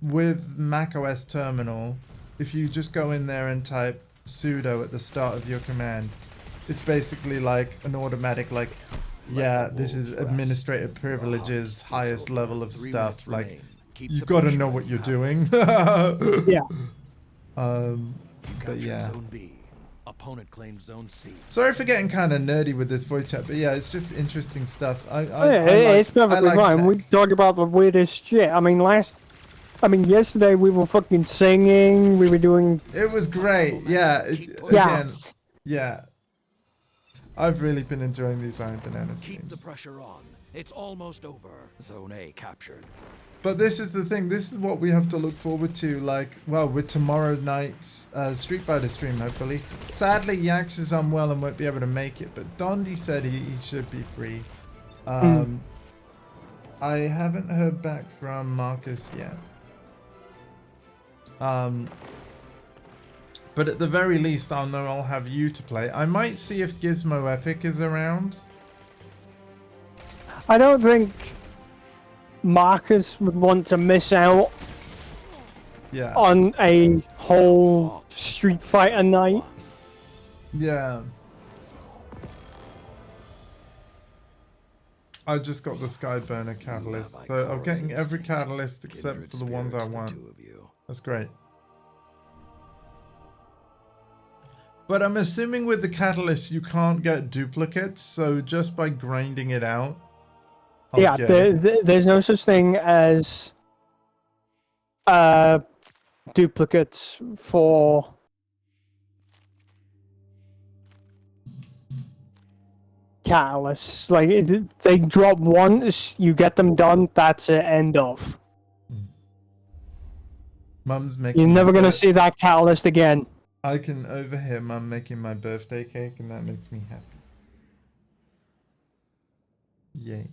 with macOS terminal, if you just go in there and type sudo at the start of your command, it's basically like an automatic, like, yeah, this is wolves rest. administrative Your privileges, hunt is highest over. level of 3 stuff. minutes Like, remain. Keep you've the got to pressure know on. what You you're have doing. Yeah. You But captured yeah. Zone B. Opponent claimed Zone C. Sorry for getting kind of nerdy with this voice chat, but yeah, it's just interesting stuff. Oh, yeah, it's perfectly fine. We talk about the weirdest shit. I mean, yesterday we were fucking singing. We were doing. It was great. Yeah. Yeah. Again, yeah. I've really been enjoying these Iron Banana Keep the streams. pressure on. It's almost over. Zone A captured. But this is the thing. This is what we have to look forward to. Like, well, with tomorrow night's Street Fighter stream, hopefully. Sadly, Yax is unwell and won't be able to make it, but Dondi said he should be free. I haven't heard back from Marcus yet. But at the very least, I'll know I'll have you to play. I might see if Gizmo Epic is around. I don't think Marcus would want to miss out Yeah. on a whole Street Fighter night. Yeah. I just got the Skyburner catalyst, so I'm getting every catalyst except for the ones I want. That's great. But I'm assuming with the catalyst you can't get duplicates, so just by grinding it out. I'll Yeah, get it. there's no such thing as duplicates for catalysts. Like they drop once, you get them done. That's it. End of. Mum's making. You're never my gonna bir- see that catalyst again. I can overhear Mum making my birthday cake, and that makes me happy. Yay.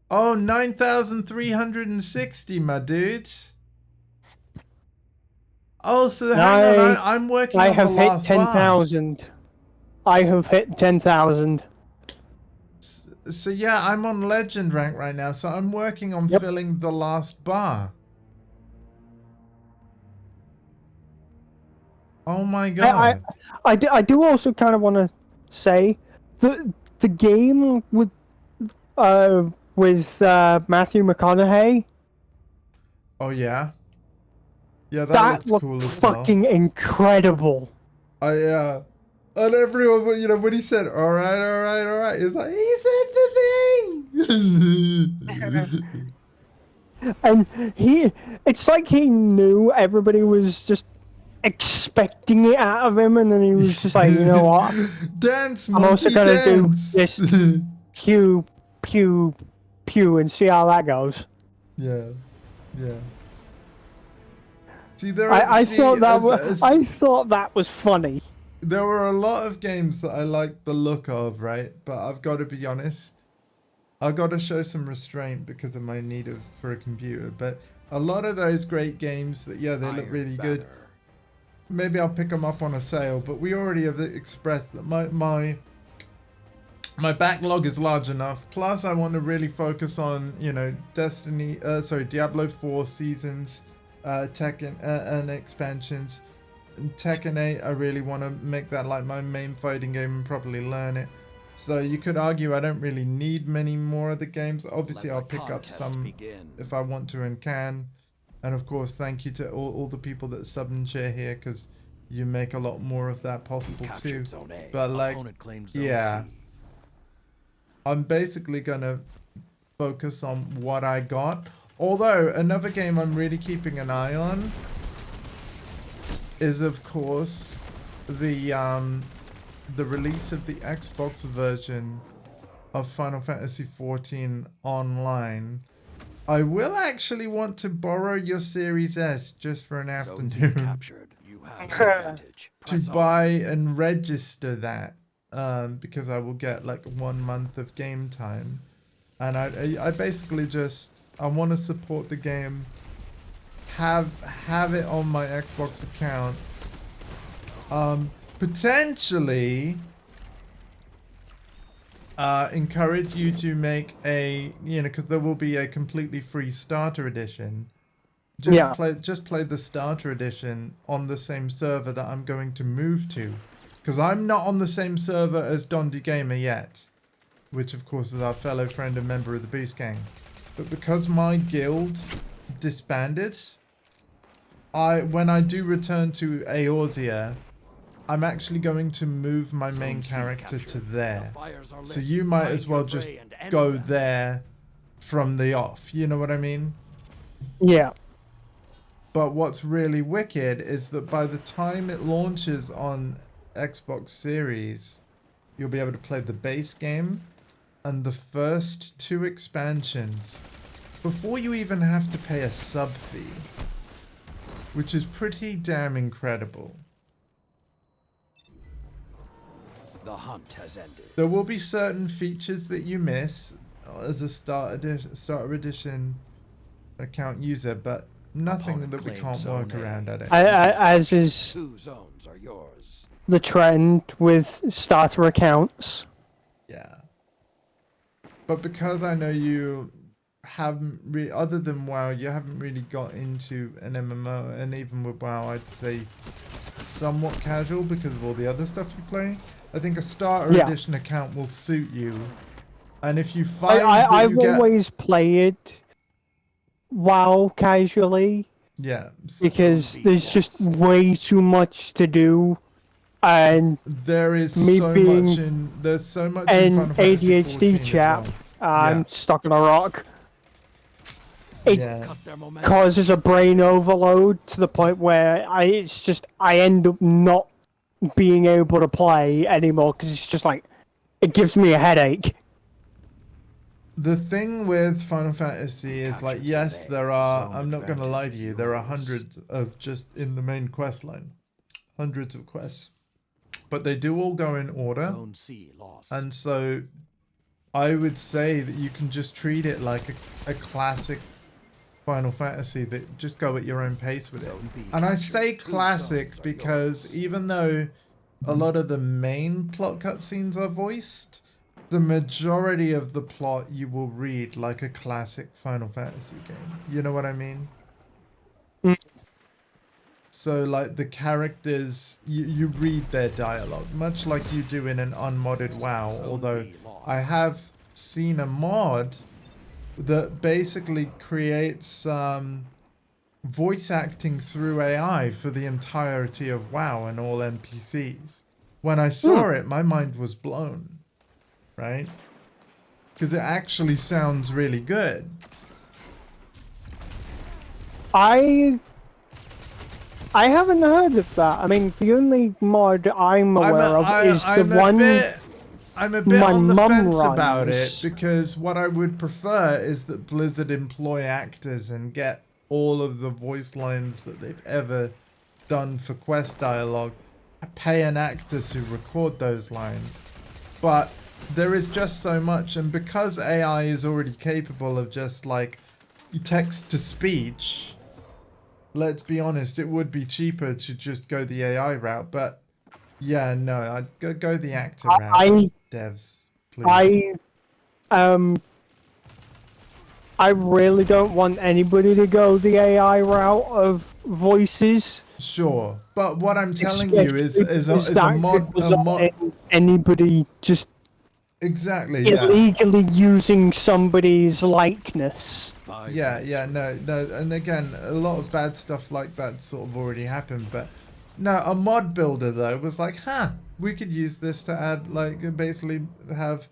Oh, 9,360, my dude. Oh, so hang on, I'm working I on have the hit last bar. 10,000. I have hit 10,000. So yeah, I'm on legend rank right now, so I'm working on Yep. filling the last bar. Oh my god. I do also kind of want to say the game with Matthew McConaughey, Oh yeah? Yeah, that looked cool looked as well. fucking incredible. And everyone, you know, when he said, all right, he was like, he said the thing. And it's like he knew everybody was just expecting it out of him, and then he was just like, you know what, Dance, I'm also monkey, gonna do dance. this. pew, pew, pew, and see how that goes. Yeah. See, there I thought that as- I thought that was funny. there were a lot of games that I liked the look of, right? But I've got to be honest. I've got to show some restraint because of my need for a computer. But a lot of those great games that, yeah, they look Iron really good. Banner. Maybe I'll pick them up on a sale. But we already have expressed that my my backlog is large enough. Plus, I want to really focus on, you know, Diablo 4 seasons, Tekken and expansions. And Tekken 8, I really want to make that like my main fighting game and properly learn it. So you could argue I don't really need many more of the games. Obviously, I'll pick up some if I want to and can. And of course, thank you to all the people that sub and share here, because you make a lot more of that possible too. But like, yeah, I'm basically gonna focus on what I got. Although another game I'm really keeping an eye on is, of course, the release of the Xbox version of Final Fantasy XIV Online. I will actually want to borrow your Series S just for an afternoon to buy and register that, because I will get like 1 month of game time, and I basically just I want to support the game, have it on my Xbox account, potentially encourage you to make a, you know, because there will be a completely free starter edition. Just play the starter edition on the same server that I'm going to move to, because I'm not on the same server as Dondi Gamer yet, which of course is our fellow friend and member of the Beast Gang. But because my guild disbanded, when I do return to Eorzea, I'm actually going to move my main character to there. So you might as well just go there from the off. You know what I mean? Yeah. But what's really wicked is that by the time it launches on Xbox Series, you'll be able to play the base game and the first 2 expansions before you even have to pay a sub fee, which is pretty damn incredible. The hunt has ended. There will be certain features that you miss as a starter edition account user, but nothing that we can't work around at it. As is 2 zones are yours. the trend with starter accounts. Yeah. But because I know you haven't really, other than WoW, you haven't really got into an MMO, and even with WoW, I'd say somewhat casual because of all the other stuff you play. I think a starter edition account will suit you. And if you find I've always played WoW casually. Yeah. Because there's just way too much to do. And there is there's so much in Final Fantasy ADHD chat. well. I'm stuck on a rock. It Yeah. causes a brain overload to the point where I end up not being able to play anymore because it's just like it gives me a headache. The thing with Final Fantasy is like, yes, there are, I'm not going to lie to you, there are hundreds of just in the main quest line. Hundreds of quests. But they do all go in order. Zone C lost. And so I would say that you can just treat it like a classic Final Fantasy, that just go at your own pace with it. And I say classic because even though a lot of the main plot cutscenes are voiced, the majority of the plot you will read like a classic Final Fantasy game. You know what I mean? So like the characters, you read their dialogue, much like you do in an unmodded WoW, although I have seen a mod that basically creates voice acting through AI for the entirety of WoW and all NPCs. When I saw it, my mind was blown, right? Because it actually sounds really good. I haven't heard of that. I mean, the only mod I'm aware of is the one. I'm a bit my on the mum fence about it runs. because what I would prefer is that Blizzard employ actors and get all of the voice lines that they've ever done for quest dialogue, pay an actor to record those lines. But there is just so much, and because AI is already capable of just like text to speech, let's be honest, it would be cheaper to just go the AI route. But yeah, no, I'd go the actor route. Devs, please. I really don't want anybody to go the AI route of voices. Sure, but what I'm telling you is Because a that mod could result in anybody just exactly, yeah. illegally using somebody's likeness. Yeah, no, and again, a lot of bad stuff like that sort of already happened, but no, a mod builder though was like, we could use this to add, like, basically have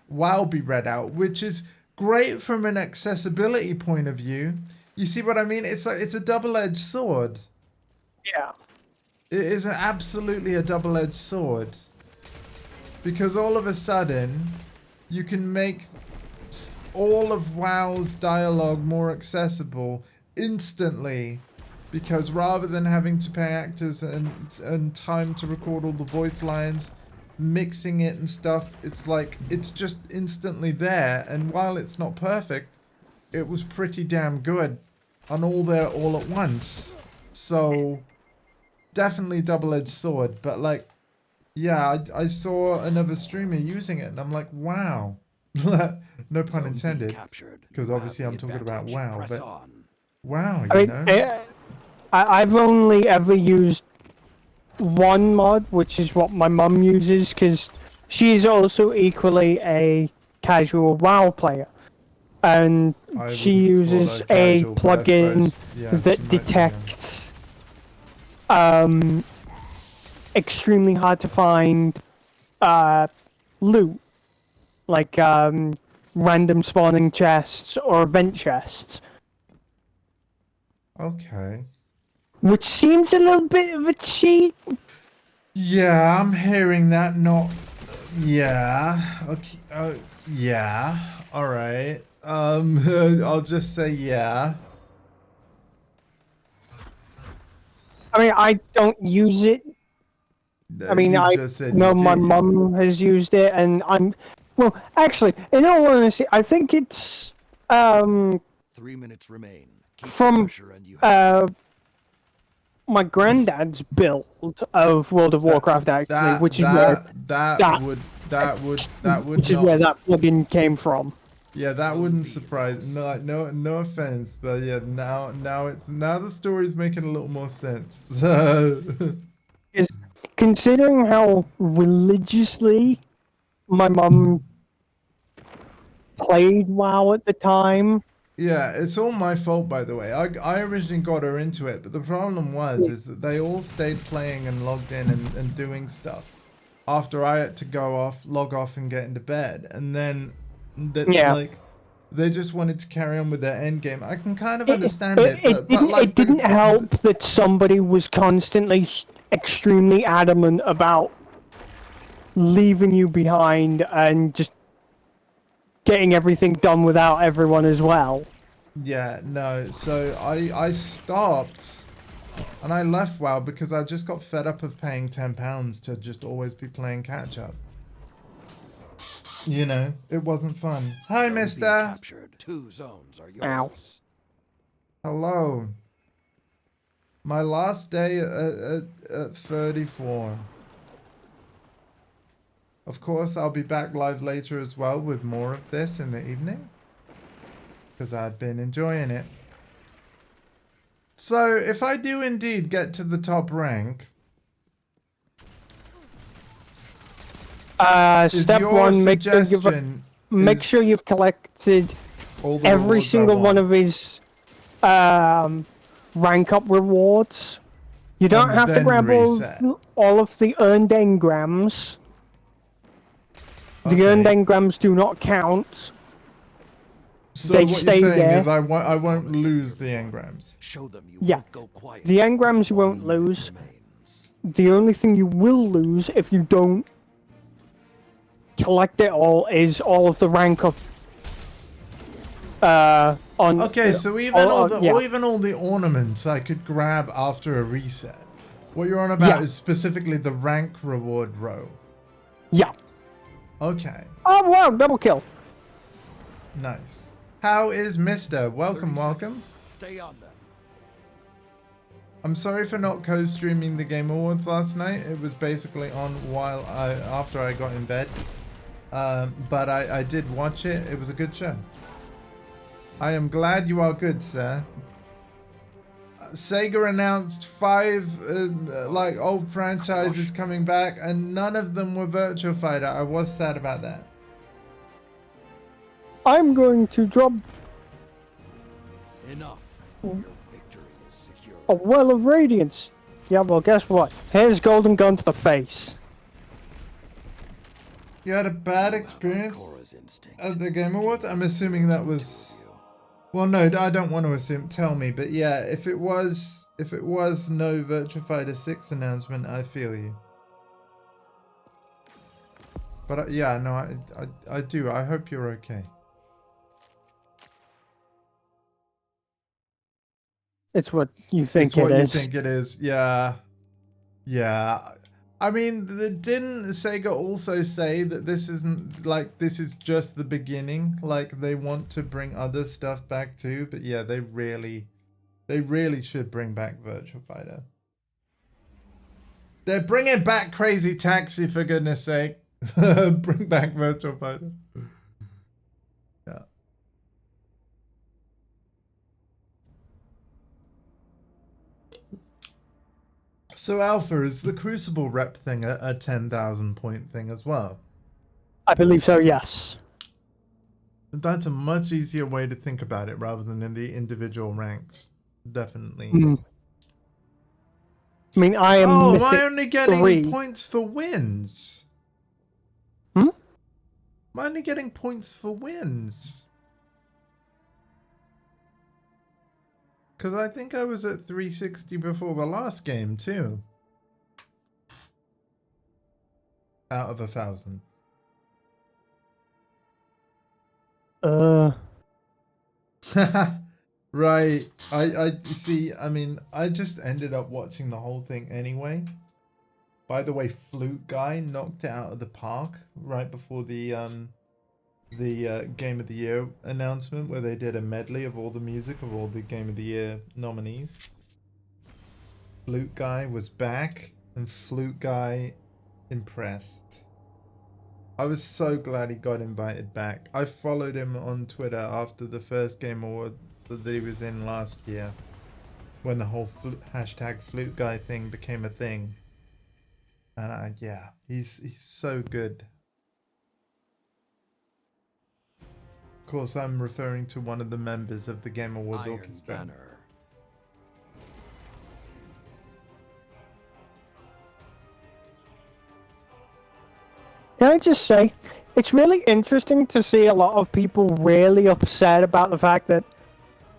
WoW be read out, which is great from an accessibility point of view. You see what I mean? It's like, it's a double-edged sword. Yeah. It is absolutely a double-edged sword. Because all of a sudden, you can make all of WoW's dialogue more accessible instantly. Because rather than having to pay actors and time to record all the voice lines, mixing it and stuff, it's like, it's just instantly there. And while it's not perfect, it was pretty damn good on all there all at once. So, definitely double-edged sword. But like, yeah, I saw another streamer using it, and I'm like, wow. No pun intended, because obviously I'm talking about WoW, but wow, I you mean, know? I've only ever used one mod, which is what my mum uses, because she's also equally a casual WoW player. And I she wouldn't call uses her a casual, but I plugin suppose, yeah, that she might be, detects extremely hard to find loot, like random spawning chests or event chests, okay. which seems a little bit of a cheat. Yeah, I'm hearing that. Not. Yeah. Okay. Yeah. All right. I'll just say yeah. I mean, I don't use it. I mean, You I just said know you my did. mum has used it, and well, actually, in all honesty, I think it's 3 minutes remain. Keep the from pressure and you have my granddad's build of World of Warcraft, actually, which is where that would which is not. where that plugin came from. Yeah, that wouldn't surprise. No offense, but yeah, now the story's making a little more sense. Is considering how religiously my mum played WoW at the time. Yeah, it's all my fault, by the way. I originally got her into it, but the problem is that they all stayed playing and logged in and doing stuff after I had to log off and get into bed. And then, like, they just wanted to carry on with their end game. I can kind of understand it, but it didn't help that somebody was constantly extremely adamant about leaving you behind and just getting everything done without everyone as well. Yeah, no. So I stopped and I left WoW because I just got fed up of paying £10 to just always be playing catch up. You know, it wasn't fun. Hi, mister. captured. 2 zones are yours. Hello. My last day at 34. Of course, I'll be back live later as well with more of this in the evening, because I've been enjoying it. So, if I do indeed get to the top rank... Step 1, make sure you've collected every single one of his rank up rewards. You don't have to grab all of the earned engrams. The earned engrams do not count. So they what stay you're saying there. is I won't lose the engrams. Show them you Yeah. won't go quiet. The engrams you 1 won't minute lose. remains. The only thing you will lose if you don't collect it all is all of the rank up on. Okay, so even even all the ornaments I could grab after a reset. What you're on about is specifically the rank reward row. Yeah. Okay. Oh wow, double kill. Nice. How is Mister? 30 Welcome. seconds. Stay on them. I'm sorry for not co-streaming the Game Awards last night. It was basically on after I got in bed. But I did watch it. It was a good show. I am glad you are good, sir. Sega announced 5 like old franchises coming back, and none of them were Virtua Fighter. I was sad about that. I'm going to drop Enough. Your victory is secure. a well of radiance. Yeah, well, guess what? Here's Golden Gun to the face. You had a bad Korra's experience instinct. at the Game Awards? I'm assuming that was... Well, no, I don't want to assume. Tell me, but yeah, if it was no Virtua Fighter 6 announcement, I feel you. But yeah, no, I do. I hope you're okay. It's what you think It's what it is. you think it is. Yeah. Yeah. I mean, didn't Sega also say that this isn't like this is just the beginning? Like they want to bring other stuff back too, but yeah, they really should bring back Virtua Fighter. They're bringing back Crazy Taxi for goodness sake. Bring back Virtua Fighter. Yeah. So Alpha, is the Crucible rep thing a 10,000 point thing as well? I believe so, yes. That's a much easier way to think about it rather than in the individual ranks. Definitely. I mean, I am. Oh, am I Mythic only getting 3. points for wins? Hmm? Am I only getting points for wins? Because I think I was at 360 before the last game too. Out of 1,000. Right. I see. I mean, I just ended up watching the whole thing anyway. By the way, Flute Guy knocked it out of the park right before the Game of the Year announcement, where they did a medley of all the music of all the Game of the Year nominees. Flute Guy was back, and Flute Guy impressed. I was so glad he got invited back. I followed him on Twitter after the first Game Award that he was in last year, when the whole hashtag Flute Guy thing became a thing. And yeah, he's so good. Of course, I'm referring to one of the members of the Game Awards Iron Orchestra. Banner. Can I just say, it's really interesting to see a lot of people really upset about the fact that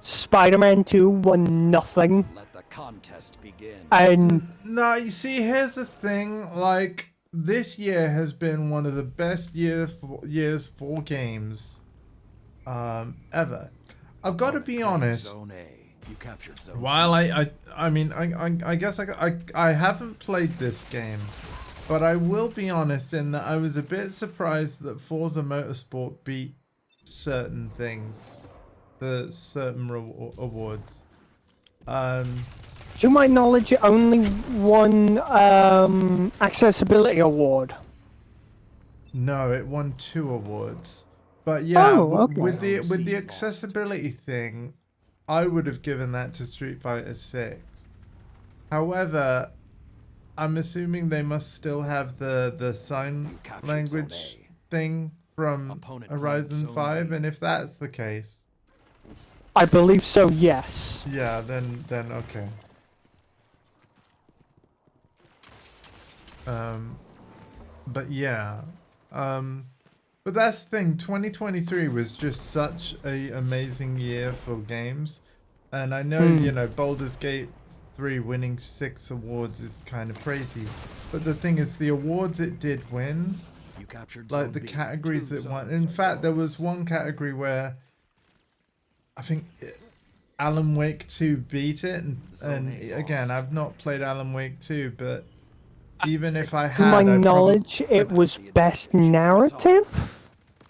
Spider-Man 2 won nothing. Let the contest begin. And No, you see, here's the thing. Like, this year has been one of the best years for games ever. I've got to be honest. Zone A. You captured Zone While C. I mean, I guess I haven't played this game, but I will be honest in that I was a bit surprised that Forza Motorsport beat certain things, the certain awards. to my knowledge, it only won accessibility award. No, it won 2 awards. But yeah, Oh, okay. with the Zone C accessibility thing, I would have given that to Street Fighter 6. However, I'm assuming they must still have the sign captured language Zone thing from Opponent Horizon claimed Zone 5, B. and if that's the case, I believe so, yes. yeah, then okay. But yeah, but that's the thing. 2023 was just such a amazing year for games, and I know you know Baldur's Gate 3 winning 6 awards is kind of crazy, but the thing is, the awards it did win, You captured like Zone the B. categories 2 that won. zones In are fact, there was yours. one category where I think Alan Wake 2 beat it, and Zone A again, lost. I've not played Alan Wake 2, but even if I To had, my I'd probably- knowledge, it was best narrative.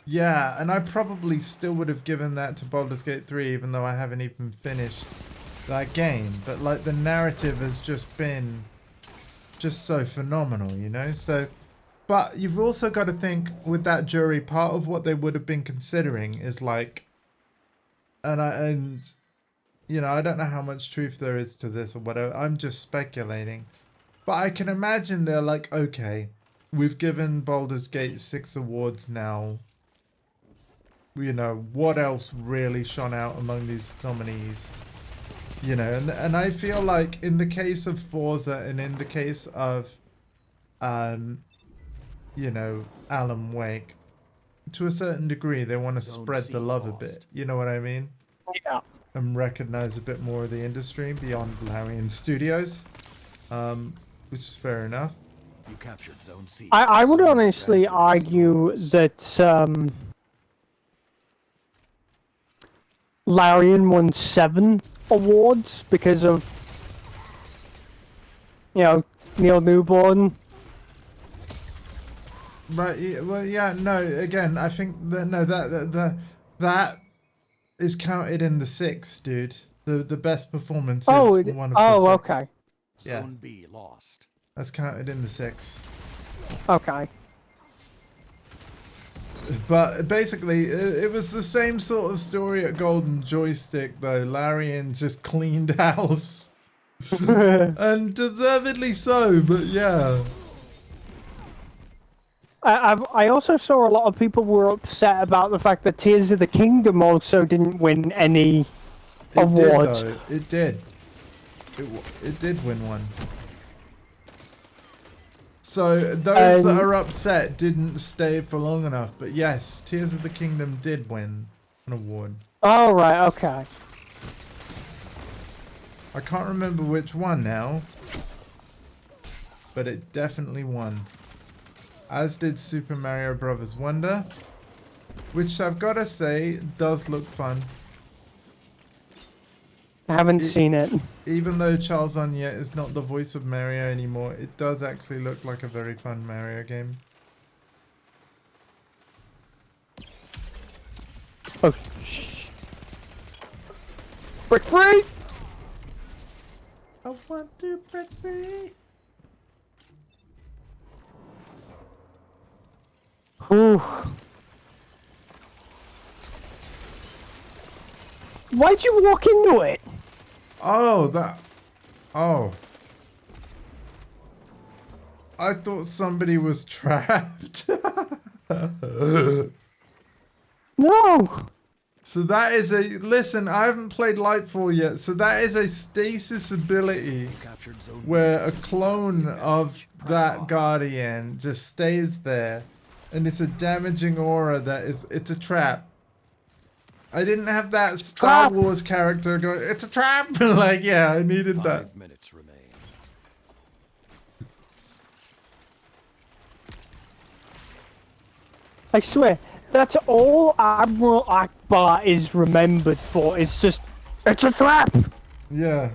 yeah, and I probably still would have given that to Baldur's Gate 3, even though I haven't even finished that game. But like the narrative has just been just so phenomenal, you know. So But you've also got to think with that jury, part of what they would have been considering is like, and you know, I don't know how much truth there is to this or whatever. I'm just speculating. But I can imagine they're like, okay, we've given Baldur's Gate 6 awards now. You know, what else really shone out among these nominees? You know, and I feel like in the case of Forza and in the case of, you know, Alan Wake, to a certain degree, they want to Don't spread the see love a lost. bit. You know what I mean? Yeah. And recognize a bit more of the industry beyond Larian Studios, which is fair enough. You captured Zone C. I would Zone honestly advantage is argue yours. that Larian won 7 awards because of, you know, Neil Newborn. Right. Well, yeah. No. Again, I think that no, that is counted in the 6, dude. The best performance is Oh, one of the 6. okay, Yeah. Zone B lost. That's counted in the 6. okay. But basically, it was the same sort of story at Golden Joystick, though. Larian just cleaned house. And deservedly so, but yeah. I also saw a lot of people were upset about the fact that Tears of the Kingdom also didn't win any awards. Did, though. It did. It did win one. So those that are upset didn't stay for long enough. But yes, Tears of the Kingdom did win an award. Oh, right, okay. I can't remember which one now. But it definitely won. As did Super Mario Bros. Wonder. Which I've got to say does look fun. I haven't seen it. Even though Charles Oniet is not the voice of Mario anymore, it does actually look like a very fun Mario game. Oh, shh. Brick free! I want to break free. Whew. Why'd you walk into it? Oh, that. Oh. I thought somebody was trapped. No! So that is a. Listen, I haven't played Lightfall yet, so that is a stasis ability Captured Zone where B. a clone of that Guardian just stays there. And it's a damaging aura that is. It's a trap. I didn't have that Star Trap. Wars character going, it's a trap! Like, yeah, I needed that. 5 minutes remain. I swear, that's all Admiral Akbar is remembered for. It's just, it's a trap! Yeah.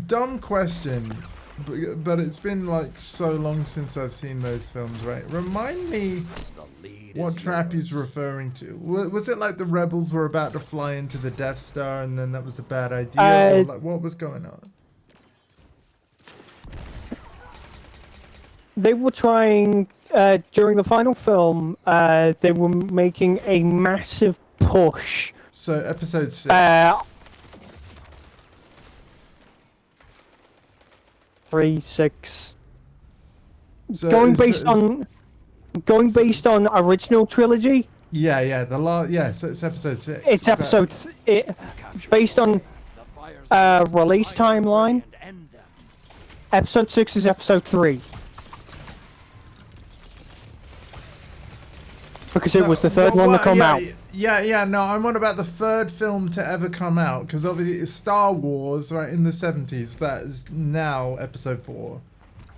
Dumb question, but it's been like so long since I've seen those films, right? Remind me The lead what is trap he's yours. referring to. Was it like the rebels were about to fly into the Death Star and then that was a bad idea? Or like, what was going on? They were trying, during the final film, they were making a massive push. So, episode 6. 3, 6. So Going it's- based on original trilogy. Yeah, yeah, so it's episode 6. It's episode based on The fire's release timeline. and end them. Episode 6 is episode 3 because it was the third one to come out. Yeah, no, I'm on about the third film to ever come out, because obviously it's Star Wars, right, in the 70s, that is now episode 4.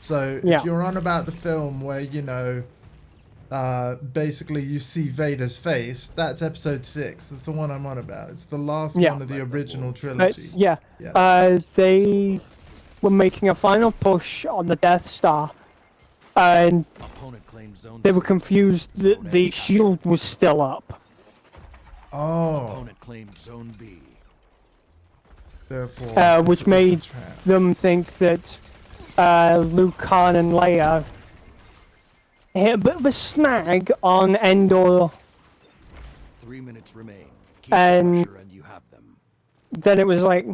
So Yeah. if you're on about the film where, you know, basically you see Vader's face, that's episode 6. That's the one I'm on about. It's the last Yeah. one of the original trilogy. Yeah. Yeah. They were making a final push on the Death Star, and Opponent claimed Zone they were C. confused that Zone A the captured. shield was still up. Oh, Opponent claimed Zone B. Therefore, which it's a made trap. them think that Luke, Han, and Leia hit a bit of a snag on Endor. 3 minutes remain. Keep And- the pressure and you have them. Then it was like,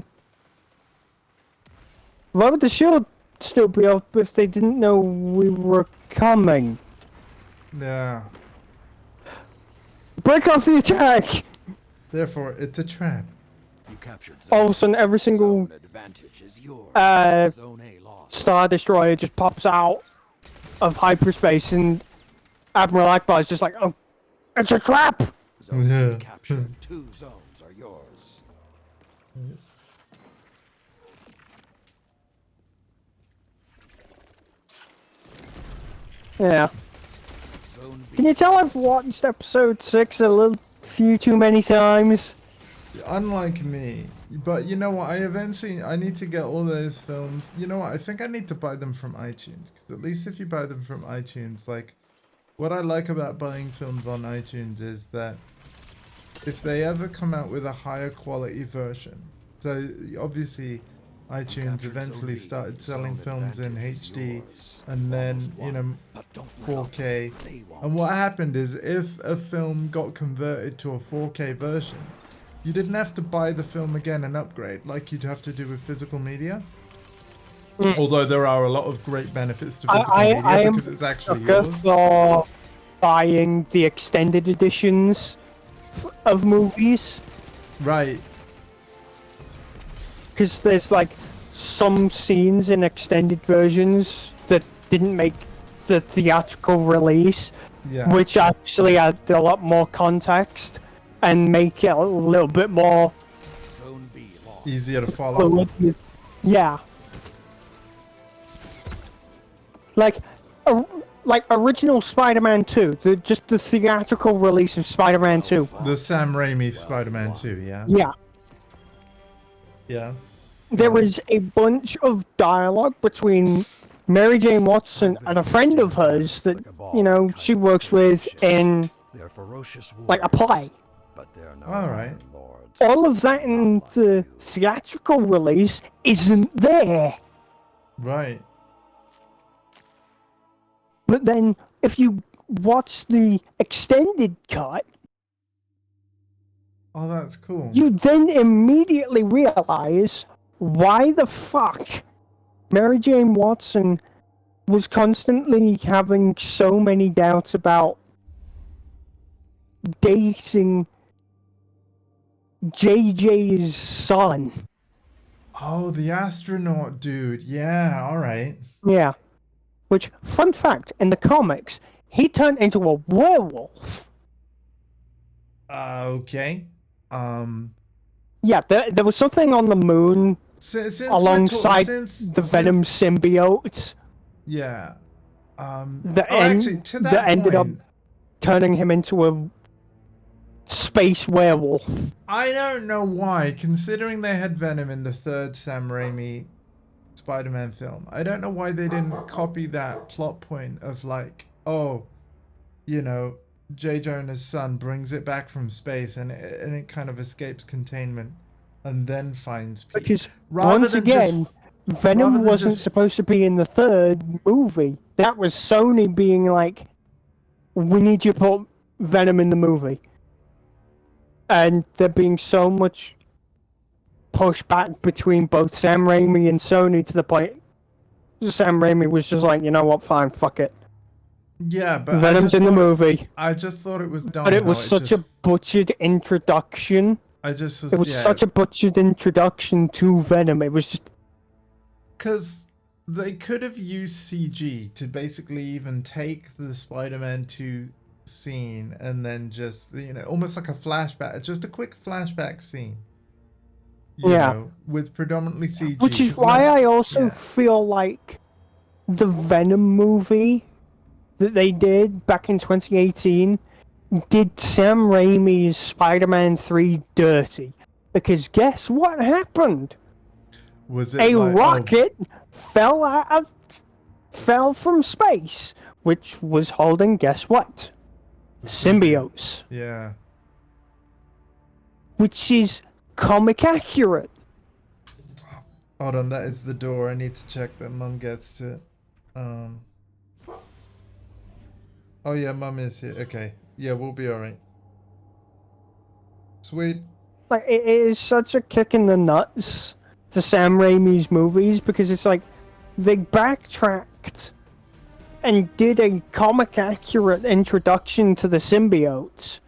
why would the shield still be up if they didn't know we were coming? Yeah. Break off the attack! Therefore, it's a trap. You captured zone All of a sudden, every single Zone advantage is yours. uh, Zone A lost. Star Destroyer just pops out of hyperspace, and Admiral Akbar is just like, oh, it's a trap! Zone Yeah. B captured. 2 zones are yours. Yeah. Zone B Can you tell I've watched episode 6 a little few too many times? Unlike me. But you know what? I need to get all those films. You know what? I think I need to buy them from iTunes. Because at least if you buy them from iTunes, like, what I like about buying films on iTunes is that if they ever come out with a higher quality version, so obviously iTunes captured Zone eventually B. started selling Zone films in advantage is HD yours. and then, Almost you won, know, but don't let up. 4K. They won't. And what happened is if a film got converted to a 4K version, you didn't have to buy the film again and upgrade like you'd have to do with physical media. Although there are a lot of great benefits to physical media I am because it's actually sucker yours. for buying the extended editions of movies, Right. because there's like some scenes in extended versions that didn't make the theatrical release, Yeah. which actually add a lot more context and make it a little bit more Zone B lost. Easier to follow. fluid. Yeah. Like original Spider-Man 2, just the theatrical release of Spider-Man 2. The Sam Raimi Spider-Man 2, yeah? Yeah. Yeah. There was a bunch of dialogue between Mary Jane Watson and a friend of hers that, you know, she works with in, They're ferocious like, a play. but they're no All right. Iron Lords. All of that in the theatrical release isn't there. Right. But then, if you watch the extended cut, Oh, that's cool. you then immediately realize why the fuck Mary Jane Watson was constantly having so many doubts about dating JJ's son. Oh, the astronaut dude. Yeah, all right. Yeah. Which, fun fact, in the comics, he turned into a werewolf. Okay. Yeah, there was something on the moon Since alongside the Venom symbiote Yeah. that, Actually, to that ended up point, turning him into a space werewolf. I don't know why, considering they had Venom in the third Sam Raimi Spider-Man film. I don't know why they didn't copy that plot point of like, oh, you know, J. Jonah's son brings it back from space and it kind of escapes containment and then finds Pete. Because Rather once than again, just- Venom rather than wasn't just- supposed to be in the third movie. That was Sony being like, we need you to put Venom in the movie. And there being so much pushback between both Sam Raimi and Sony to the point Sam Raimi was just like, you know what, fine, fuck it. Yeah, but Venom's in the movie. I just thought it was dumb. But it was how such a butchered introduction. I just was. It was yeah, such a butchered introduction to Venom. It was just Because they could have used CG to basically even take the Spider-Man 2 scene and then just, you know, almost like a flashback, just a quick flashback scene. You Yeah. know, with predominantly CG. Which is 'cause why let's- I also yeah. feel like the Venom movie that they did back in 2018 did Sam Raimi's Spider-Man 3 dirty. Because guess what happened? Was it A like, rocket fell from space, which was holding, guess what? Symbiotes. Oh, yeah. Which is comic accurate. Hold on, that is the door. I need to check that Mum gets to it. Oh yeah, Mum is here. Okay. Yeah, we'll be alright. Sweet. Like, it is such a kick in the nuts to Sam Raimi's movies because it's like they backtracked and did a comic accurate introduction to the symbiotes.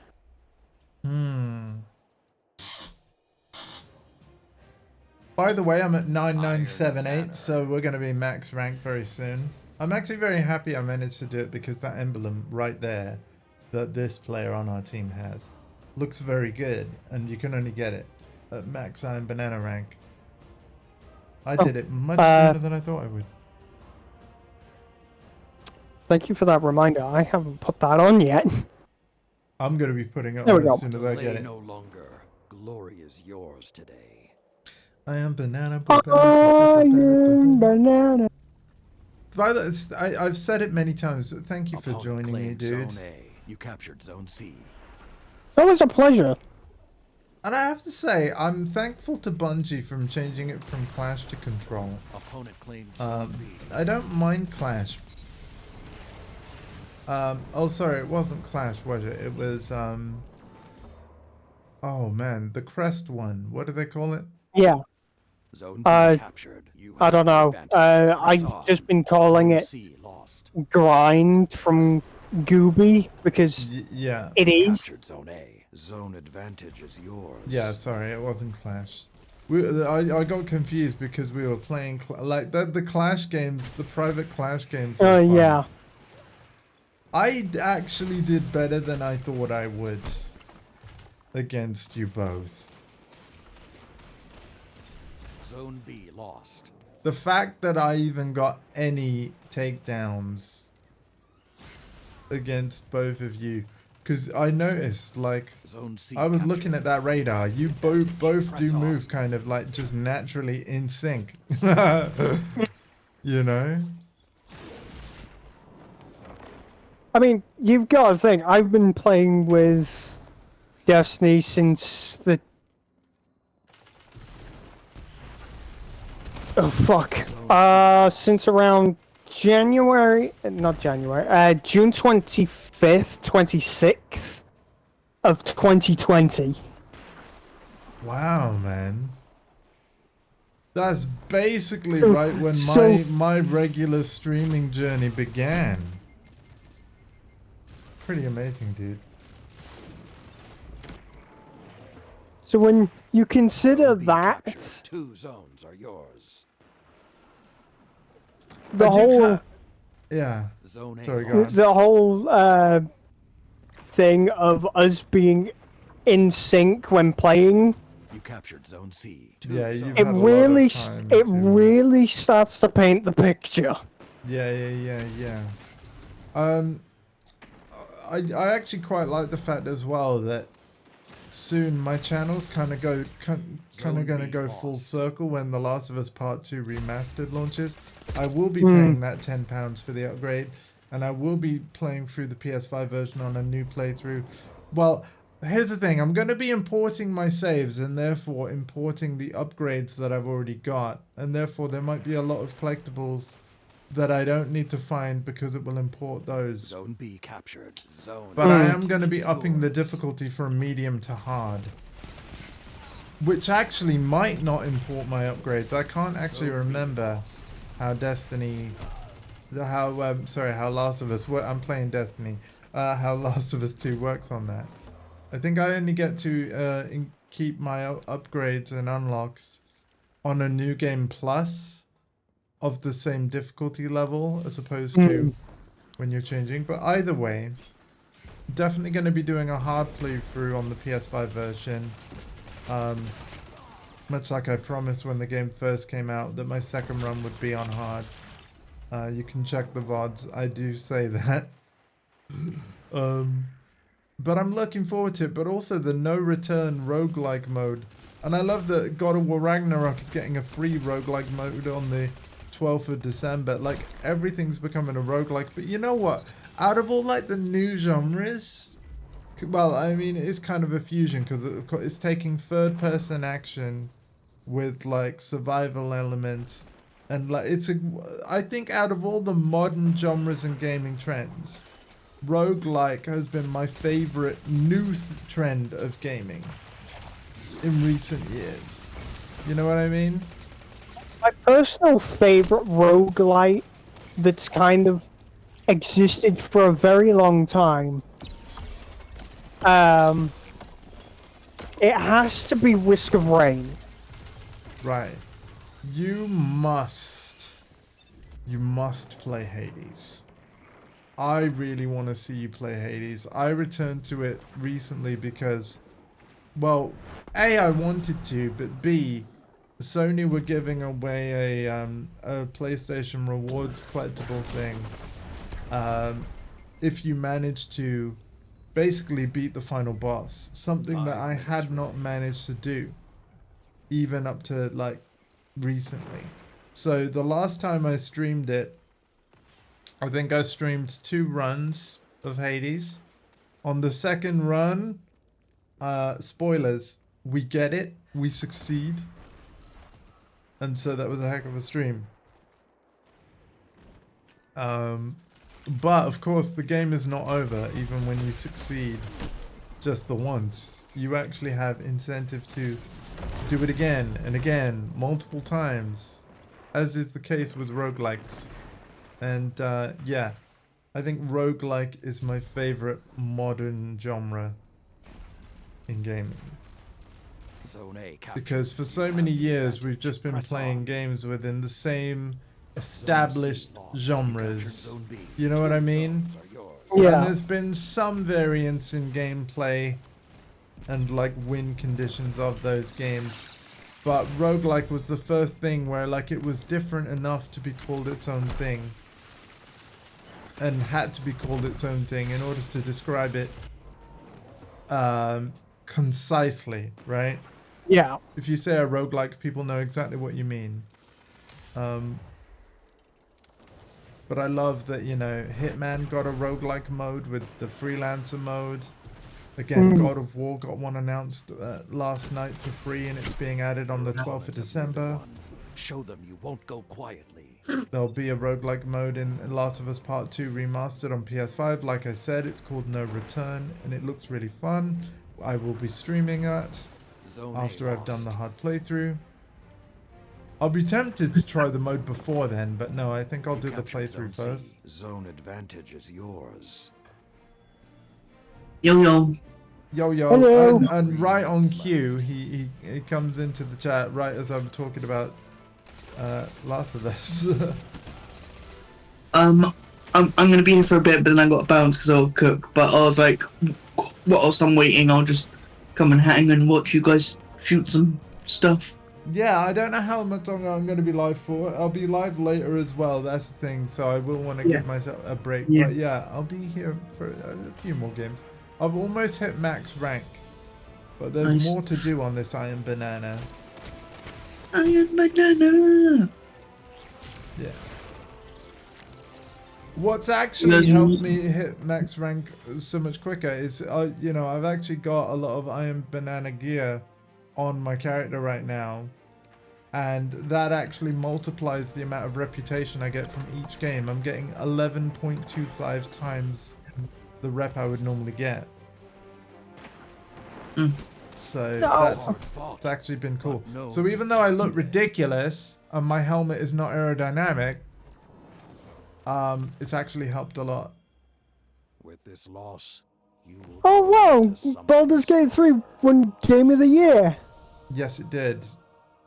By the way, I'm at 9978, so we're going to be max rank very soon. I'm actually very happy I managed to do it because that emblem right there that this player on our team has looks very good, and you can only get it at max iron banana rank. I did it much sooner than I thought I would. Thank you for that reminder. I haven't put that on yet. I'm going to be putting it There we on go. as soon as I get Delay it. no longer. Glory is yours today. I am banana. Iron banana. By the, I've said it many times. Thank you for Opponent joining me, claimed dude. Zone A. You captured Zone C. That was a pleasure. And I have to say, I'm thankful to Bungie from changing it from Clash to Control. Opponent claimed Zone B. I don't mind Clash. Oh, sorry, it wasn't Clash, was it? It was, oh man, the Crest one. What do they call it? Yeah, Zone B captured. You I have don't the know. advantage. Press I've on. just been calling Zone it C lost. grind from Gooby because Yeah. it is. Captured Zone A. Zone advantage is yours. Yeah, sorry, it wasn't Clash. I got confused because we were playing, like, the Clash games, the private Clash games. were fun. Yeah. I actually did better than I thought I would against you both. Zone B lost. The fact that I even got any takedowns against both of you, because I noticed, like, Zone C I was captured. looking at that radar, you both Press do on. move kind of like just naturally in sync. You know? I mean, you've got to think, I've been playing with Destiny since the... Oh, fuck. Since around January... Not January. June 25th, 26th of 2020. Wow, man. That's basically So- right when so- my regular streaming journey began. Pretty amazing, dude. So when you consider Zone B that, captured. 2 zones are yours. the I do whole... ca- yeah. Zone A Sorry, go lost. on. the whole thing of us being in sync when playing, You captured Zone C. 2 Yeah, zones. you've it had a lot of really time it to- really starts to paint the picture. Yeah. I actually quite like the fact as well that soon my channel's kind of going to go full circle when The Last of Us Part 2 Remastered launches. I will be paying that £10 for the upgrade, and I will be playing through the PS5 version on a new playthrough. Well, here's the thing, I'm going to be importing my saves and therefore importing the upgrades that I've already got, and therefore there might be a lot of collectibles that I don't need to find because it will import those. Zone B captured. Zone But I am advantage going to be is upping the yours. difficulty from medium to hard. Which actually might not import my upgrades. I can't actually Zone B remember lost. how Destiny... how Last of Us... I'm playing Destiny. How Last of Us 2 works on that. I think I only get to keep my upgrades and unlocks on a New Game Plus of the same difficulty level as opposed to when you're changing. But either way, definitely going to be doing a hard playthrough on the PS5 version. Much like I promised when the game first came out that my second run would be on hard. You can check the VODs, I do say that. But I'm looking forward to it, but also the no return roguelike mode. And I love that God of War Ragnarok is getting a free roguelike mode on the 12th of December. Like, everything's becoming a roguelike. But you know what? Out of all, like, the new genres... Well, I mean, it is kind of a fusion, because it's taking third-person action with like survival elements, and like I think out of all the modern genres and gaming trends, roguelike has been my favorite new trend of gaming in recent years. You know what I mean? My personal favorite roguelite that's kind of existed for a very long time. It has to be Risk of Rain. Right. You must play Hades. I really want to see you play Hades. I returned to it recently because, well, A, I wanted to, but B, Sony were giving away a PlayStation Rewards collectible thing. If you managed to basically beat the final boss, something that I had not managed to do, even up to like recently. So the last time I streamed it, I think I streamed 2 runs of Hades. On the second run, spoilers, we get it, we succeed. And so that was a heck of a stream. But of course the game is not over even when you succeed just the once. You actually have incentive to do it again and again, multiple times, as is the case with roguelikes. And yeah, I think roguelike is my favorite modern genre in gaming. Zone A captured. Because for so many years we've just been playing games within the same established genres. You know what I mean? Yeah. And there's been some variance in gameplay and like win conditions of those games. But roguelike was the first thing where like it was different enough to be called its own thing. And had to be called its own thing in order to describe it concisely, right? Yeah. If you say a roguelike, people know exactly what you mean. But I love that, you know, Hitman got a roguelike mode with the freelancer mode. Again, God of War got one announced last night for free, and it's being added on the 12th of December. Show them you won't go quietly. There'll be a roguelike mode in Last of Us Part 2 remastered on PS5. Like I said, it's called No Return, and it looks really fun. I will be streaming that after I've done the hard playthrough. I'll be tempted to try the mode before then, but no, I think I'll do the playthrough first. Zone advantage is yours. Yo. Yo, and right on cue, he comes into the chat right as I'm talking about Last of Us. I'm gonna be here for a bit, but then I got to bounce because I'll cook. But I was like, whilst I'm waiting, I'll just come and hang and watch you guys shoot some stuff. Yeah, I don't know how much longer I'm going to be live for. I'll be live later as well. That's the thing. So I will want to give myself a break. Yeah. But yeah, I'll be here for a few more games. I've almost hit max rank, but there's more to do on this Iron Banana. Iron Banana. Yeah. What's actually helped me hit max rank so much quicker is, you know, I've actually got a lot of Iron Banana gear on my character right now, and that actually multiplies the amount of reputation I get from each game. I'm getting 11.25 times the rep I would normally get. So that's actually been cool. So even though I look ridiculous and my helmet is not aerodynamic, it's actually helped a lot. With this loss, you will Oh wow! Baldur's Gate 3 won Game of the Year. Yes, it did.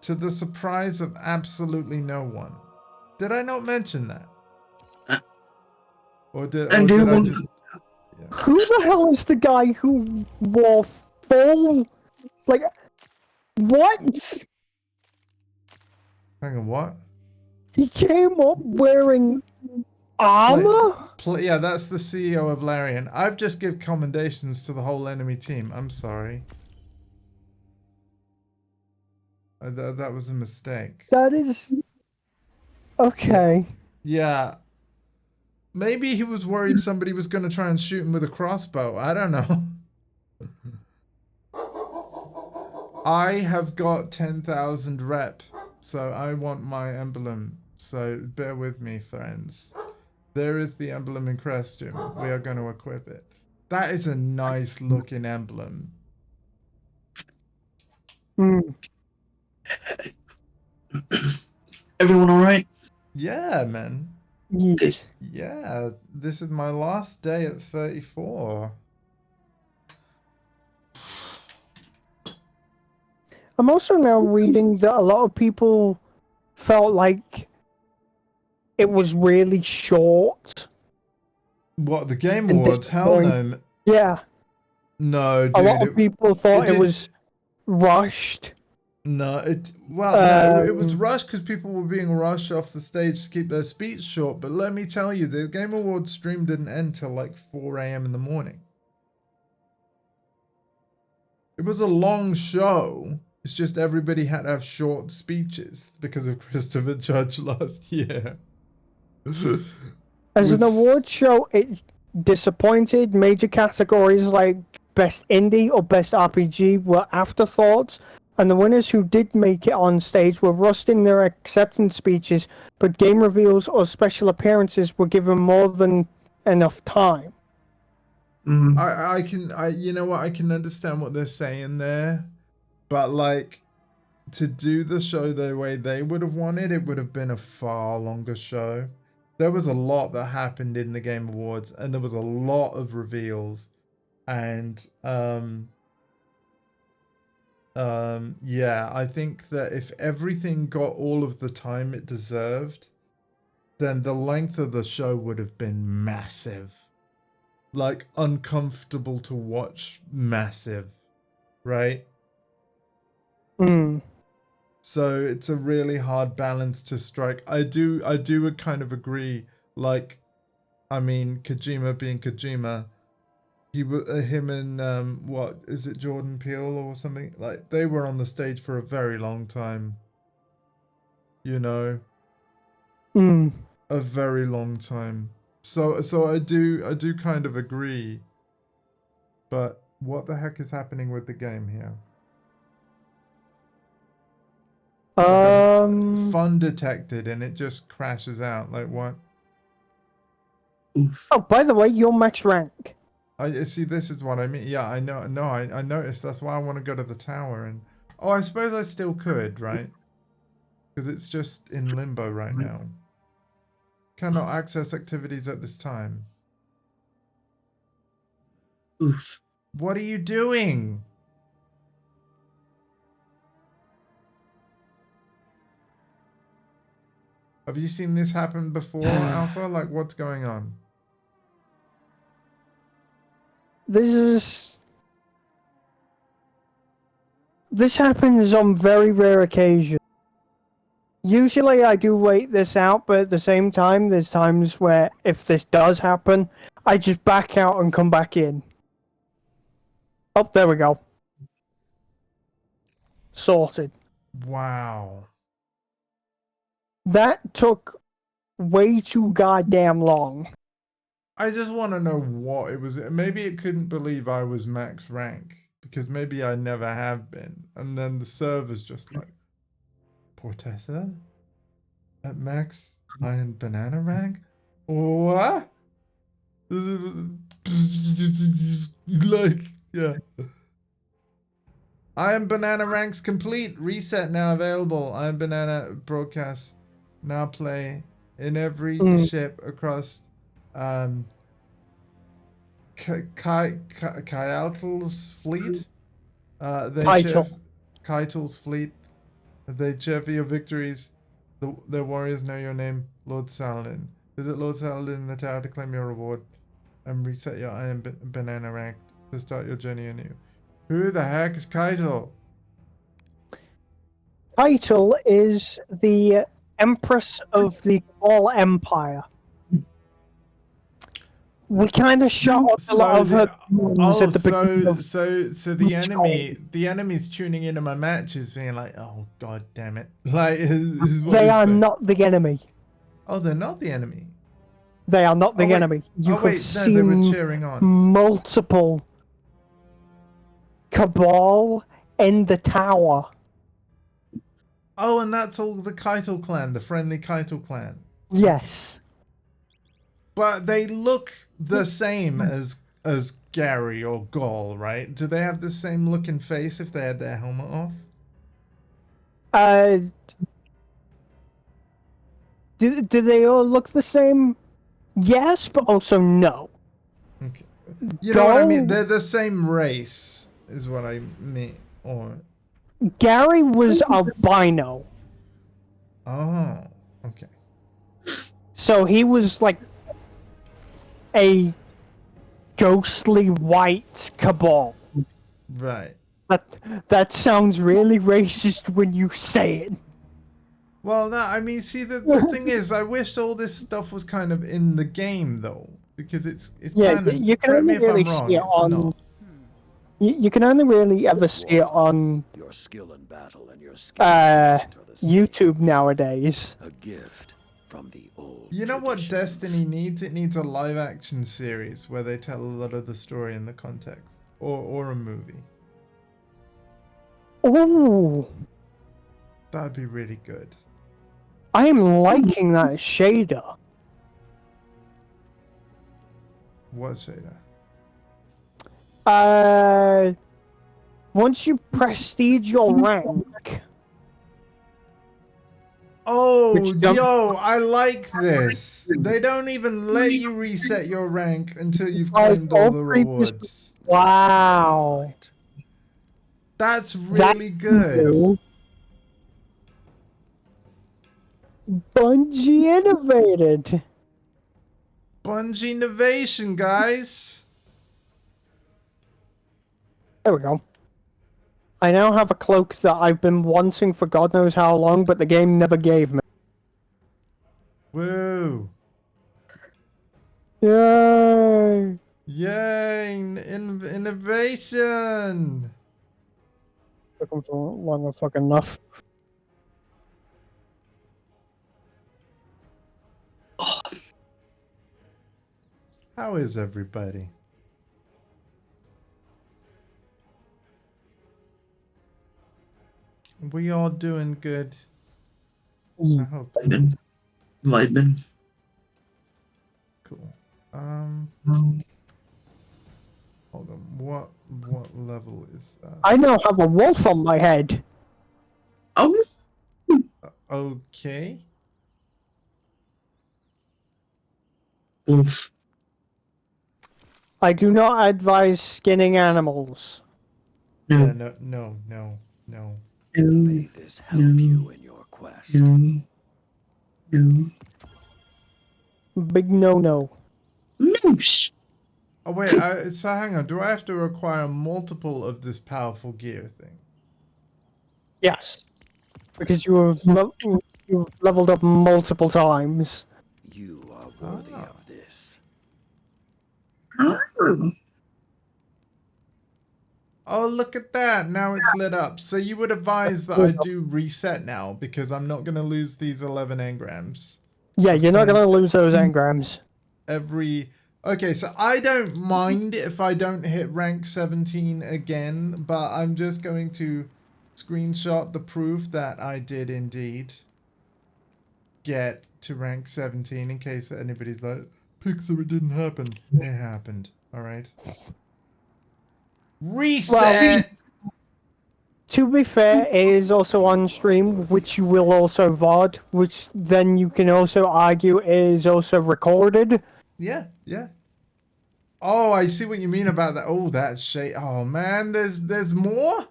To the surprise of absolutely no one. Did I not mention that? Or did I just... Yeah. Who the hell is the guy who wore full... Like... What? Hang on, what? He came up wearing... armor? Yeah, that's the CEO of Larian. I've just give commendations to the whole enemy team. I'm sorry. That was a mistake. That is... Okay. Yeah. Maybe he was worried somebody was going to try and shoot him with a crossbow. I don't know. I have got 10,000 rep, so I want my emblem. So bear with me, friends. There is the emblem in question. We are going to equip it. That is a nice looking emblem. Everyone all right? Yeah, man. Yes. Yeah, this is my last day at 34. I'm also now reading that a lot of people felt like it was really short. What, the Game And Awards? Hell no. Yeah, No, a lot dude. of people thought it did- was rushed. No, it was rushed because people were being rushed off the stage to keep their speech short. But let me tell you, the Game Awards stream didn't end till like 4 a.m. in the morning. It was a long show. It's just everybody had to have short speeches because of Christopher Judge last year. As an Was- award show, it disappointed. Major categories like Best Indie or Best RPG were afterthoughts, and the winners who did make it on stage were rushed in their acceptance speeches, but game reveals or special appearances were given more than enough time. you know what, I can understand what they're saying there, but like, to do the show the way they would have wanted, it would have been a far longer show. There was a lot that happened in the Game Awards, and there was a lot of reveals, and yeah, I think that if everything got all of the time it deserved, then the length of the show would have been massive. Like, uncomfortable to watch, massive, right? So it's a really hard balance to strike. I do kind of agree. Like, I mean, Kojima being Kojima, him and what is it, Jordan Peele or something? Like, they were on the stage for a very long time. You know, a very long time. So I do kind of agree. But what the heck is happening with the game here? Fun detected, and it just crashes out. Like, what? Oof. Oh, by the way, you're max rank. I see. This is what I mean. Yeah, I know. No, I noticed. That's why I want to go to the tower. And oh, I suppose I still could, right? Because it's just in limbo right now. Cannot access activities at this time. Oof. What are you doing? Have you seen this happen before, Alpha? Like, what's going on? This happens on very rare occasions. Usually I do wait this out, but at the same time, there's times where if this does happen, I just back out and come back in. Oh, there we go. Sorted. Wow. That took way too goddamn long. I just want to know what it was. Maybe it couldn't believe I was max rank, because maybe I never have been. And then the server's just like, Portessa? At max iron banana rank? What? Like, yeah. Iron Banana ranks complete. Reset now available. Iron Banana broadcast now play in every ship across Kytel's fleet. Kytel's fleet. They cheer for your victories. Their warriors know your name, Lord Saladin. Visit Lord Saladin in the tower to claim your reward and reset your Iron Banana rank to start your journey anew. Who the heck is Kytel? Kytel is the Empress of the All Empire. We kind of shot up a lot of her things at the beginning of so the enemy's tuning into my matches, being like, "Oh God damn it!" Like, is what They he's are saying. not the enemy. Oh, they're not the enemy. They are not the Oh, wait. enemy. You Oh have wait, no, they were seen cheering on. multiple Cabal in the tower. Oh, and that's all the Keitel clan, the friendly Keitel clan. Yes. But they look the same as Gary or Gaul, right? Do they have the same looking face if they had their helmet off? Do they all look the same? Yes, but also no. Okay. You know what I mean? Gaul- They're the same race, is what I mean. Or Gary was albino, oh, okay. so he was like a ghostly white cabal. Right. That sounds really racist when you say it. Well, no, I mean, see, the thing is, I wish all this stuff was kind of in the game, though, because it's Yeah, kind of. you can correct me only if I'm really wrong, see it it's on. not. You can only really ever see it on Your skill in battle and your skill in combat are the same. YouTube nowadays. A gift from the old You know what traditions. Destiny needs? It needs a live action series where they tell a lot of the story in the context, or a movie. Ooh, That'd be really good. I am liking that shader. What shader? Once you prestige your rank, Oh, Which don't- yo, I like this. They don't even let you reset your rank until you've Guys, claimed all all the previous- rewards. wow. Right. That's really good. New. Bungie innovated. Bungie innovation, guys. There we go. I now have a cloak that I've been wanting for God knows how long, but the game never gave me. Woo. Yay! Yay, innovation. Took them for long fucking enough. How is everybody? We all doing good. I hope so. Vibing. Cool. Hold on. What level is that? I now have a wolf on my head. Oh, Okay. oof. I do not advise skinning animals. Yeah, No, no. no, May this help you in your quest. no, no. Big no-no. Moose. Oh wait, so hang on. Do I have to acquire multiple of this powerful gear thing? Yes. Because you've leveled up multiple times. You are worthy Ah. of this. Oh. Oh, look at that. Now it's lit up. So you would advise that I do reset now because I'm not going to lose these 11 engrams. Yeah, you're not gonna lose those engrams. Okay, so I don't mind if I don't hit rank 17 again, but I'm just going to screenshot the proof that I did indeed get to rank 17 in case anybody's like, Pixar, it didn't happen. It happened. All right. Reset. To be fair, it is also on stream, which you will also VOD, which then you can also argue is also recorded. Yeah, yeah. Oh, I see what you mean about that. Oh, that shade. Oh man, there's more.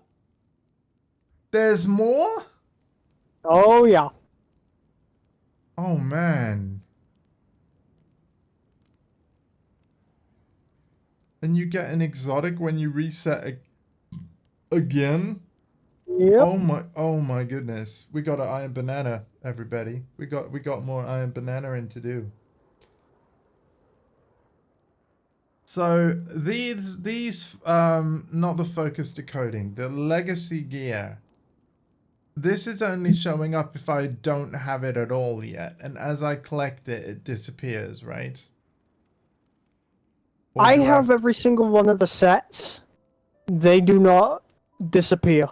There's more. Oh yeah. Oh man. And you get an exotic when you reset again. Yep. Oh my goodness. We got an iron banana, everybody. We got more iron banana in to do. So these not the focus decoding, the legacy gear. This is only showing up if I don't have it at all yet, and as I collect it, it disappears, right? Or I do have every single one of the sets. They do not disappear.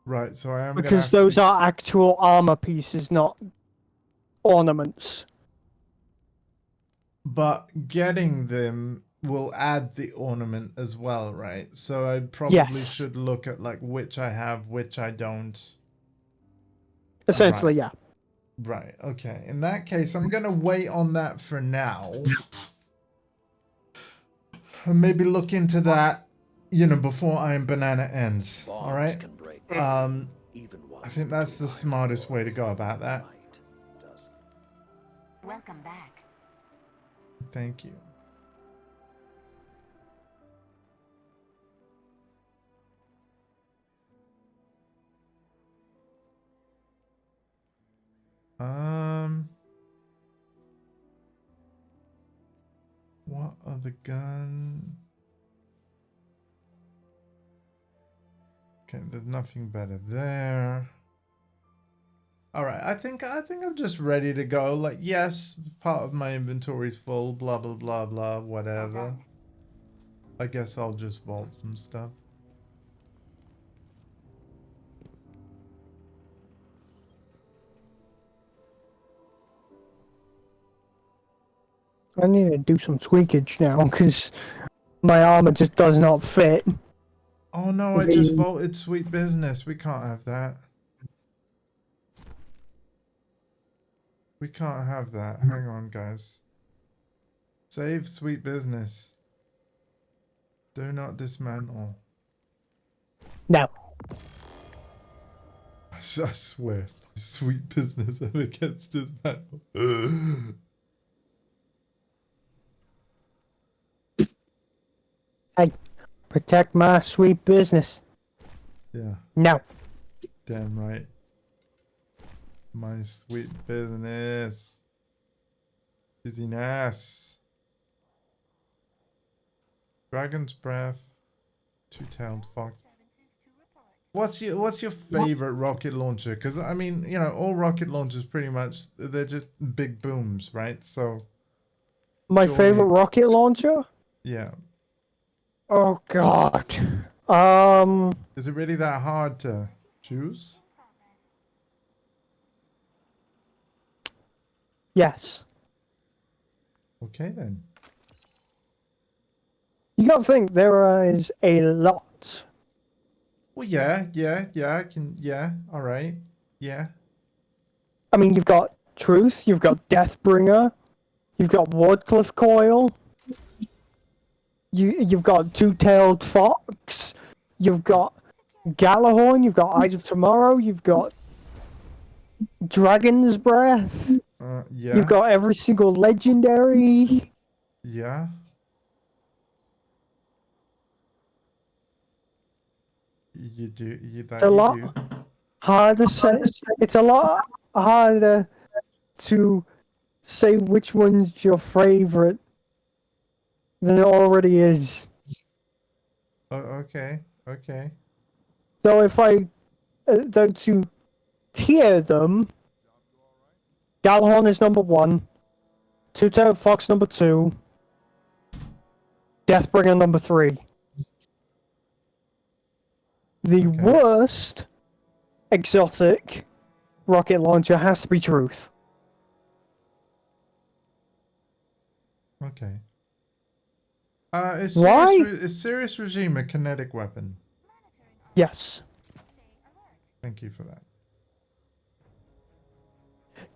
Right, so I am Because those are actual armor pieces, not ornaments. But getting them will add the ornament as well, right? So I probably Yes. should look at like which I have, which I don't. Essentially, Right. yeah. Right, okay. In that case, I'm gonna wait on that for now. And maybe look into that, you know, before Iron Banana ends. Bonds Alright? can break, even ones I think that that's two the iron smartest way to boys go about that. might, doesn't. Welcome back. Thank you. What other gun? Okay, there's nothing better there. All right, I think I'm just ready to go. Like, yes, part of my inventory's full, blah blah blah blah, whatever. done. I guess I'll just vault some stuff. I need to do some tweakage now because my armor just does not fit. Oh no, I just vaulted Sweet Business. We can't have that. We can't have that. Hang on, guys. Save Sweet Business. Do not dismantle. No. I swear, Sweet Business ever gets dismantled. Hey, protect my sweet business. Yeah, No. damn right. My sweet business. Busyness. Dragon's Breath. Two-tailed fox. What's your favorite rocket launcher? Because I mean, you know, all rocket launchers pretty much they're just big booms, right? So My Surely- favorite rocket launcher? yeah, Oh god. is it really that hard to choose? Yes. Okay then. You gotta think there is a lot. Well, yeah, I can, all right, yeah. I mean, you've got Truth, you've got Deathbringer, you've got Wardcliff Coil, you've got Two-Tailed Fox, you've got Galahorn, you've got Eyes of Tomorrow, you've got Dragon's Breath, Yeah, you've got every single legendary. yeah. You do, It's a lot harder. It's a lot harder to say which one's your favorite than it already is. Oh, okay, okay. So if I to tier them, Galahorn is number 1, Two-Tailed Fox number 2, Deathbringer number 3. The Okay. worst exotic rocket launcher has to be Truth. Okay. Is Why? Sirius Regime a kinetic weapon? Yes. Thank you for that.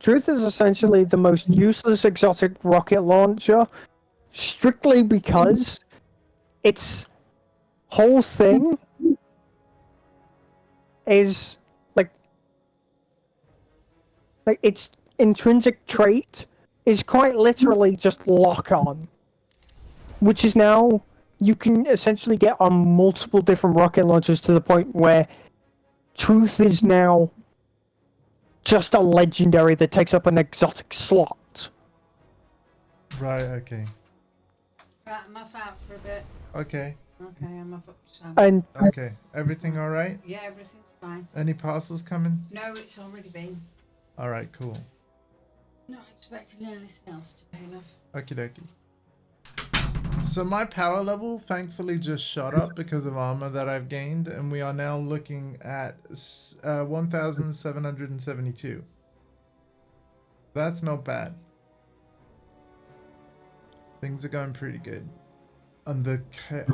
Truth is essentially the most useless exotic rocket launcher, strictly because its whole thing is like its intrinsic trait is quite literally just lock on, which is now you can essentially get on multiple different rocket launchers to the point where Truth is now just a legendary that takes up an exotic slot. Right, okay. Right, I'm off out for a bit. Okay, Okay, I'm off up to Sam. And okay. Everything all right? Yeah, everything's fine. Any parcels coming? No, it's already been. All right, cool. Not expecting anything else to pay off. Okie dokie. So my power level thankfully just shot up because of armor that I've gained, and we are now looking at 1,772. That's not bad. Things are going pretty good. And the cake,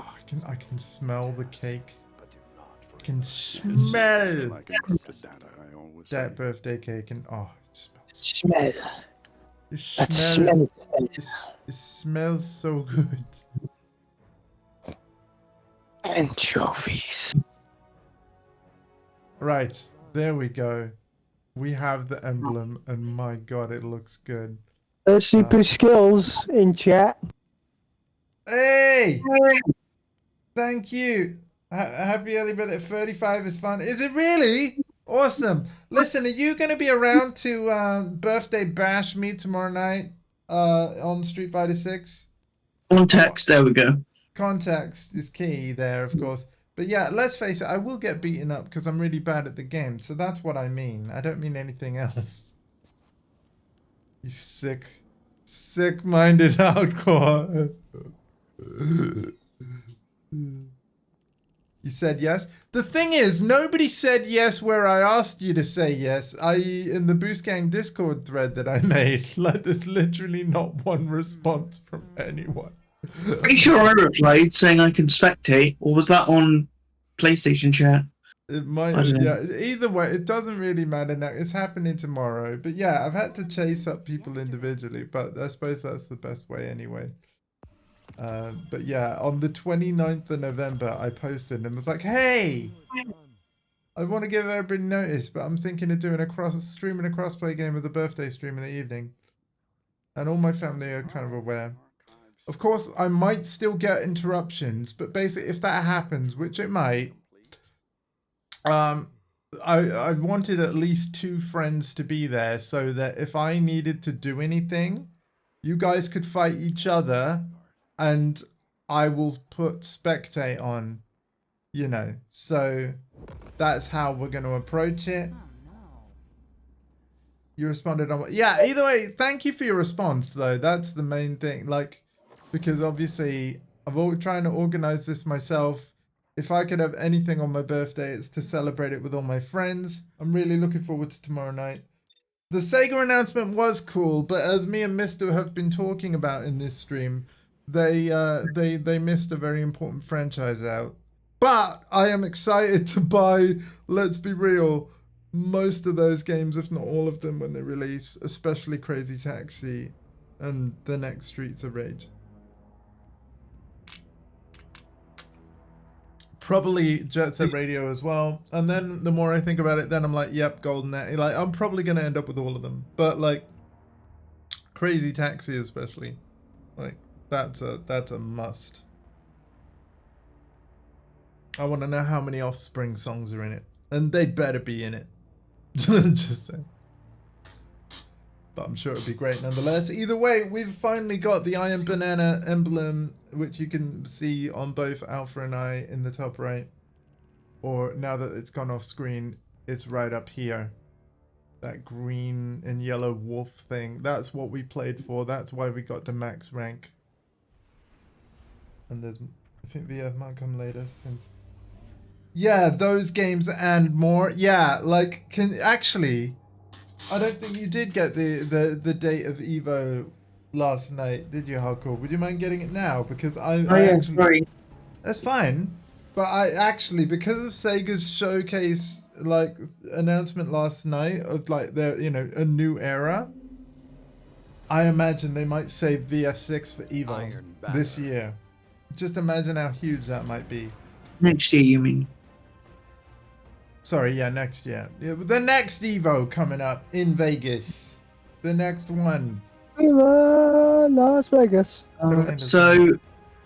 I can smell the cake. But do not I forget can the smell Like encrypted data, I always say. that birthday cake, and oh, it smells. Smell. It That smells. smell. It smells so good. Anchovies. Right, there we go. We have the emblem, and my god, it looks good. Let's see your skills in chat. Hey! Thank you. Happy early birthday. 35 is fun. Is it really? Awesome. Listen, are you going to be around to birthday bash me tomorrow night on Street Fighter 6? Context, there we go. Context is key there, of course. But yeah, let's face it, I will get beaten up because I'm really bad at the game. So that's what I mean. I don't mean anything else. You sick-minded hardcore. You said yes. The thing is, nobody said yes where I asked you to say yes, i.e. in the Boost Gang Discord thread that I made. Like, there's literally not one response from anyone. Pretty sure I replied saying I can spectate, or was that on PlayStation chat? It might, I don't yeah. know. Either way, it doesn't really matter now. It's happening tomorrow. But yeah, I've had to chase up people individually, but I suppose that's the best way anyway. But yeah, on the 29th of November, I posted and was like, hey, I want to give everybody notice, but I'm thinking of doing streaming a crossplay game as a birthday stream in the evening. And all my family are kind of aware. Of course, I might still get interruptions, but basically, if that happens, which it might, I wanted at least 2 friends to be there so that if I needed to do anything, you guys could fight each other, and I will put spectate on, you know. So that's how we're going to approach it. You responded on, yeah. Either way, thank you for your response, though. That's the main thing. Like, because obviously I've always trying to organize this myself. If I could have anything on my birthday, it's to celebrate it with all my friends. I'm really looking forward to tomorrow night. The Sega announcement was cool, but as me and Mister have been talking about in this stream, they missed a very important franchise out. But I am excited to buy, let's be real, most of those games, if not all of them, when they release, especially Crazy Taxi and the next Streets of Rage. Probably Jet Set Radio as well. And then the more I think about it, then I'm like, yep, Golden Net. Like, I'm probably going to end up with all of them. But like, Crazy Taxi especially. Like, that's a must. I want to know how many Offspring songs are in it. And they better be in it. Just saying. But I'm sure it'd be great nonetheless. Either way, we've finally got the Iron Banana emblem, which you can see on both Alpha and I in the top right. Or now that it's gone off screen, it's right up here. That green and yellow wolf thing. That's what we played for. That's why we got to max rank. And there's, I think VF might come later since. Yeah, those games and more. Yeah, like, actually, I don't think you did get the date of Evo last night, did you, Hardcore? Would you mind getting it now? Because I actually, sorry. that's fine. But I actually, because of Sega's showcase, like, announcement last night of, like, their, you know, a new era, I imagine they might save VF6 for Evo Iron this Banner. year. Just imagine how huge that might be. Next year, you mean? Sorry, yeah, next year. Yeah, the next Evo coming up in Vegas. The next one. Viva Las Vegas. So,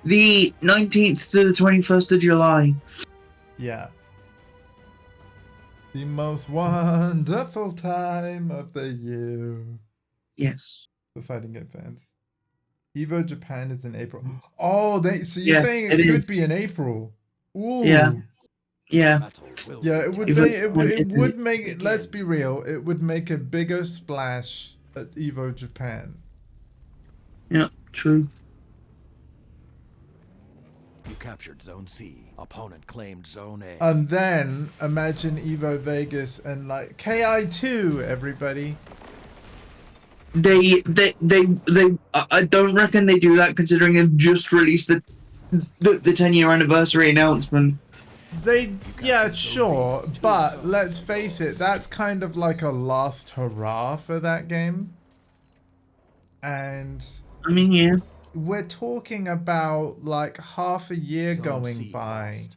the 19th to the 21st of July. Yeah. The most wonderful time of the year Yes. for fighting game fans. Evo Japan is in April. Oh, so you're Yeah, saying it it could is. be in April? Ooh. Yeah. Yeah. Metal will Yeah, be it would tested. be. It Evo- would make it. Let's be real. It would make a bigger splash at Evo Japan. Yeah, true. You captured Zone C. Opponent claimed Zone A. And then imagine Evo Vegas and like KI2, everybody. They I don't reckon they do that, considering they've just released the 10-year anniversary announcement. Yeah, sure, but let's face it, that's kind of like a last hurrah for that game. And I mean, yeah. we're talking about like half a year Zone going C by lost.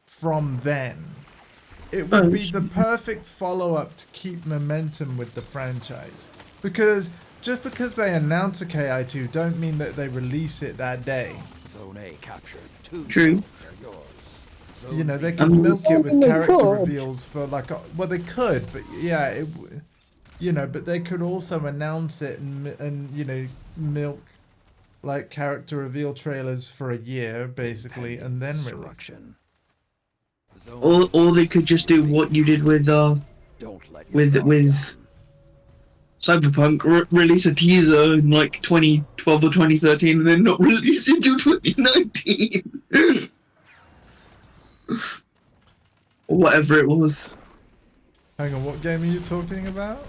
from then. It would be the perfect follow-up to keep momentum with the franchise. Because just because they announce a KI2 don't mean that they release it that day. Zone A captured. 2 True. zones are yours. Zone You know, they B can milk it with They character could. reveals for like, well, they could, but yeah, you know, but they could also announce it and you know, milk like character reveal trailers for a year basically, and then release it. destruction. Zone Or they could just do what you did with Don't let your with guard with down. Cyberpunk, release a teaser in like 2012 or 2013 and then not release it until 2019. Or whatever it was. Hang on, what game are you talking about?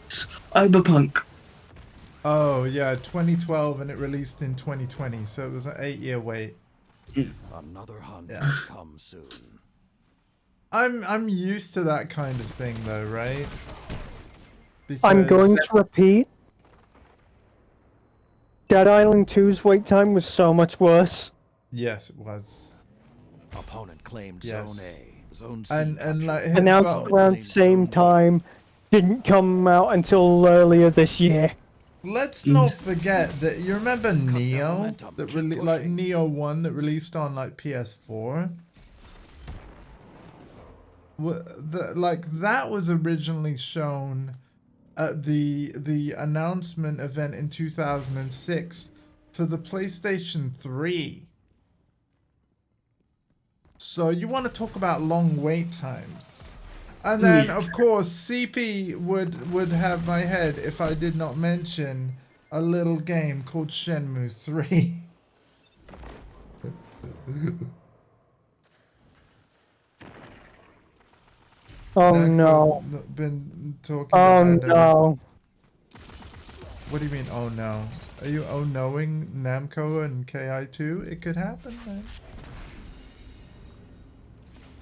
Cyberpunk. Oh yeah, 2012, and it released in 2020, so it was an 8-year wait. Another hunt Yeah. will come soon. I'm used to that kind of thing though, right? I'm going Because- to repeat. Dead Island 2's wait time was so much worse. Yes, it was. Opponent claimed Yes. Zone A. Zone C And captured. like Announced well, around the same time. Didn't come out until earlier this year. let's not forget that you remember Neo momentum, that keep like pushing. Neo 1 that released on like PS4. Like that was originally shown at the announcement event in 2006 for the PlayStation 3. So you want to talk about long wait times. And then of course CP would have my head if I did not mention a little game called Shenmue 3. Oh Next, no. I've been talking Oh about no. What do you mean, oh no? Are you oh knowing Namco and KI2? It could happen, man.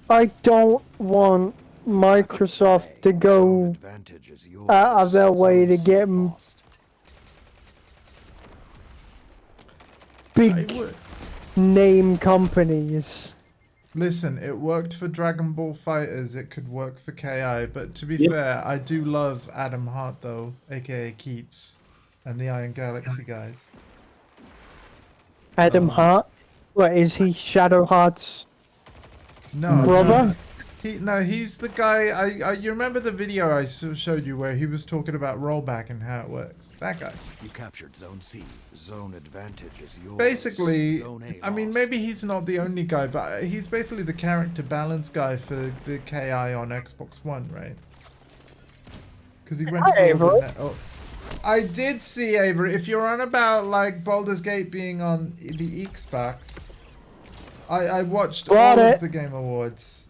I don't want Microsoft to Zone go advantage is yours. out of their way to Zone C get lost. I big would. name companies. Listen, it worked for Dragon Ball Fighters, it could work for KI, but to be Yep. fair, I do love Adam Hart though, aka Keats, and the Iron Galaxy guys. Adam Hart. What is he? Shadowheart's No, brother? he's the guy. You remember the video I showed you where he was talking about rollback and how it works? That guy. You captured Zone C. Zone advantage is yours. Basically, Zone A I mean, lost. maybe he's not the only guy, but he's basically the character balance guy for the KI on Xbox One, right? Because he went Hi, through all the Avery. oh, I did see Avery. If you're on about like Baldur's Gate being on the Xbox, I watched Brought all it. of the Game Awards.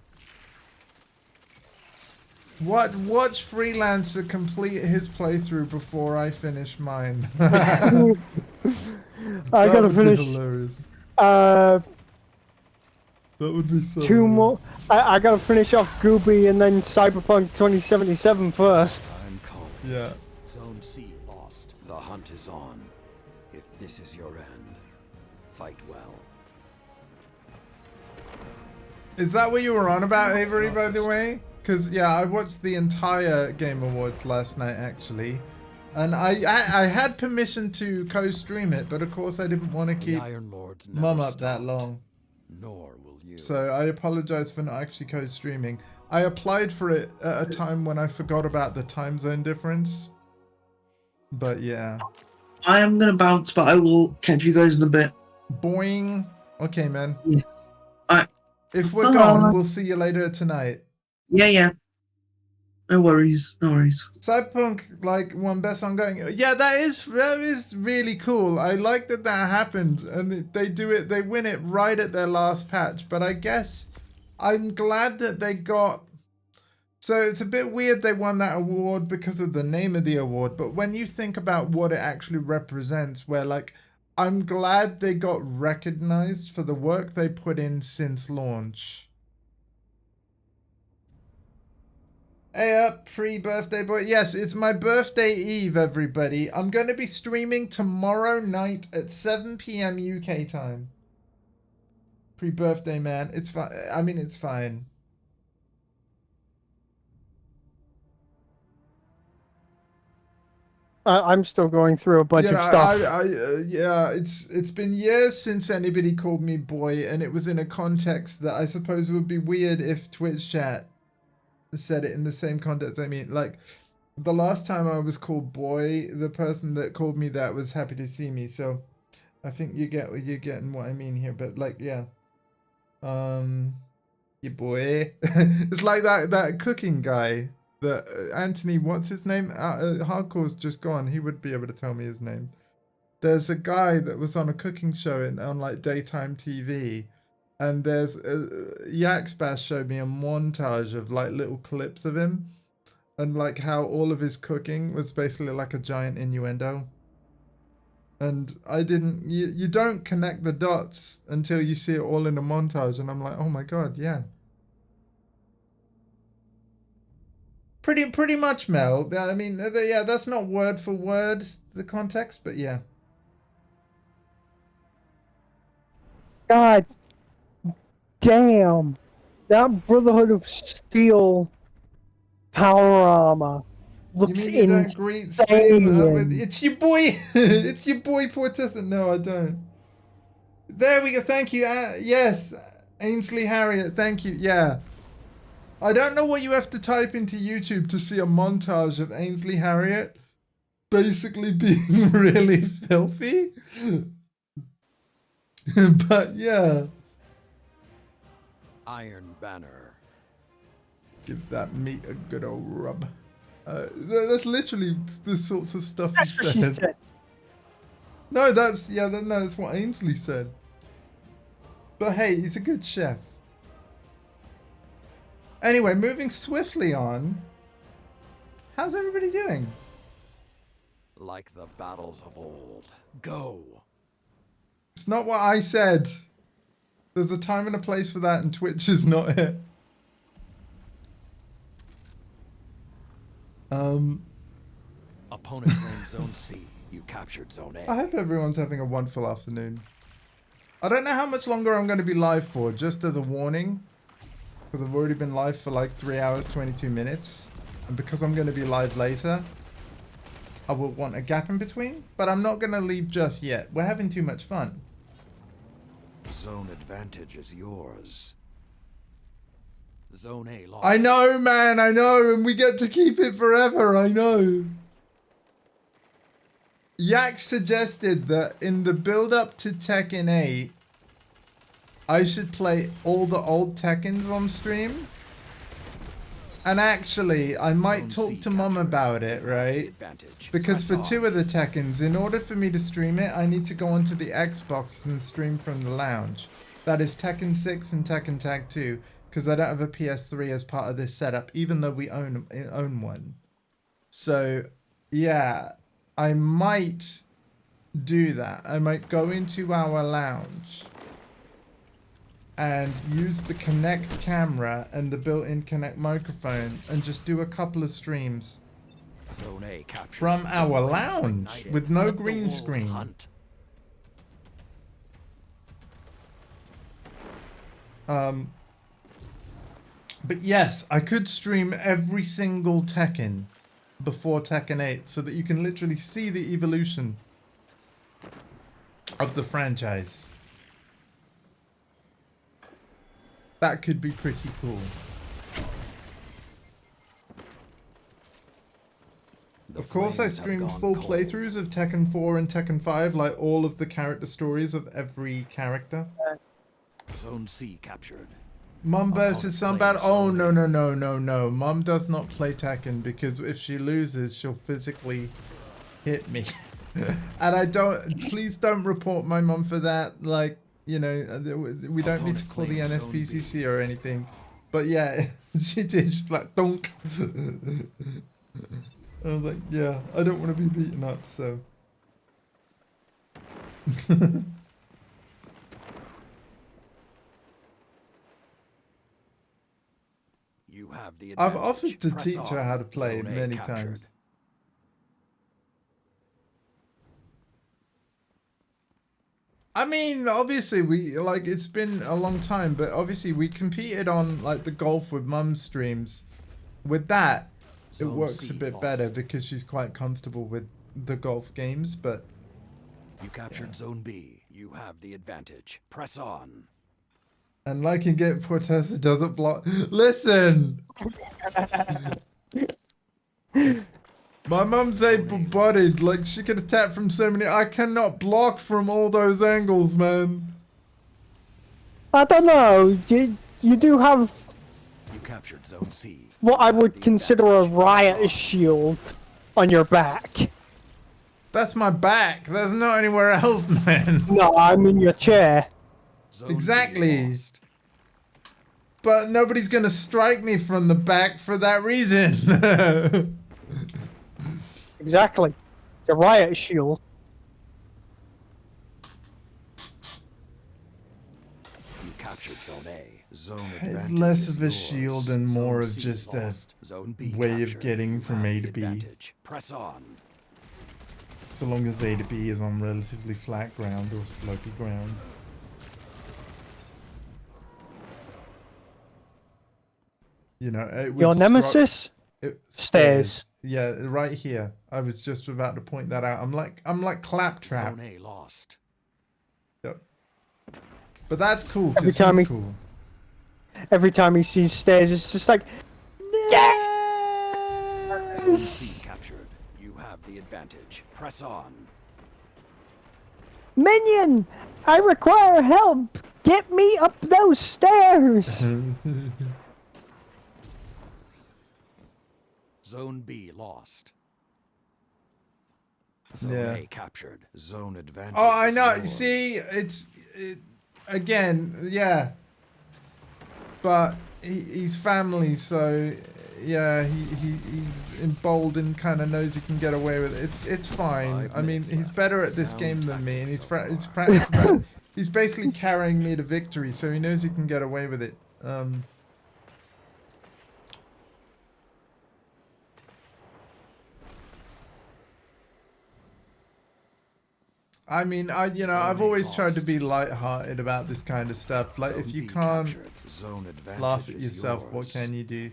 Watch Freelancer complete his playthrough before I finish mine. I That gotta would be finish hilarious. uh That would be so. two hilarious. more. I gotta finish off Gooby and then Cyberpunk 2077 first. I'm calling. Yeah. Zone C lost. The hunt is on. If this is your end, fight well. Is that what you were on about, Avery, by the way? Because, yeah, I watched the entire Game Awards last night, actually. And I had permission to co-stream it, but of course I didn't want to The keep Iron Lords never Mum up that stopped, long. Nor will you. So I apologize for not actually co-streaming. I applied for it at a time when I forgot about the time zone difference. But yeah. I am gonna bounce, but I will catch you guys in a bit. Boing. Okay, man. Yeah. Alright. If we're Bye. gone, we'll see you later tonight. Yeah, yeah. No worries. No worries. Cyberpunk, like, won best ongoing. Yeah, that is really cool. I like that happened, and they win it right at their last patch. But I guess I'm glad that they got. So it's a bit weird they won that award because of the name of the award. But when you think about what it actually represents, where like, I'm glad they got recognized for the work they put in since launch. Hey up, pre-birthday boy. Yes, it's my birthday eve, everybody. I'm going to be streaming tomorrow night at 7 p.m. UK time. Pre-birthday, man. It's fine. I mean, it's fine. I'm still going through a bunch of stuff. Yeah, it's been years since anybody called me boy, and it was in a context that I suppose would be weird if Twitch chat said it in the same context. I mean, like, the last time I was called boy, the person that called me that was happy to see me. So I think you're getting what I mean here. But like, yeah, your boy. It's like that cooking guy. The Anthony, what's his name? Hardcore's just gone. He would be able to tell me his name. There's a guy that was on a cooking show on like daytime TV, and there's Yaxbash showed me a montage of like little clips of him, and like how all of his cooking was basically like a giant innuendo. And I didn't. You don't connect the dots until you see it all in a montage, and I'm like, oh my god, yeah. Pretty much, Mel. I mean, yeah, that's not word for word the context, but yeah. God damn, that Brotherhood of Steel power armor looks You mean you don't greet stream with, insane. it's your boy, it's your boy Portescent. No, I don't. There we go. Thank you. Yes, Ainsley Harriet. Thank you. Yeah. I don't know what you have to type into YouTube to see a montage of Ainsley Harriet basically being really filthy. But yeah. Iron Banner. Give that meat a good old rub. That's literally the sorts of stuff That's he what she said. No, that's what Ainsley said. But hey, he's a good chef. Anyway, moving swiftly on. How's everybody doing? Like the battles of old. Go. It's not what I said. There's a time and a place for that, and Twitch is not it. Opponent claimed Zone C. You captured Zone A. I hope everyone's having a wonderful afternoon. I don't know how much longer I'm going to be live for, just as a warning. Because I've already been live for like 3 hours, 22 minutes. And because I'm going to be live later, I will want a gap in between. But I'm not going to leave just yet. We're having too much fun. Zone advantage is yours. Zone A lost. I know, man, I know. And we get to keep it forever, I know. Yak suggested that in the build-up to Tekken 8, I should play all the old Tekkens on stream. And actually, I might talk to Mum about it, right? Because for 2 of the Tekkens, in order for me to stream it, I need to go onto the Xbox and stream from the lounge. That is Tekken 6 and Tekken Tag 2, because I don't have a PS3 as part of this setup, even though we own one. So, yeah, I might do that. I might go into our lounge and use the Kinect camera and the built-in Kinect microphone and just do a couple of streams Zone A captured. from our lounge with no Let the green wolves screen. hunt. But yes, I could stream every single Tekken before Tekken 8 so that you can literally see the evolution of the franchise. That could be pretty cool. Of course, I streamed full playthroughs of Tekken 4 and Tekken 5, like all of the character stories of every character. Zone C captured. Mum versus Sunbad. claims Oh Zone no A. no no no no! Mum does not play Tekken because if she loses, she'll physically hit me. And I don't. Please don't report my mum for that. Like, you know, we don't need to call the Opponent claims Zone NSPCC or anything. But yeah, she did. She's like, donk. I was like, yeah, I don't want to be beaten up, so. You have the I've advantage. offered to Press teach her on. how to play Zone A many captured. times. I mean, obviously we like it's been a long time, but obviously we competed on like the golf with Mum's streams. With that, it Zone works C a bit better lost. because she's quite comfortable with the golf games, but You captured Zone B. You have the advantage. Press on. and like in Get Protesta doesn't block. Listen! My mum's able-bodied, like she can attack from so many. I cannot block from all those angles, man. I don't know. You do have You captured Zone C. what I You have would the consider a advantage. Press riot on. shield on your back. That's my back. There's not anywhere else, man. No, I mean your chair. Zone B Exactly. lost. But nobody's gonna strike me from the back for that reason. Exactly. The riot shield. You captured Zone A. Zone It's advantage less is of a yours. shield and more Zone of C just a lost. Zone B way of captured. getting You from have A the to B. advantage. Press on. So long as A to B is on relatively flat ground or slopey ground. You know, it would Your stro- nemesis? Stairs. Yeah, right here. I was just about to point that out. I'm like claptrap. Zone A lost. Yep. But that's cool Every because time he's he- cool. Every time he sees stairs, it's just like, Zone C captured. You have the advantage. Press on. Minion! I require help! Get me up those stairs! Zone B lost. Zone Yeah. A captured. Zone advantage. Oh, I is know. yours. See, again, yeah. But he's family, so yeah, he's emboldened, kind of knows he can get away with it. It's fine. 5 I mean, minutes he's left. better at this Sound game than me, and he's tactics so far. he's basically carrying me to victory, so he knows he can get away with it. I mean, I've Zone A always tried to lost. be light-hearted about this kind of stuff. Like, if Zone you B can't captured. Zone advantage laugh at is yourself, what yours. can you do?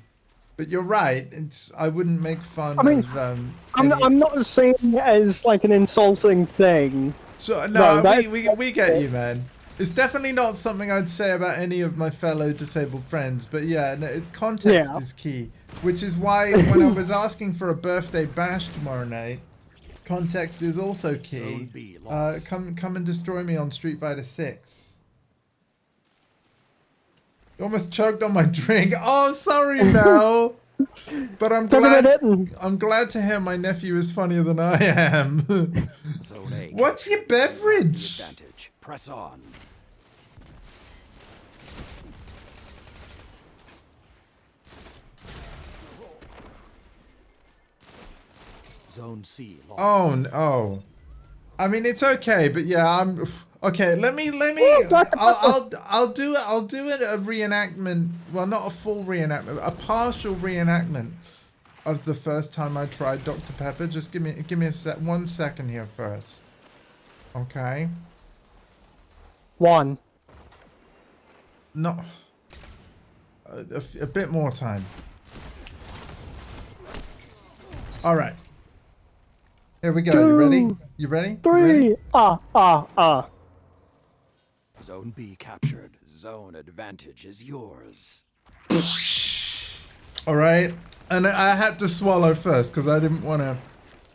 But you're right. I wouldn't make fun I mean, of I'm not saying it as like an insulting thing. So No, no, that- we get you, man. It's definitely not something I'd say about any of my fellow disabled friends. But yeah, no, context Yeah. is key. Which is why when I was asking for a birthday bash tomorrow night, context is also key. Zone B lost. Come and destroy me on Street Fighter 6. You almost choked on my drink. Oh, sorry, Mel. But I'm Took a glad. minute. I'm glad to hear my nephew is funnier than I am. Zone A What's your captured. You have the beverage? advantage. Press on. Zone C lost. Oh, oh. I mean, it's okay, but yeah, I'm okay. Let me. I'll do it. I'll do it a reenactment. Well, not a full reenactment, a partial reenactment of the first time I tried Dr. Pepper. Just give me a 1 second here first. Okay. One. No. A bit more time. All right. Here we go. You ready? You ready? You ready? 3. Zone B captured. Zone advantage is yours. All right, and I had to swallow first because I didn't want to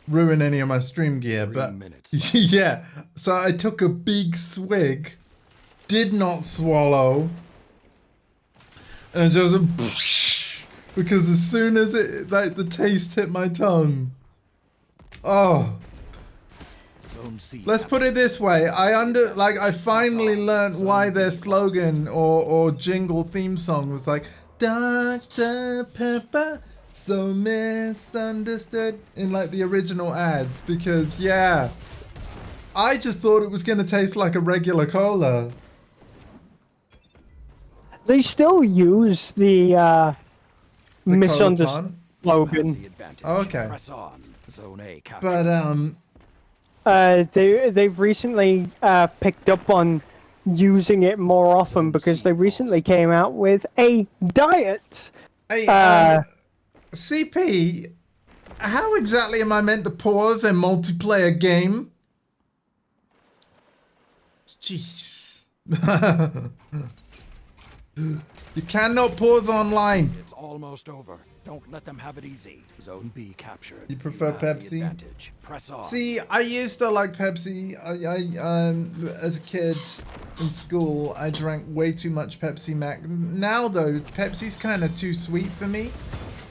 ruin any of my stream gear. 3 But minutes. yeah, so I took a big swig, did not swallow, And just because as soon as it like the taste hit my tongue. Oh. Zone C. Let's put it this way. I finally learned why their slogan or jingle theme song was like Dr. Pepper, so misunderstood in like the original ads, because yeah, I just thought it was gonna taste like a regular cola. They still use the The misunderstood cola plant. slogan. The advantage. Okay. Press on. Zone A captured. But They've recently picked up on using it more often because they recently came out with a diet. hey, CP, how exactly am I meant to pause a multiplayer game? Jeez. You cannot pause online. It's almost over. Don't let them have it easy. Zone B captured. You prefer have the Pepsi? advantage. Press on. See, I used to like Pepsi. As a kid in school, I drank way too much Pepsi Max. Now though, Pepsi's kind of too sweet for me,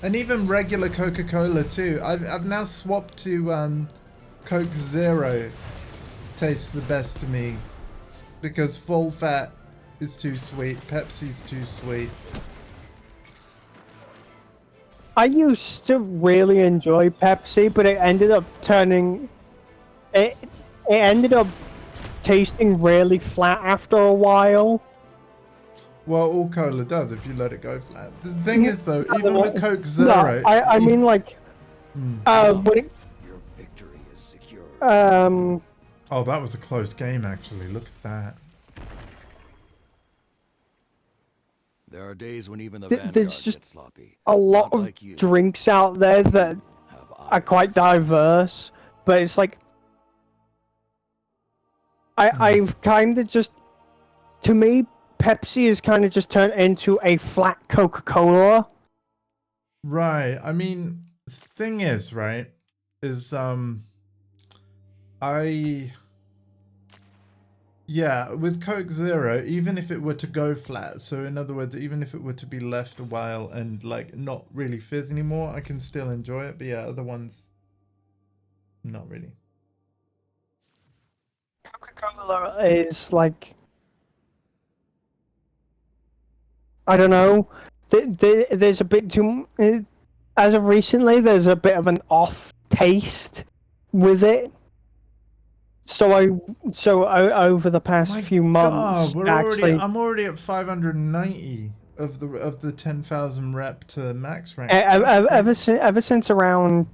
and even regular Coca-Cola too. I've now swapped to Coke Zero. Tastes the best to me because full fat is too sweet. Pepsi's too sweet. I used to really enjoy Pepsi, but it ended up turning. It ended up tasting really flat after a while. Well, all cola does if you let it go flat. The thing is though, even with Coke Zero. No, I mean like. When it, Your victory is secure. Oh, that was a close game actually. Look at that. There are days when even the There's Vanguard just gets sloppy. a lot Not of like you. drinks out there that Have are quite eyes. diverse, but it's like I've kind of just, to me, Pepsi has kind of just turned into a flat Coca-Cola. Right. I mean, the thing is, right, is yeah, with Coke Zero, even if it were to go flat, so in other words, even if it were to be left a while and like not really fizz anymore, I can still enjoy it. But yeah, other ones, not really. Coca-Cola is like, I don't know. There's a bit too. As of recently, there's a bit of an off taste with it. So over the past few months, I'm already at 590 of the 10,000 rep to max rank. ever since around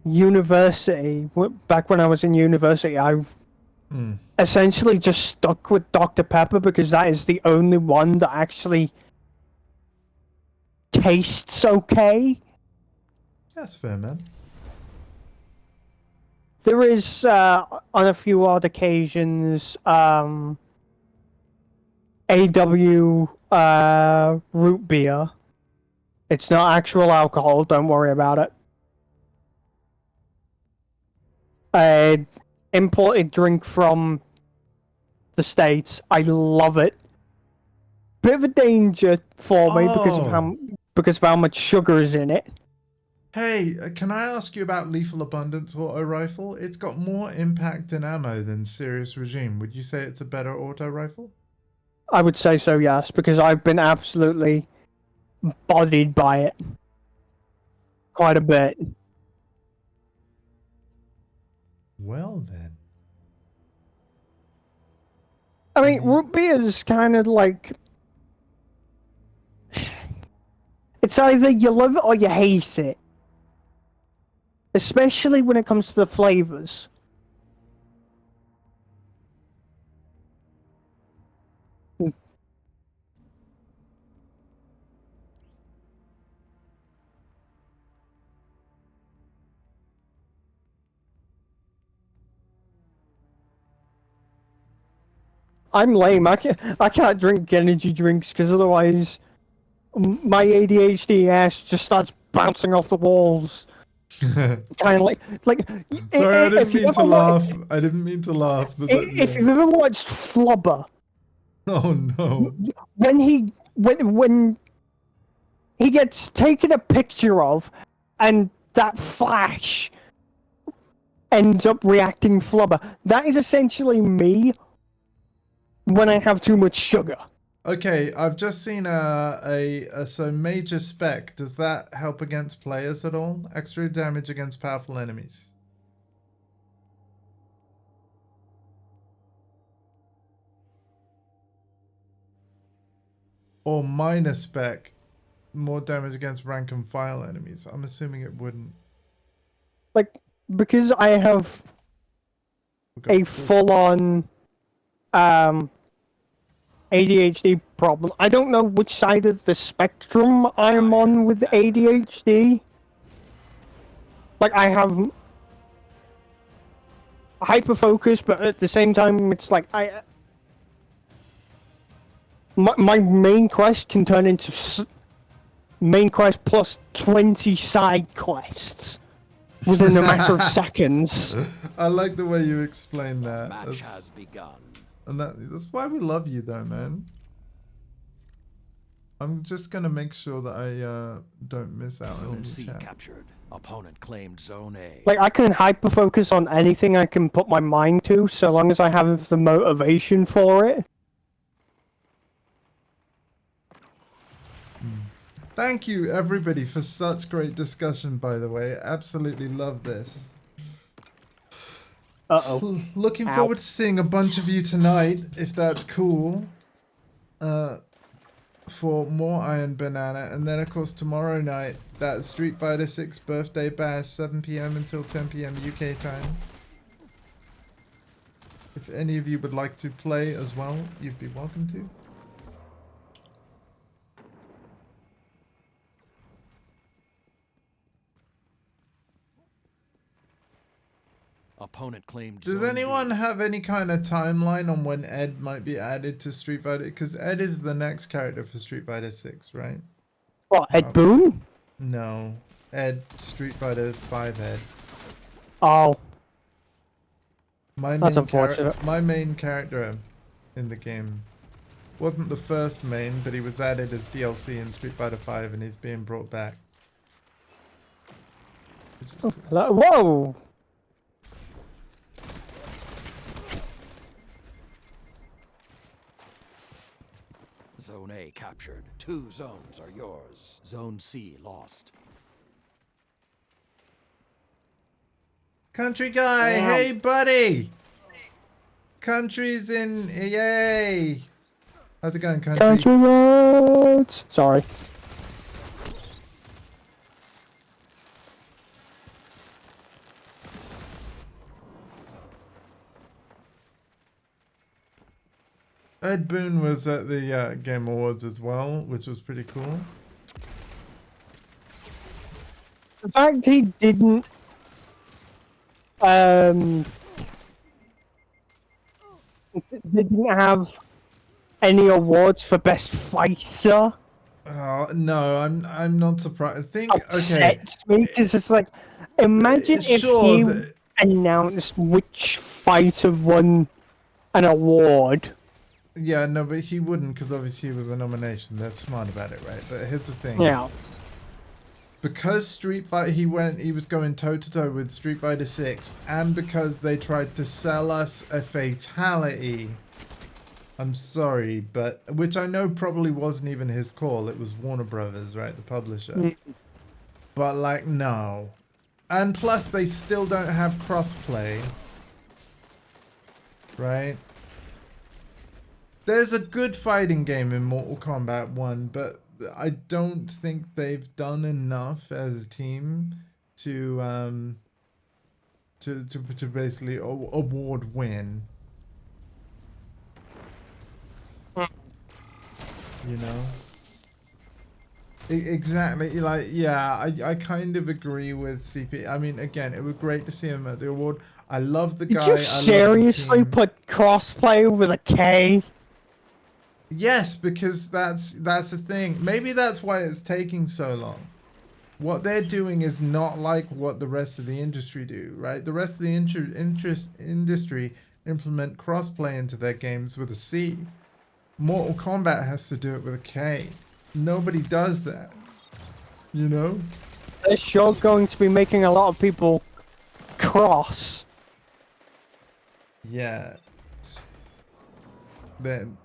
university, back when I was in university, I've essentially just stuck with Dr. Pepper because that is the only one that actually tastes okay. That's fair, man. There is, on a few odd occasions, AW root beer. It's not actual alcohol, don't worry about it. An imported drink from the States. I love it. Bit of a danger for me because of how much sugar is in it. Hey, can I ask you about Lethal Abundance auto rifle? It's got more impact and ammo than Serious Regime. Would you say it's a better auto rifle? I would say so, yes, because I've been absolutely bodied by it quite a bit. Well then. I mean, root beer is kind of like, it's either you love it or you hate it. Especially when it comes to the flavors. I'm lame. I can't drink energy drinks because otherwise my ADHD ass just starts bouncing off the walls. Kind of like Sorry, I didn't mean to laugh. I didn't mean to laugh. But if you've ever watched Flubber, Oh no. when he gets taken a picture of, and that flash ends up reacting flubber. That is essentially me when I have too much sugar. Okay, I've just seen so major spec. Does that help against players at all? Extra damage against powerful enemies. Or minor spec, more damage against rank and file enemies. I'm assuming it wouldn't. Like, because I have a full-on ADHD problem. I don't know which side of the spectrum I'm on with ADHD. Like, I have hyperfocus, but at the same time, it's like my main quest can turn into main quest plus 20 side quests within a matter of seconds. I like the way you explain that. Match has begun. And that's why we love you, though, man. I'm just gonna make sure that I don't miss out on Zone any C chat. captured. Opponent claimed Zone A. Like, I can hyperfocus on anything I can put my mind to, so long as I have the motivation for it. Thank you, everybody, for such great discussion, by the way. Absolutely love this. Uh-oh. Looking Ow. forward to seeing a bunch of you tonight, if that's cool. For more Iron Banana. And then, of course, tomorrow night, that's Street Fighter 6 Birthday Bash, 7 p.m. until 10 p.m. UK time. If any of you would like to play as well, you'd be welcome to. Opponent claimed Does Zone anyone B. have any kind of timeline on when Ed might be added to Street Fighter? Because Ed is the next character for Street Fighter 6, right? What, Ed Boon? No. Ed, Street Fighter 5 Ed. Oh. My That's main unfortunate. my main character in the game wasn't the first main, but he was added as DLC in Street Fighter 5 and he's being brought back. Which is cool. Whoa! Zone A captured. 2 zones are yours. Zone C lost. Country guy, Wow. hey buddy! Country's in, yay! How's it going, country? Country roads! Sorry. Ed Boon was at the Game Awards as well, which was pretty cool. The fact he didn't didn't have any awards for best fighter Oh no, I'm not surprised. I think okay. upsets me, because it's like, imagine if Sure, he the- announced which fighter won an award. Yeah, no, but he wouldn't, because obviously he was a nomination. They're smart about it, right? But here's the thing. Yeah. Because Street Fighter, he was going toe to toe with Street Fighter 6, and because they tried to sell us a fatality. I'm sorry, but which I know probably wasn't even his call. It was Warner Brothers, right, the publisher. But like, no. And plus, they still don't have crossplay, right? There's a good fighting game in Mortal Kombat 1, but I don't think they've done enough as a team to basically award win. You know? Exactly. Like, yeah, I kind of agree with CP. I mean, again, it was great to see him at the award. I love the Did guy. you I love the seriously team. put crossplay with a K? Yes, because that's the thing. Maybe that's why it's taking so long. What they're doing is not like what the rest of the industry do, right? The rest of the industry implement crossplay into their games with a C. Mortal Kombat has to do it with a K. Nobody does that. You know? They're sure going to be making a lot of people cross. Yeah. Then.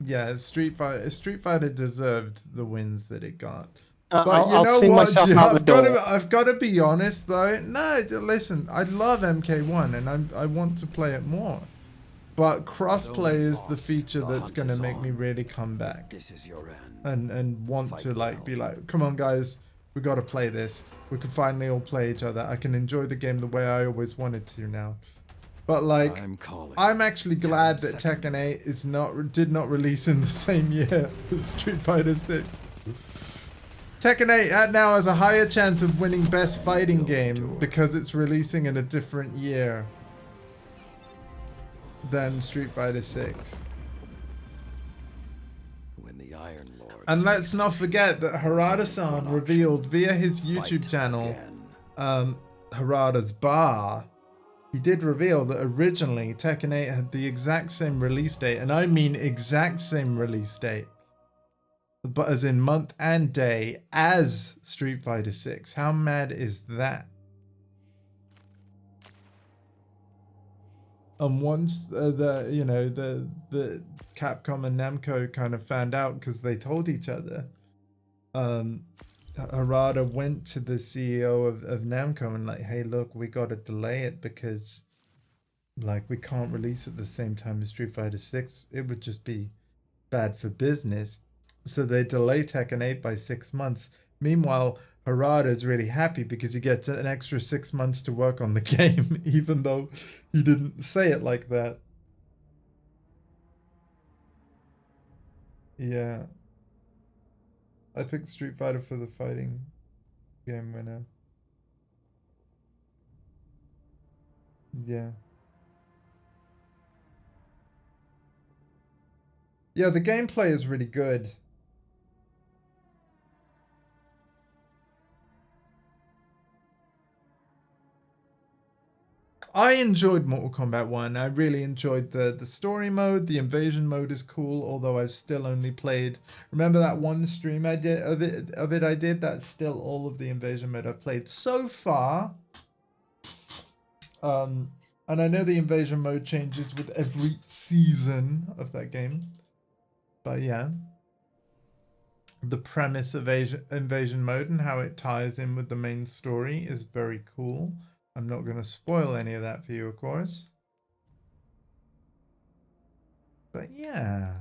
Yeah, Street Fighter deserved the wins that it got. But I'll you know see what? myself out the door. I've got to be honest though. No, listen, I love MK1 and I want to play it more. But crossplay is the feature that's going to make me really come back This is your end. and want to like be like, come on guys, we got to play this. We can finally all play each other. I can enjoy the game the way I always wanted to now. But like, I'm actually glad that Tekken 8 did not release in the same year as Street Fighter 6. Tekken 8 now has a higher chance of winning Best Fighting Game because it's releasing in a different year than Street Fighter 6. When the Iron Lord And let's not forget that Harada-san revealed via his YouTube channel, Harada's Bar, he did reveal that originally Tekken 8 had the exact same release date, and I mean exact same release date, but as in month and day as Street Fighter 6. How mad is that? And once the Capcom and Namco kind of found out because they told each other, Harada went to the CEO of Namco and like, hey, look, we got to delay it because like we can't release at the same time as Street Fighter 6. It would just be bad for business. So they delay Tekken 8 by 6 months. Meanwhile, Harada is really happy because he gets an extra 6 months to work on the game, even though he didn't say it like that. Yeah. I picked Street Fighter for the fighting game winner. Yeah. Yeah, the gameplay is really good. I enjoyed Mortal Kombat 1. I really enjoyed the story mode. The invasion mode is cool, although I've still only played. Remember that one stream I did of it I did? That's still all of the invasion mode I've played so far. And I know the invasion mode changes with every season of that game. But yeah. The premise of invasion mode and how it ties in with the main story is very cool. I'm not going to spoil any of that for you, of course. But yeah.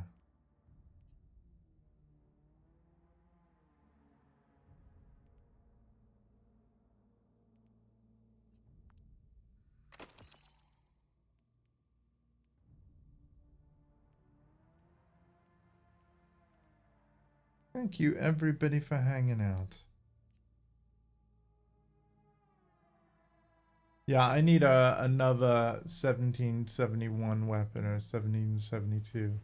Thank you, everybody, for hanging out. Yeah, I need another 1771 weapon or 1772.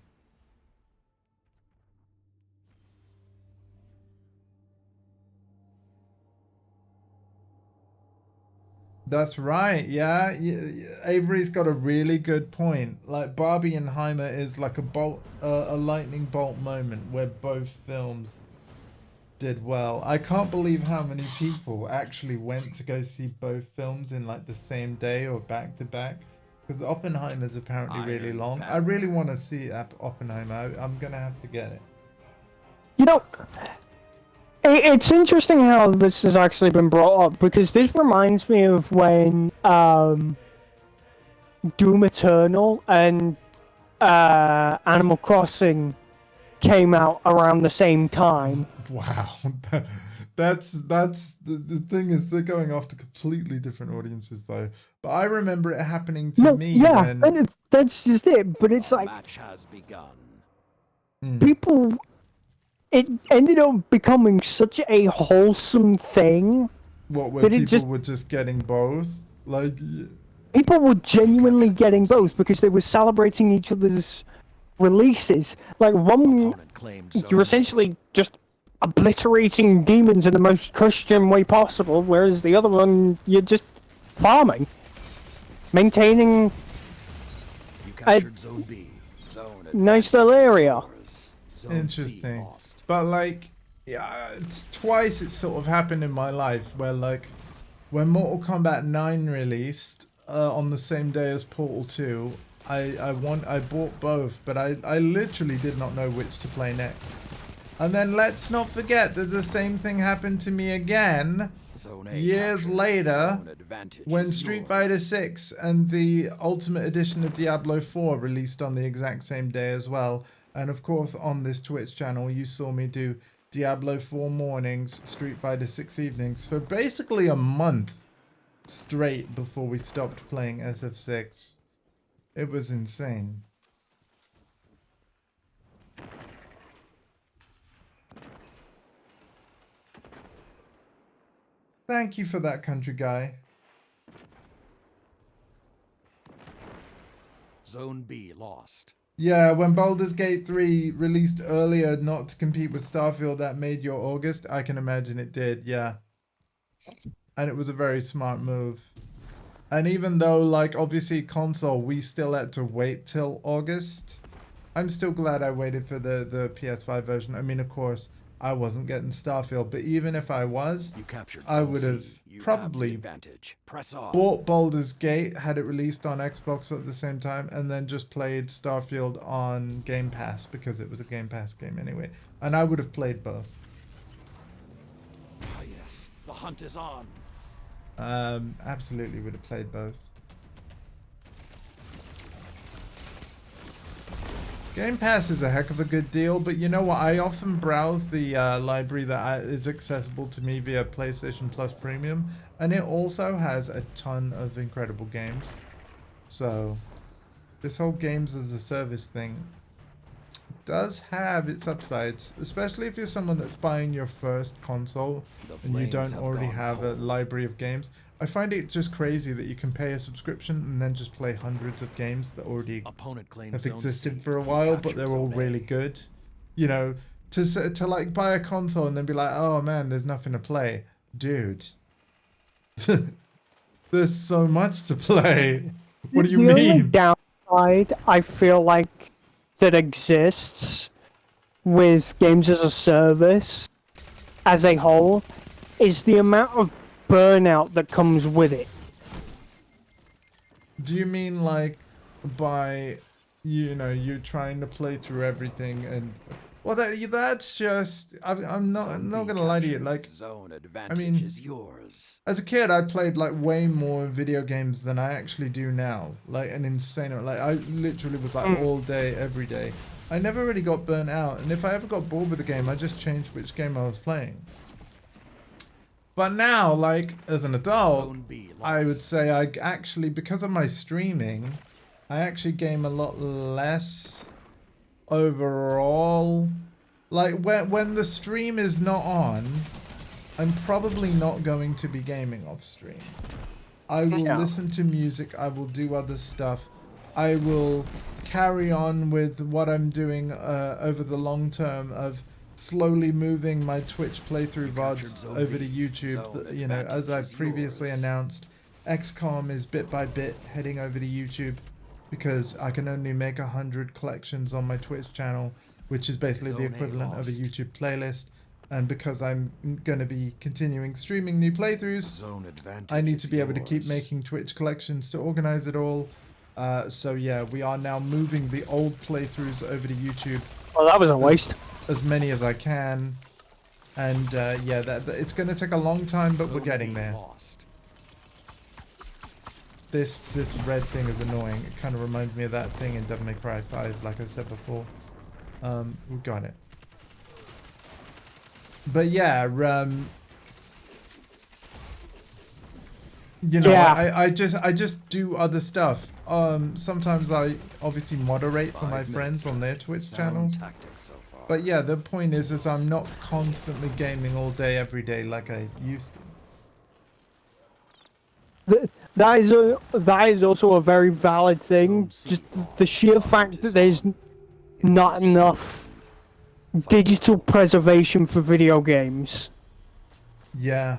That's right. Yeah, Avery's got a really good point. Like Barbie and Heimer is like a lightning bolt moment where both films did well. I can't believe how many people actually went to go see both films in like the same day or back to back, because Oppenheimer's apparently really long. I really want to see Oppenheimer. I'm gonna have to get it. You know, it's interesting how this has actually been brought up, because this reminds me of when Doom Eternal and Animal Crossing came out around the same time. Wow, that's the thing is they're going after completely different audiences though. But I remember it happening to me. Yeah, and that's just it. But it's like match has begun. People, it ended up becoming such a wholesome thing. What, where people were just getting both? Like people were genuinely getting both because they were celebrating each other's releases. Like one, you're essentially just obliterating demons in the most Christian way possible, whereas the other one, you're just farming, maintaining captured Zone B. Zone Nice advantage little is area. yours. Zone C Interesting. lost. But like, yeah, it's twice it's sort of happened in my life where like, when Mortal Kombat 9 released on the same day as Portal 2, I bought both, but I literally did not know which to play next. And then let's not forget that the same thing happened to me again Zone A years captured. later Zone advantage when is Street yours. Fighter 6 and the Ultimate Edition of Diablo 4 released on the exact same day as well. And of course on this Twitch channel you saw me do Diablo 4 mornings, Street Fighter 6 evenings for basically a month straight before we stopped playing SF6. It was insane. Thank you for that, country guy. Zone B lost. Yeah, when Baldur's Gate 3 released earlier not to compete with Starfield, that made your August. I can imagine it did, yeah. And it was a very smart move. And even though, like, obviously console, we still had to wait till August. I'm still glad I waited for the PS5 version. I mean, of course, I wasn't getting Starfield, but even if I was, You captured I Zone would have C. You probably have the advantage. Press on. bought Baldur's Gate, had it released on Xbox at the same time, and then just played Starfield on Game Pass because it was a Game Pass game anyway. And I would have played both. Ah, yes, the hunt is on. Absolutely would have played both. Game Pass is a heck of a good deal, but you know what? I often browse the library that is accessible to me via PlayStation Plus Premium, and it also has a ton of incredible games. So, this whole games as a service thing does have its upsides, especially if you're someone that's buying your first console The and you flames don't have already gone have a cold. library of games. I find it just crazy that you can pay a subscription and then just play hundreds of games that already Opponent claims have Zone existed C. for a You while, but captured they're all Zone really A. good. You know, to like buy a console and then be like, oh man, there's nothing to play, dude. There's so much to play. What do you The only mean? downside I feel like that exists with games as a service as a whole is the amount of burnout that comes with it. Do you mean like by, you know, you trying to play through everything and, well, that's just, I'm not Zone B gonna lie to you, captured. like, Zone advantage mean, is yours. as a kid, I played like way more video games than I actually do now. Like an insane, like I literally was like all day, every day. I never really got burnt out, and if I ever got bored with a game, I just changed which game I was playing. But now, like as an adult, Zone B I would lost. say I actually, because of my streaming, I actually game a lot less overall. Like when the stream is not on, I'm probably not going to be gaming off stream. I will Yeah. listen to music, I will do other stuff. I will carry on with what I'm doing over the long term of slowly moving my Twitch playthrough captured VODs Zone over to B. YouTube. Zone You know, as I advantage is previously yours. announced, XCOM is bit by bit heading over to YouTube because I can only make 100 collections on my Twitch channel, which is basically the Zone A equivalent of a lost. YouTube playlist. And because I'm going to be continuing streaming new playthroughs, Zone advantage I need is to be able to keep yours. making Twitch collections to organize it all. So yeah, we are now moving the old playthroughs over to YouTube, Well, that was a waste. as many as I can. And yeah, it's going to take a long time, but we're Zone getting B there. lost. This red thing is annoying. It kind of reminds me of that thing in Devil May Cry 5, like I said before. We got it. But yeah, you know, Yeah. I just do other stuff. Sometimes I obviously moderate for my 5 friends minutes on their left. Twitch Sound channels. tactics so far. But yeah, the point is I'm not constantly gaming all day, every day like I used to. That is also a very valid thing. Zone C Just lost. the sheer The fact hunt that is there's on. not This is enough digital preservation for video games. Yeah.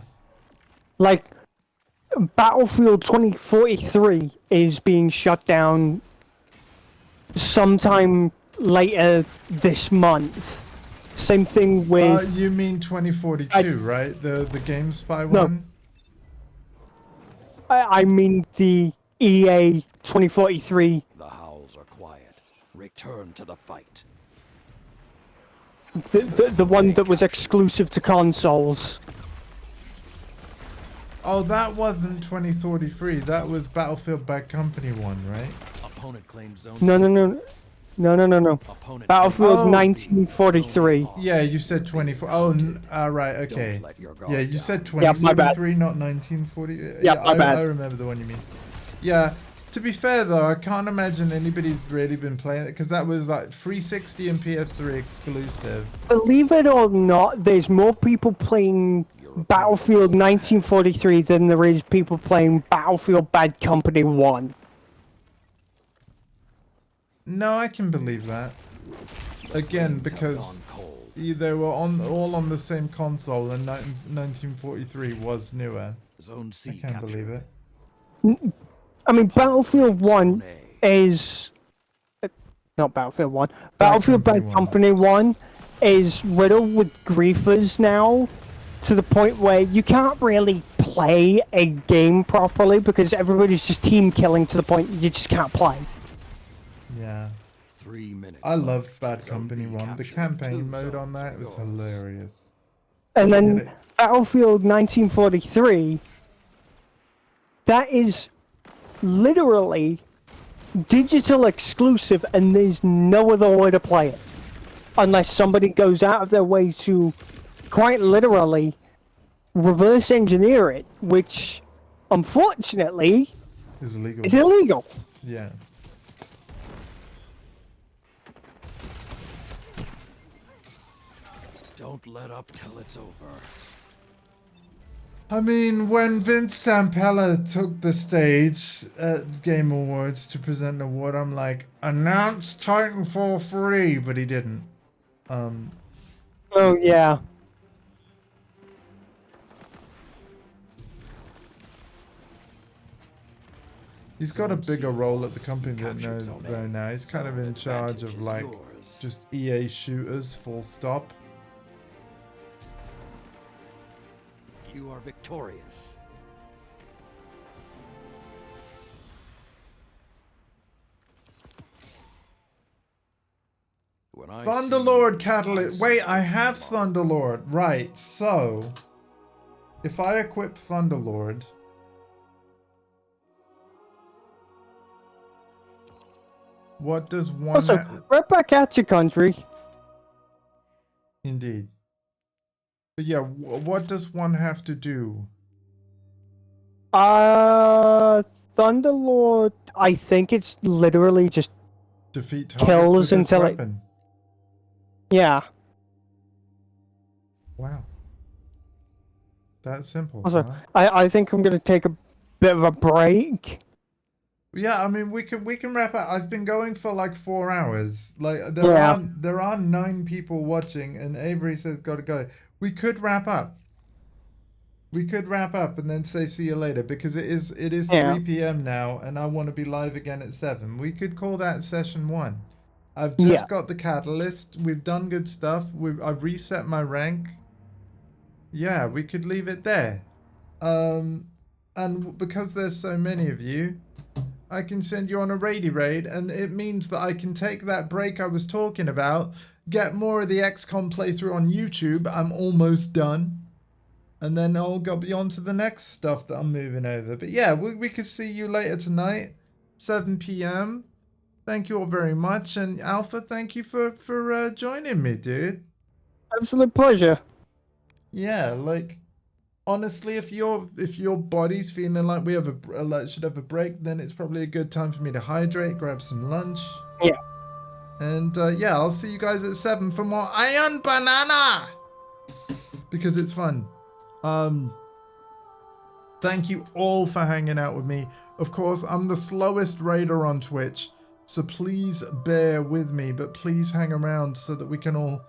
Like, Battlefield 2043 is being shut down sometime later this month. Same thing with You mean 2042, right? The GameSpy one? I mean the EA 2043, The howls are quiet. Return to the fight. the one that was exclusive to consoles. Oh, that wasn't 2043. That was Battlefield Bad Company 1, right? Opponent claimed zone No, C. no, no, no, no, no, no. Opponent Battlefield Oh. 1943. Yeah, you said 24. Oh, right, okay. let your guard Yeah, you down. said Yeah, my bad. 2043, not 1940. Yeah, my bad. I remember the one you mean. Yeah, to be fair though, I can't imagine anybody's really been playing it because that was like 360 and PS3 exclusive. Believe it or not, there's more people playing Battlefield 1943 than there is people playing Battlefield Bad Company 1. No, I can believe that. Again, Flames have because gone cold. they were all on the same console, and 1943 was newer. Zone C I can't captured. believe it. I mean, Battlefield 1 Zone A. is... Not Battlefield 1. Battlefield Bad Company Company 1 is riddled with griefers now, to the point where you can't really play a game properly because everybody's just team killing to the point you just can't play. Yeah. 3 minutes. I left. loved Bad Zone Company B 1. The captured. campaign 2 mode on zones that are was yours. hilarious. And Get then it? Battlefield 1943, that is literally digital exclusive, and there's no other way to play it. Unless somebody goes out of their way to quite literally reverse engineer it, which unfortunately It's illegal. is illegal. Yeah. Don't let up till it's over. I mean, when Vince Zampella took the stage at Game Awards to present an award, I'm like, announce Titanfall 3, but he didn't. Oh yeah. He's got a Zone bigger C role at the lost. company You than captured Zone A. though now. He's kind of Zone in charge advantage of is like yours. just EA shooters, full stop. You are victorious. When I see Thunderlord you, Catalyst. I Wait, see I have tomorrow. Thunderlord. Right, so if I equip Thunderlord, what does one Also, right back at your country. Indeed. But yeah, what does one have to do? Thunderlord, I think it's literally just, Defeat Kills targets with this until it- weapon. yeah. Wow. That simple. Also, huh? I think I'm gonna take a bit of a break. Yeah, I mean we can wrap up. I've been going for like 4 hours. Like Yeah. there are 9 people watching, and Avery says gotta go. We could wrap up. We could wrap up and then say see you later because it is Yeah. 3 p.m. now, and I want to be live again at 7. We could call that session 1. I've just Yeah. got the catalyst. We've done good stuff. I've reset my rank. Yeah, we could leave it there. And because there's so many of you, I can send you on a raid, and it means that I can take that break I was talking about, get more of the XCOM playthrough on YouTube. I'm almost done. And then I'll go on to the next stuff that I'm moving over. But yeah, we could see you later tonight, 7 p.m. Thank you all very much. And Alpha, thank you for joining me, dude. Absolute pleasure. Yeah, like honestly, if your body's feeling like we have should have a break, then it's probably a good time for me to hydrate, grab some lunch. Yeah. And yeah, I'll see you guys at 7 for more Iron Banana because it's fun. Thank you all for hanging out with me. Of course, I'm the slowest raider on Twitch, so please bear with me, but please hang around so that we can all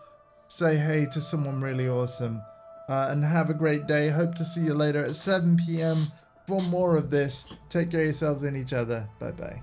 say hey to someone really awesome. And have a great day. Hope to see you later at 7 p.m. for more of this. Take care of yourselves and each other. Bye-bye.